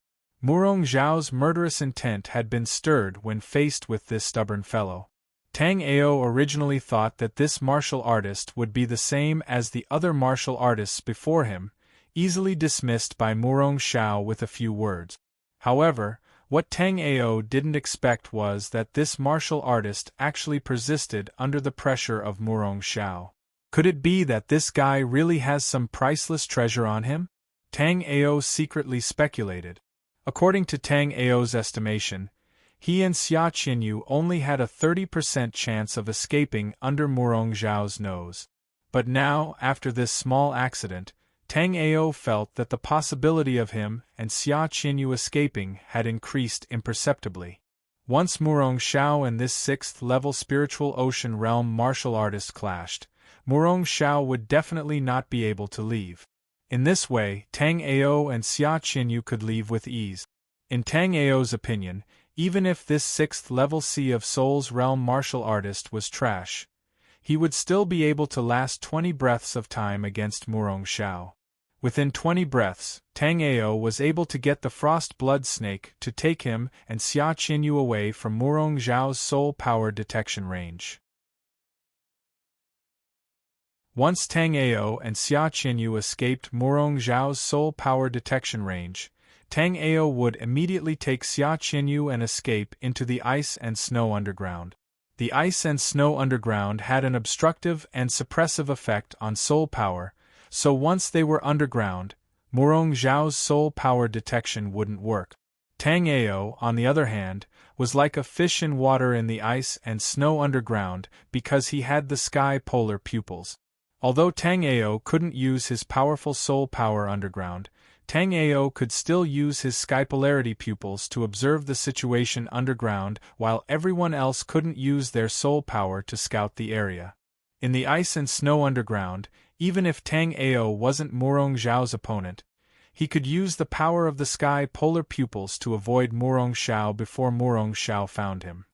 Murong Xiao's murderous intent had been stirred when faced with this stubborn fellow. Tang Ao originally thought that this martial artist would be the same as the other martial artists before him, easily dismissed by Murong Xiao with a few words. However, what Tang Ao didn't expect was that this martial artist actually persisted under the pressure of Murong Xiao. Could it be that this guy really has some priceless treasure on him? Tang Ao secretly speculated. According to Tang Ao's estimation, he and Xia Qinyu only had a 30% chance of escaping under Murong Xiao's nose. But now, after this small accident, Tang Ao felt that the possibility of him and Xia Qinyu escaping had increased imperceptibly. Once Murong Xiao and this 6th-level spiritual ocean realm martial artist clashed, Murong Xiao would definitely not be able to leave. In this way, Tang Ao and Xia Qinyu could leave with ease. In Tang Ao's opinion, even if this 6th-level Sea of Souls realm martial artist was trash, he would still be able to last 20 breaths of time against Murong Xiao. Within 20 breaths, Tang Ao was able to get the Frost Blood Snake to take him and Xia Qinyu away from Murong Xiao's soul power detection range. Once Tang Ao and Xia Qinyu escaped Murong Xiao's soul power detection range, Tang Ao would immediately take Xia Qinyu and escape into the ice and snow underground. The ice and snow underground had an obstructive and suppressive effect on soul power, so once they were underground, Murong Xiao's soul power detection wouldn't work. Tang Ao, on the other hand, was like a fish in water in the ice and snow underground because he had the sky polar pupils. Although Tang Ao couldn't use his powerful soul power underground, Tang Ao could still use his sky polarity pupils to observe the situation underground while everyone else couldn't use their soul power to scout the area. In the ice and snow underground, even if Tang Ao wasn't Murong Xiao's opponent, he could use the power of the sky polar pupils to avoid Murong Xiao before Murong Xiao found him.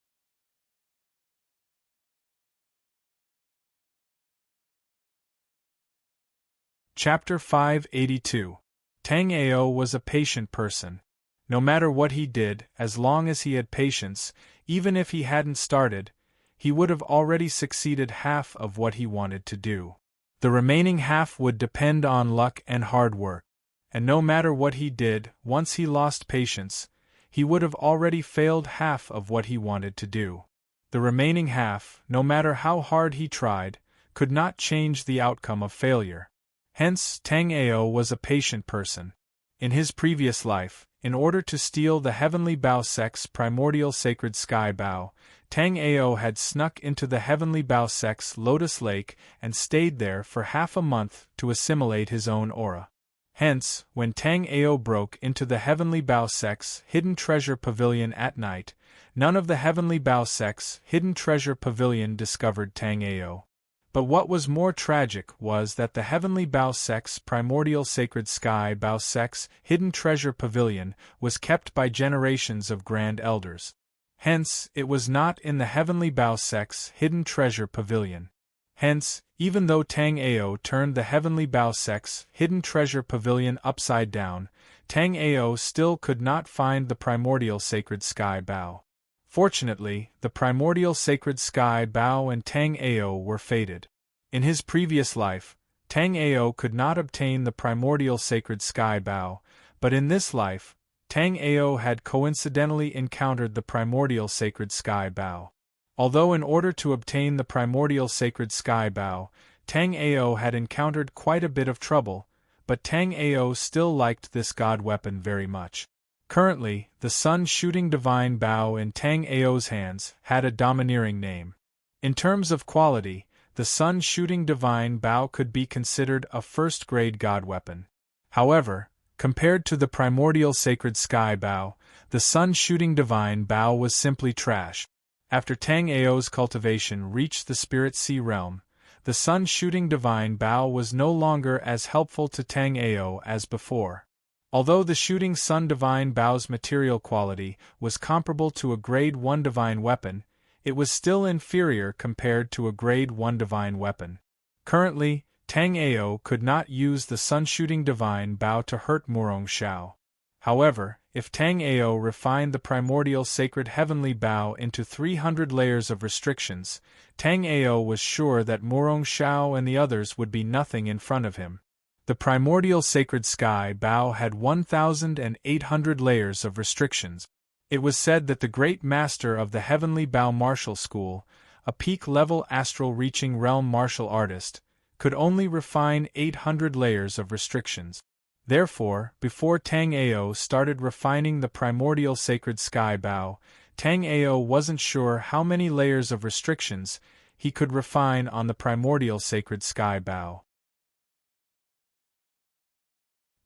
Chapter 582. Tang Ao was a patient person. No matter what he did, as long as he had patience, even if he hadn't started, he would have already succeeded half of what he wanted to do. The remaining half would depend on luck and hard work. And no matter what he did, once he lost patience, he would have already failed half of what he wanted to do. The remaining half, no matter how hard he tried, could not change the outcome of failure. Hence, Tang Ao was a patient person. In his previous life, in order to steal the Heavenly Bao Sect's primordial sacred sky Bao, Tang Ao had snuck into the Heavenly Bao Sect's Lotus Lake and stayed there for half a month to assimilate his own aura. Hence, when Tang Ao broke into the Heavenly Bao Sect's hidden treasure pavilion at night, none of the Heavenly Bao Sect's hidden treasure pavilion discovered Tang Ao. But what was more tragic was that the Heavenly Bao Sect's primordial sacred sky Bao Sect's hidden treasure pavilion was kept by generations of grand elders. Hence, it was not in the Heavenly Bao Sect's hidden treasure pavilion. Hence, even though Tang Ao turned the Heavenly Bao Sect's hidden treasure pavilion upside down, Tang Ao still could not find the primordial sacred sky Bao. Fortunately, the primordial sacred sky Bao and Tang Ao were fated. In his previous life, Tang Ao could not obtain the primordial sacred sky Bao, but in this life, Tang Ao had coincidentally encountered the primordial sacred sky Bao. Although in order to obtain the primordial sacred sky Bao, Tang Ao had encountered quite a bit of trouble, but Tang Ao still liked this god weapon very much. Currently, the sun-shooting divine bow in Tang Ao's hands had a domineering name. In terms of quality, the sun-shooting divine bow could be considered a first-grade god weapon. However, compared to the primordial sacred sky bow, the sun-shooting divine bow was simply trash. After Tang Ao's cultivation reached the spirit sea realm, the sun-shooting divine bow was no longer as helpful to Tang Ao as before. Although the shooting sun divine bow's material quality was comparable to a grade 1 divine weapon, it was still inferior compared to a grade 1 divine weapon. Currently, Tang Ao could not use the sun-shooting divine bow to hurt Murong Xiao. However, if Tang Ao refined the primordial sacred heavenly bow into 300 layers of restrictions, Tang Ao was sure that Murong Xiao and the others would be nothing in front of him. The primordial sacred sky bow had 1,800 layers of restrictions. It was said that the great master of the heavenly bow martial school, a peak-level astral-reaching realm martial artist, could only refine 800 layers of restrictions. Therefore, before Tang Ao started refining the primordial sacred sky bow, Tang Ao wasn't sure how many layers of restrictions he could refine on the primordial sacred sky bow.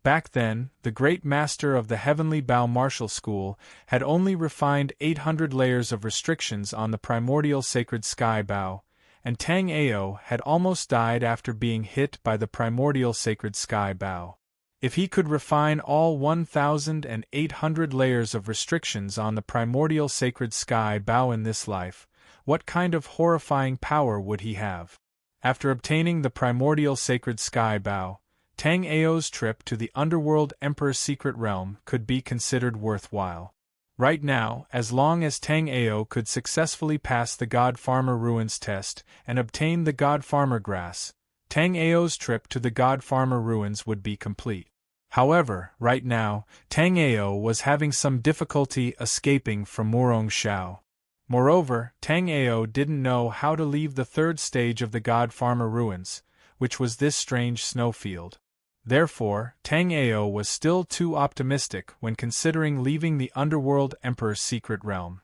Back then, the great master of the heavenly bow martial school had only refined 800 layers of restrictions on the primordial sacred sky bow, and Tang Ao had almost died after being hit by the primordial sacred sky bow. If he could refine all 1,800 layers of restrictions on the primordial sacred sky bow in this life, what kind of horrifying power would he have? After obtaining the primordial sacred sky bow, Tang Ao's trip to the underworld Emperor's secret realm could be considered worthwhile. Right now, as long as Tang Ao could successfully pass the God Farmer Ruins test and obtain the God Farmer Grass, Tang Ao's trip to the God Farmer Ruins would be complete. However, right now, Tang Ao was having some difficulty escaping from Murong Xiao. Moreover, Tang Ao didn't know how to leave the third stage of the God Farmer Ruins, which was this strange snowfield. Therefore, Tang Ao was still too optimistic when considering leaving the underworld Emperor's secret realm.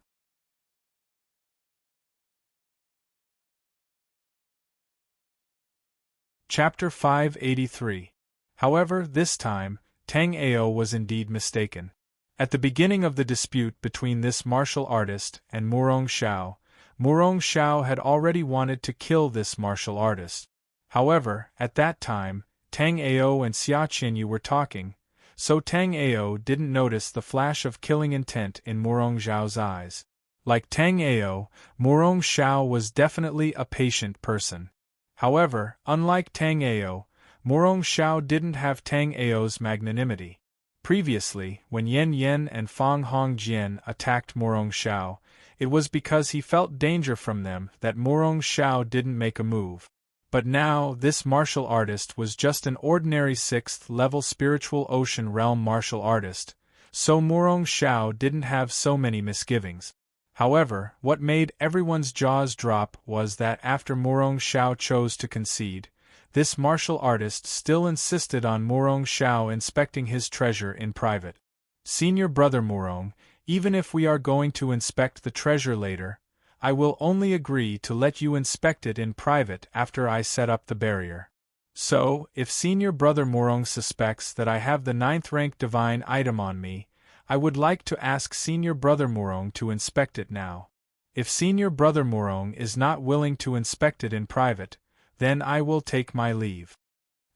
Chapter 583. However, this time, Tang Ao was indeed mistaken. At the beginning of the dispute between this martial artist and Murong Xiao had already wanted to kill this martial artist. However, at that time, Tang Ao and Xia Qinyu were talking, so Tang Ao didn't notice the flash of killing intent in Murong Xiao's eyes. Like Tang Ao, Murong Xiao was definitely a patient person. However, unlike Tang Ao, Murong Xiao didn't have Tang Ao's magnanimity. Previously, when Yan Yan and Fang Hongjian attacked Murong Xiao, it was because he felt danger from them that Murong Xiao didn't make a move. But now, this martial artist was just an ordinary 6th-level spiritual ocean realm martial artist, so Murong Xiao didn't have so many misgivings. However, what made everyone's jaws drop was that after Murong Xiao chose to concede, this martial artist still insisted on Murong Xiao inspecting his treasure in private. Senior brother Murong, even if we are going to inspect the treasure later, I will only agree to let you inspect it in private after I set up the barrier. So, if senior brother Murong suspects that I have the 9th rank divine item on me, I would like to ask senior brother Murong to inspect it now. If senior brother Murong is not willing to inspect it in private, then I will take my leave.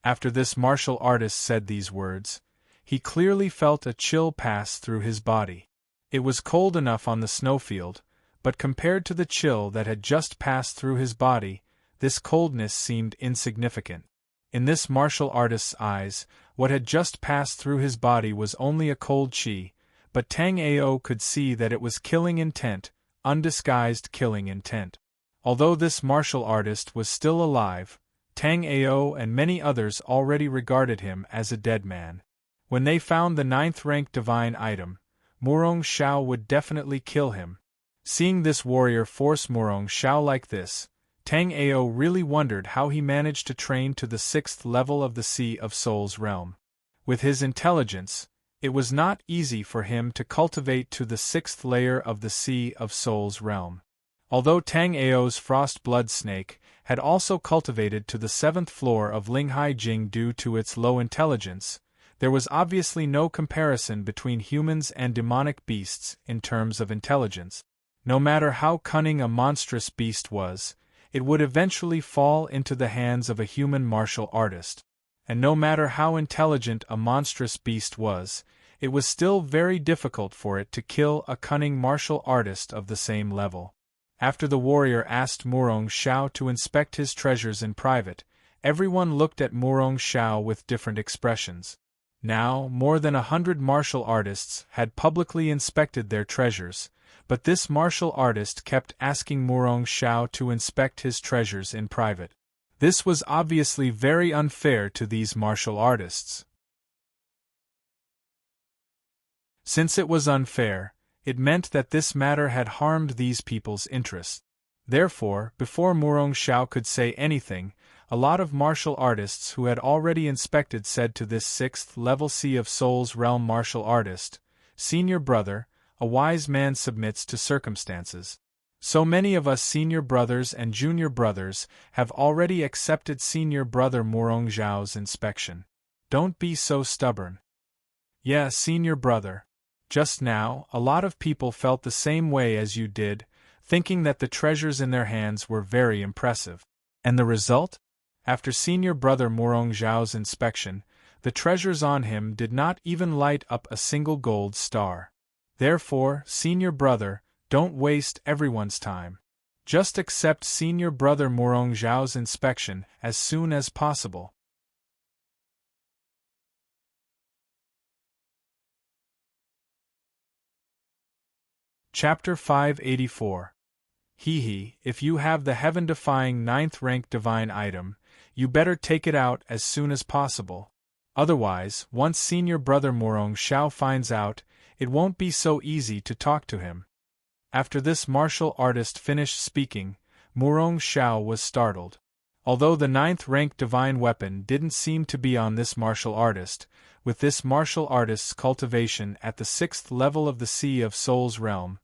After this martial artist said these words, he clearly felt a chill pass through his body. It was cold enough on the snowfield, but compared to the chill that had just passed through his body, this coldness seemed insignificant. In this martial artist's eyes, what had just passed through his body was only a cold chi, but Tang Ao could see that it was killing intent, undisguised killing intent. Although this martial artist was still alive, Tang Ao and many others already regarded him as a dead man. When they found the 9th rank divine item, Murong Xiao would definitely kill him. Seeing this warrior force Murong Xiao like this, Tang Ao really wondered how he managed to train to the 6th level of the Sea of Souls realm. With his intelligence, it was not easy for him to cultivate to the 6th layer of the Sea of Souls realm. Although Tang Ao's frost blood snake had also cultivated to the 7th floor of Linghai Jing due to its low intelligence, there was obviously no comparison between humans and demonic beasts in terms of intelligence. No matter how cunning a monstrous beast was, it would eventually fall into the hands of a human martial artist. And no matter how intelligent a monstrous beast was, it was still very difficult for it to kill a cunning martial artist of the same level. After the warrior asked Murong Shao to inspect his treasures in private, everyone looked at Murong Shao with different expressions. Now, more than 100 martial artists had publicly inspected their treasures, but this martial artist kept asking Murong Shao to inspect his treasures in private. This was obviously very unfair to these martial artists. Since it was unfair, it meant that this matter had harmed these people's interests. Therefore, before Murong Shao could say anything, a lot of martial artists who had already inspected said to this 6th level Sea of Souls realm martial artist, "Senior brother, a wise man submits to circumstances. So many of us senior brothers and junior brothers have already accepted senior brother Murong Zhao's inspection. Don't be so stubborn." Yeah, senior brother. Just now, a lot of people felt the same way as you did, thinking that the treasures in their hands were very impressive. And the result? After senior brother Murong Zhao's inspection, the treasures on him did not even light up a single gold star. Therefore, senior brother, don't waste everyone's time. Just accept senior brother Murong Zhao's inspection as soon as possible. Chapter 584. Hehe, if you have the heaven-defying 9th rank divine item, you better take it out as soon as possible. Otherwise, once senior brother Murong Shao finds out, it won't be so easy to talk to him. After this martial artist finished speaking, Murong Shao was startled. Although the 9th rank divine weapon didn't seem to be on this martial artist, with this martial artist's cultivation at the 6th level of the Sea of Souls realm,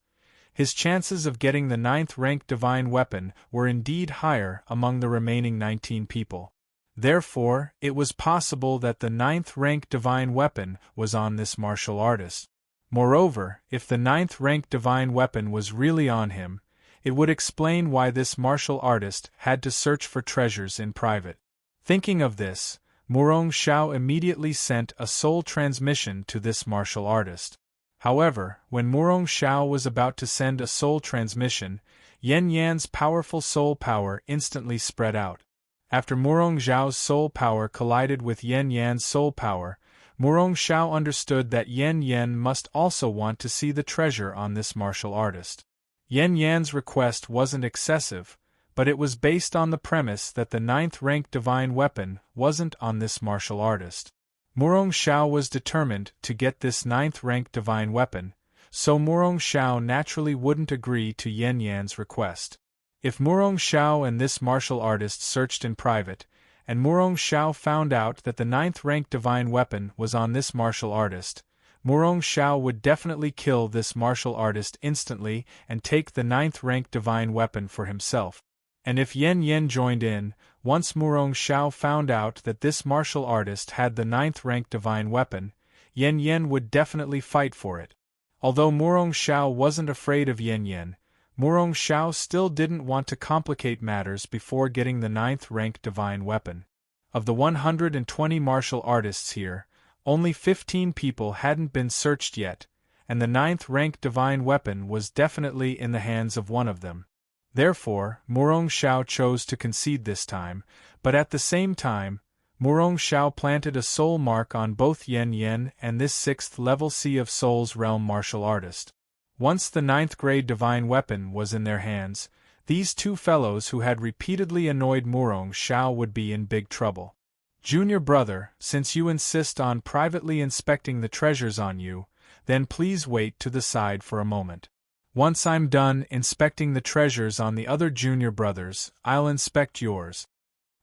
his chances of getting the 9th rank divine weapon were indeed higher among the remaining 19 people. Therefore, it was possible that the 9th rank divine weapon was on this martial artist. Moreover, if the 9th rank divine weapon was really on him, it would explain why this martial artist had to search for treasures in private. Thinking of this, Murong Shao immediately sent a soul transmission to this martial artist. However, when Murong Shao was about to send a soul transmission, Yan Yan's powerful soul power instantly spread out. After Murong Zhao's soul power collided with Yan Yan's soul power, Murong Shao understood that Yan Yan must also want to see the treasure on this martial artist. Yan Yan's request wasn't excessive, but it was based on the premise that the 9th rank divine weapon wasn't on this martial artist. Murong Shao was determined to get this 9th rank divine weapon, so Murong Shao naturally wouldn't agree to Yan Yan's request. If Murong Shao and this martial artist searched in private, and Murong Shao found out that the 9th rank divine weapon was on this martial artist, Murong Shao would definitely kill this martial artist instantly and take the 9th rank divine weapon for himself. And if Yan Yan joined in, once Murong Shao found out that this martial artist had the 9th rank divine weapon, Yan Yan would definitely fight for it. Although Murong Shao wasn't afraid of Yan Yan, Murong Shao still didn't want to complicate matters before getting the 9th rank divine weapon. Of the 120 martial artists here, only 15 people hadn't been searched yet, and the 9th rank divine weapon was definitely in the hands of one of them. Therefore, Murong Shao chose to concede this time, but at the same time, Murong Shao planted a soul mark on both Yan Yan and this 6th level Sea of Souls realm martial artist. Once the 9th grade divine weapon was in their hands, these two fellows who had repeatedly annoyed Murong Shao would be in big trouble. Junior brother, since you insist on privately inspecting the treasures on you, then please wait to the side for a moment. Once I'm done inspecting the treasures on the other junior brothers, I'll inspect yours.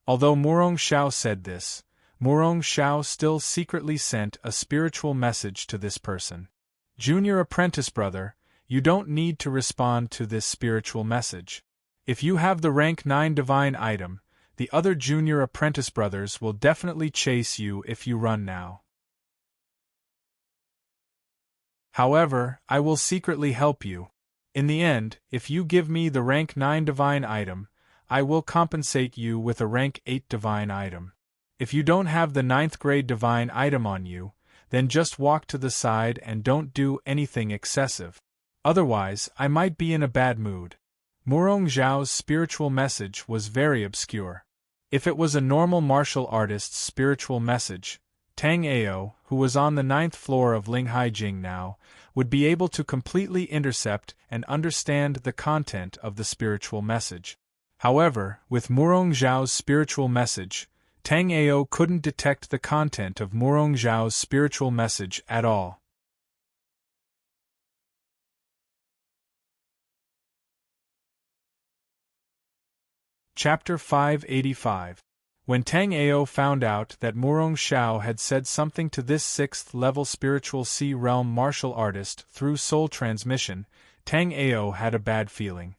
Although Murong Xiao said this, Murong Xiao still secretly sent a spiritual message to this person. Junior apprentice brother, you don't need to respond to this spiritual message. If you have the rank 9 divine item, the other junior apprentice brothers will definitely chase you if you run now. However, I will secretly help you. In the end, if you give me the rank 9 divine item, I will compensate you with a rank 8 divine item. If you don't have the 9th grade divine item on you, then just walk to the side and don't do anything excessive. Otherwise, I might be in a bad mood. Murong Xiao's spiritual message was very obscure. If it was a normal martial artist's spiritual message, Tang Ao, who was on the 9th floor of Linghai Jing now, would be able to completely intercept and understand the content of the spiritual message. However, with Murong Xiao's spiritual message, Tang Ao couldn't detect the content of Murong Xiao's spiritual message at all. Chapter 585. When Tang Ao found out that Murong Xiao had said something to this 6th-level spiritual sea-realm martial artist through soul transmission, Tang Ao had a bad feeling.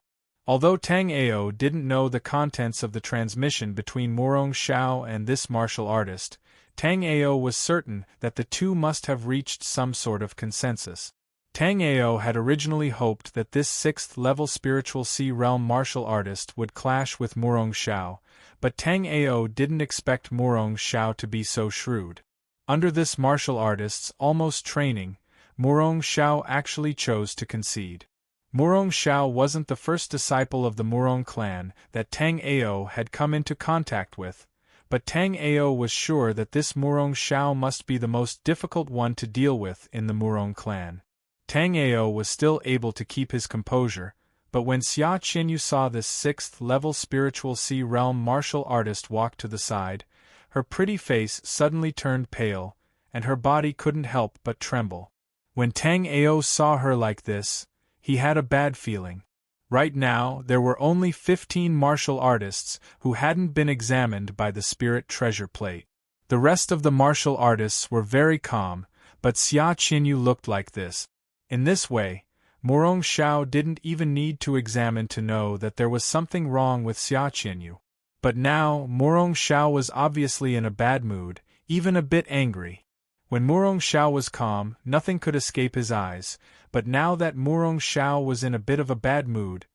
Although Tang Ao didn't know the contents of the transmission between Murong Xiao and this martial artist, Tang Ao was certain that the two must have reached some sort of consensus. Tang Ao had originally hoped that this 6th-level spiritual sea-realm martial artist would clash with Murong Xiao, but Tang Ao didn't expect Murong Xiao to be so shrewd. Under this martial artist's almost training, Murong Xiao actually chose to concede. Murong Xiao wasn't the first disciple of the Murong clan that Tang Ao had come into contact with, but Tang Ao was sure that this Murong Xiao must be the most difficult one to deal with in the Murong clan. Tang Ao was still able to keep his composure, but when Xia Qinyu saw this 6th-level spiritual sea-realm martial artist walk to the side, her pretty face suddenly turned pale, and her body couldn't help but tremble. When Tang Ao saw her like this, he had a bad feeling. Right now, there were only 15 martial artists who hadn't been examined by the spirit treasure plate. The rest of the martial artists were very calm, but Xia Qinyu looked like this. In this way, Murong Xiao didn't even need to examine to know that there was something wrong with Xia Qinyu. But now, Murong Xiao was obviously in a bad mood, even a bit angry. When Murong Xiao was calm, nothing could escape his eyes, but now that Murong Xiao was in a bit of a bad mood,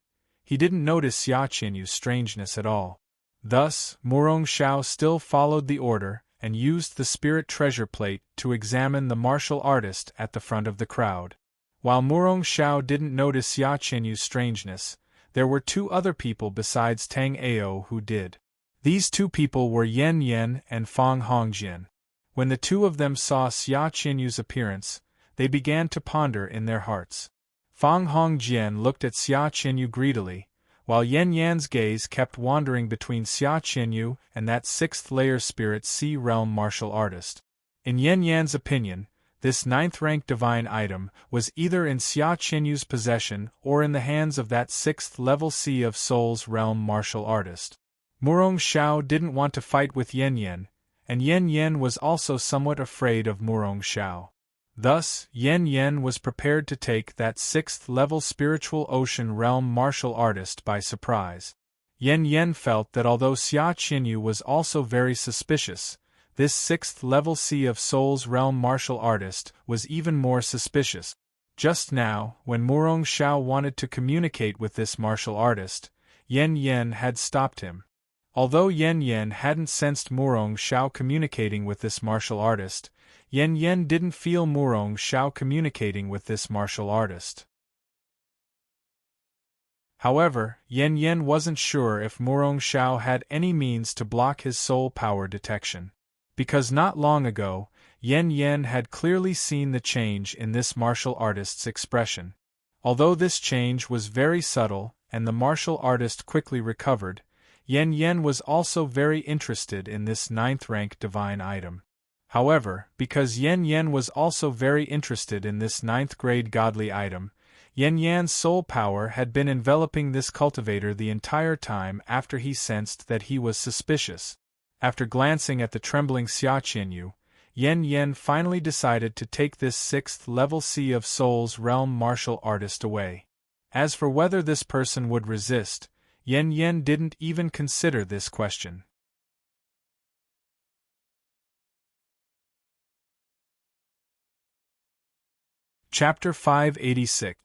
he didn't notice Xia Qinyu's strangeness at all. Thus, Murong Xiao still followed the order and used the spirit treasure plate to examine the martial artist at the front of the crowd. While Murong Xiao didn't notice Xia Qinyu's strangeness, there were two other people besides Tang Ao who did. These two people were Yan Yan and Fang Hongjian. When the two of them saw Xia Qinyu's appearance, they began to ponder in their hearts. Fang Hongjian looked at Xia Qinyu greedily, while Yan Yan's gaze kept wandering between Xia Qinyu and that 6th-layer spirit sea realm martial artist. In Yan Yan's opinion, this 9th-rank divine item was either in Xia Qinyu's possession or in the hands of that 6th-level Sea of Souls realm martial artist. Murong Xiao didn't want to fight with Yan Yan, and Yan Yan was also somewhat afraid of Murong Xiao. Thus, Yan Yan was prepared to take that 6th-level spiritual ocean realm martial artist by surprise. Yan Yan felt that although Xia Qinyu was also very suspicious, this 6th-level Sea of Souls realm martial artist was even more suspicious. Just now, when Murong Xiao wanted to communicate with this martial artist, Yan Yan had stopped him. Although Yan Yan hadn't sensed Murong Xiao communicating with this martial artist, Yan Yan didn't feel Murong Xiao communicating with this martial artist. However, Yan Yan wasn't sure if Murong Xiao had any means to block his soul power detection. Because not long ago, Yan Yan had clearly seen the change in this martial artist's expression. Although this change was very subtle and the martial artist quickly recovered, Yan Yan was also very interested in this 9th-rank divine item. However, because Yan Yan was also very interested in this 9th-grade godly item, Yan Yan's soul power had been enveloping this cultivator the entire time after he sensed that he was suspicious. After glancing at the trembling Xia Qinyu, Yan Yan finally decided to take this 6th level Sea of Souls realm martial artist away. As for whether this person would resist, Yan Yan didn't even consider this question. Chapter 586.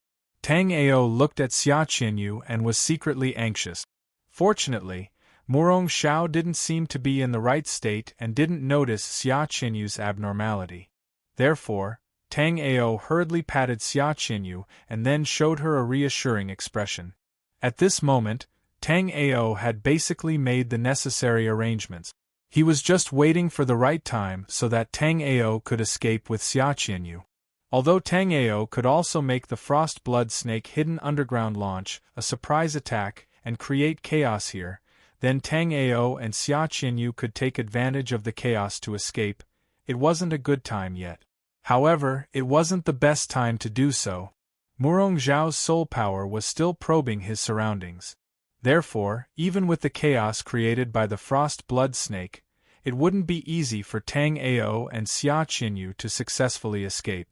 Tang Ao looked at Xia Qinyu and was secretly anxious. Fortunately, Murong Xiao didn't seem to be in the right state and didn't notice Xia Qinyu's abnormality. Therefore, Tang Ao hurriedly patted Xia Qinyu and then showed her a reassuring expression. At this moment, Tang Ao had basically made the necessary arrangements. He was just waiting for the right time so that Tang Ao could escape with Xia Qinyu. Although Tang Ao could also make the Frost Blood Snake hidden underground launch a surprise attack and create chaos here, then Tang Ao and Xia Qinyu could take advantage of the chaos to escape. It wasn't a good time yet. However, it wasn't the best time to do so. Murong Zhao's soul power was still probing his surroundings. Therefore, even with the chaos created by the Frost Blood Snake, it wouldn't be easy for Tang Ao and Xia Qinyu to successfully escape.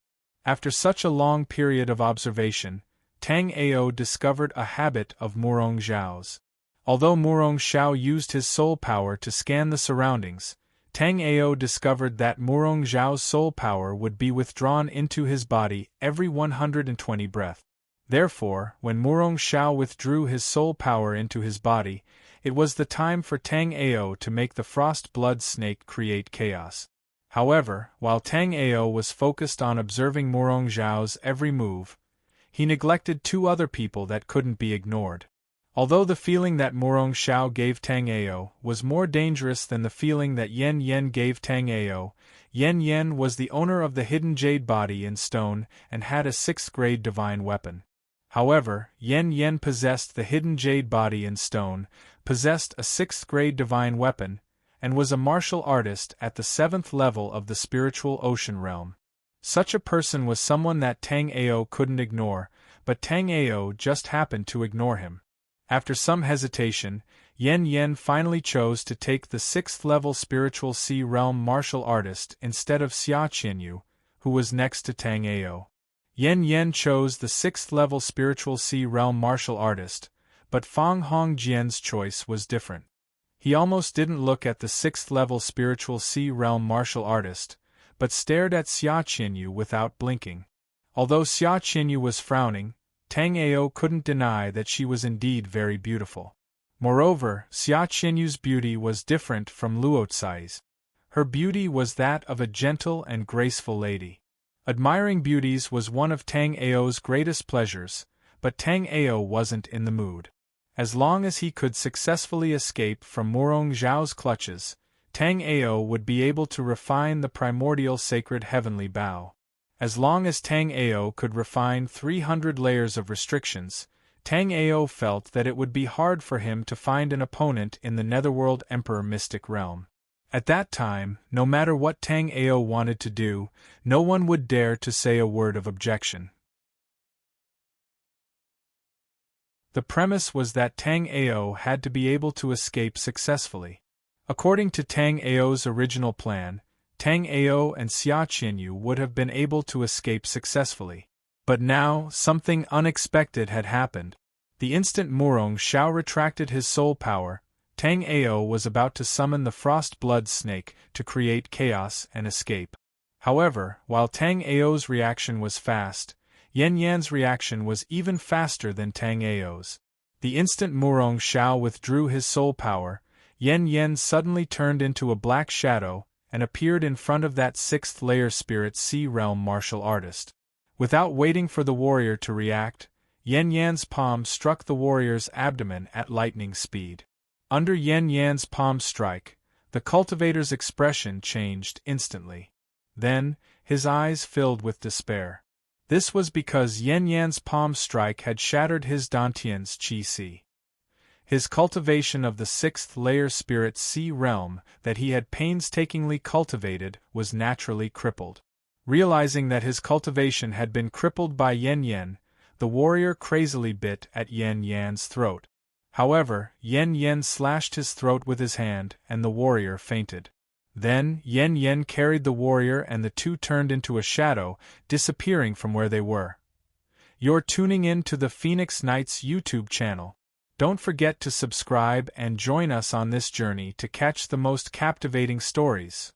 After such a long period of observation, Tang Ao discovered a habit of Murong Zhao's. Although Murong Xiao used his soul power to scan the surroundings, Tang Ao discovered that Murong Zhao's soul power would be withdrawn into his body every 120 breath. Therefore, when Murong Xiao withdrew his soul power into his body, it was the time for Tang Ao to make the Frost Blood Snake create chaos. However, while Tang Ao was focused on observing Murong Zhao's every move, he neglected two other people that couldn't be ignored. Although the feeling that Murong Xiao gave Tang Ao was more dangerous than the feeling that Yan Yan gave Tang Ao, Yan Yan was the owner of the hidden jade body in stone and had a 6th-grade divine weapon. However, Yan Yan possessed the hidden jade body in stone, possessed a 6th-grade divine weapon, and was a martial artist at the 7th level of the spiritual ocean realm. Such a person was someone that Tang Ao couldn't ignore, but Tang Ao just happened to ignore him. After some hesitation, Yan Yan finally chose to take the 6th level spiritual sea realm martial artist instead of Xia Qinyu, who was next to Tang Ao. Yan Yan chose the 6th level spiritual sea realm martial artist, but Fang Hongjian's choice was different. He almost didn't look at the 6th level spiritual sea realm martial artist, but stared at Xia Qinyu without blinking. Although Xia Qinyu was frowning, Tang Ao couldn't deny that she was indeed very beautiful. Moreover, Xia Qinyu's beauty was different from Luo Cai's. Her beauty was that of a gentle and graceful lady. Admiring beauties was one of Tang Ao's greatest pleasures, but Tang Ao wasn't in the mood. As long as he could successfully escape from Murong Zhao's clutches, Tang Ao would be able to refine the primordial sacred heavenly bow. As long as Tang Ao could refine 300 layers of restrictions, Tang Ao felt that it would be hard for him to find an opponent in the Netherworld Emperor mystic realm. At that time, no matter what Tang Ao wanted to do, no one would dare to say a word of objection. The premise was that Tang Ao had to be able to escape successfully. According to Tang Ao's original plan, Tang Ao and Xia Qinyu would have been able to escape successfully. But now, something unexpected had happened. The instant Murong Xiao retracted his soul power, Tang Ao was about to summon the Frost Blood Snake to create chaos and escape. However, while Tang Ao's reaction was fast, Yan Yan's reaction was even faster than Tang Ao's. The instant Murong Xiao withdrew his soul power, Yan Yan suddenly turned into a black shadow and appeared in front of that 6th-layer spirit sea realm martial artist. Without waiting for the warrior to react, Yan Yan's palm struck the warrior's abdomen at lightning speed. Under Yan Yan's palm strike, the cultivator's expression changed instantly. Then, his eyes filled with despair. This was because Yan Yan's palm strike had shattered his Dantian's qi. His cultivation of the 6th-layer spirit sea realm that he had painstakingly cultivated was naturally crippled. Realizing that his cultivation had been crippled by Yan Yan, the warrior crazily bit at Yen Yan's throat. However, Yen Yen slashed his throat with his hand, and the warrior fainted. Then, Yen Yen carried the warrior and the two turned into a shadow, disappearing from where they were. You're tuning in to the Phoenix Knights YouTube channel. Don't forget to subscribe and join us on this journey to catch the most captivating stories.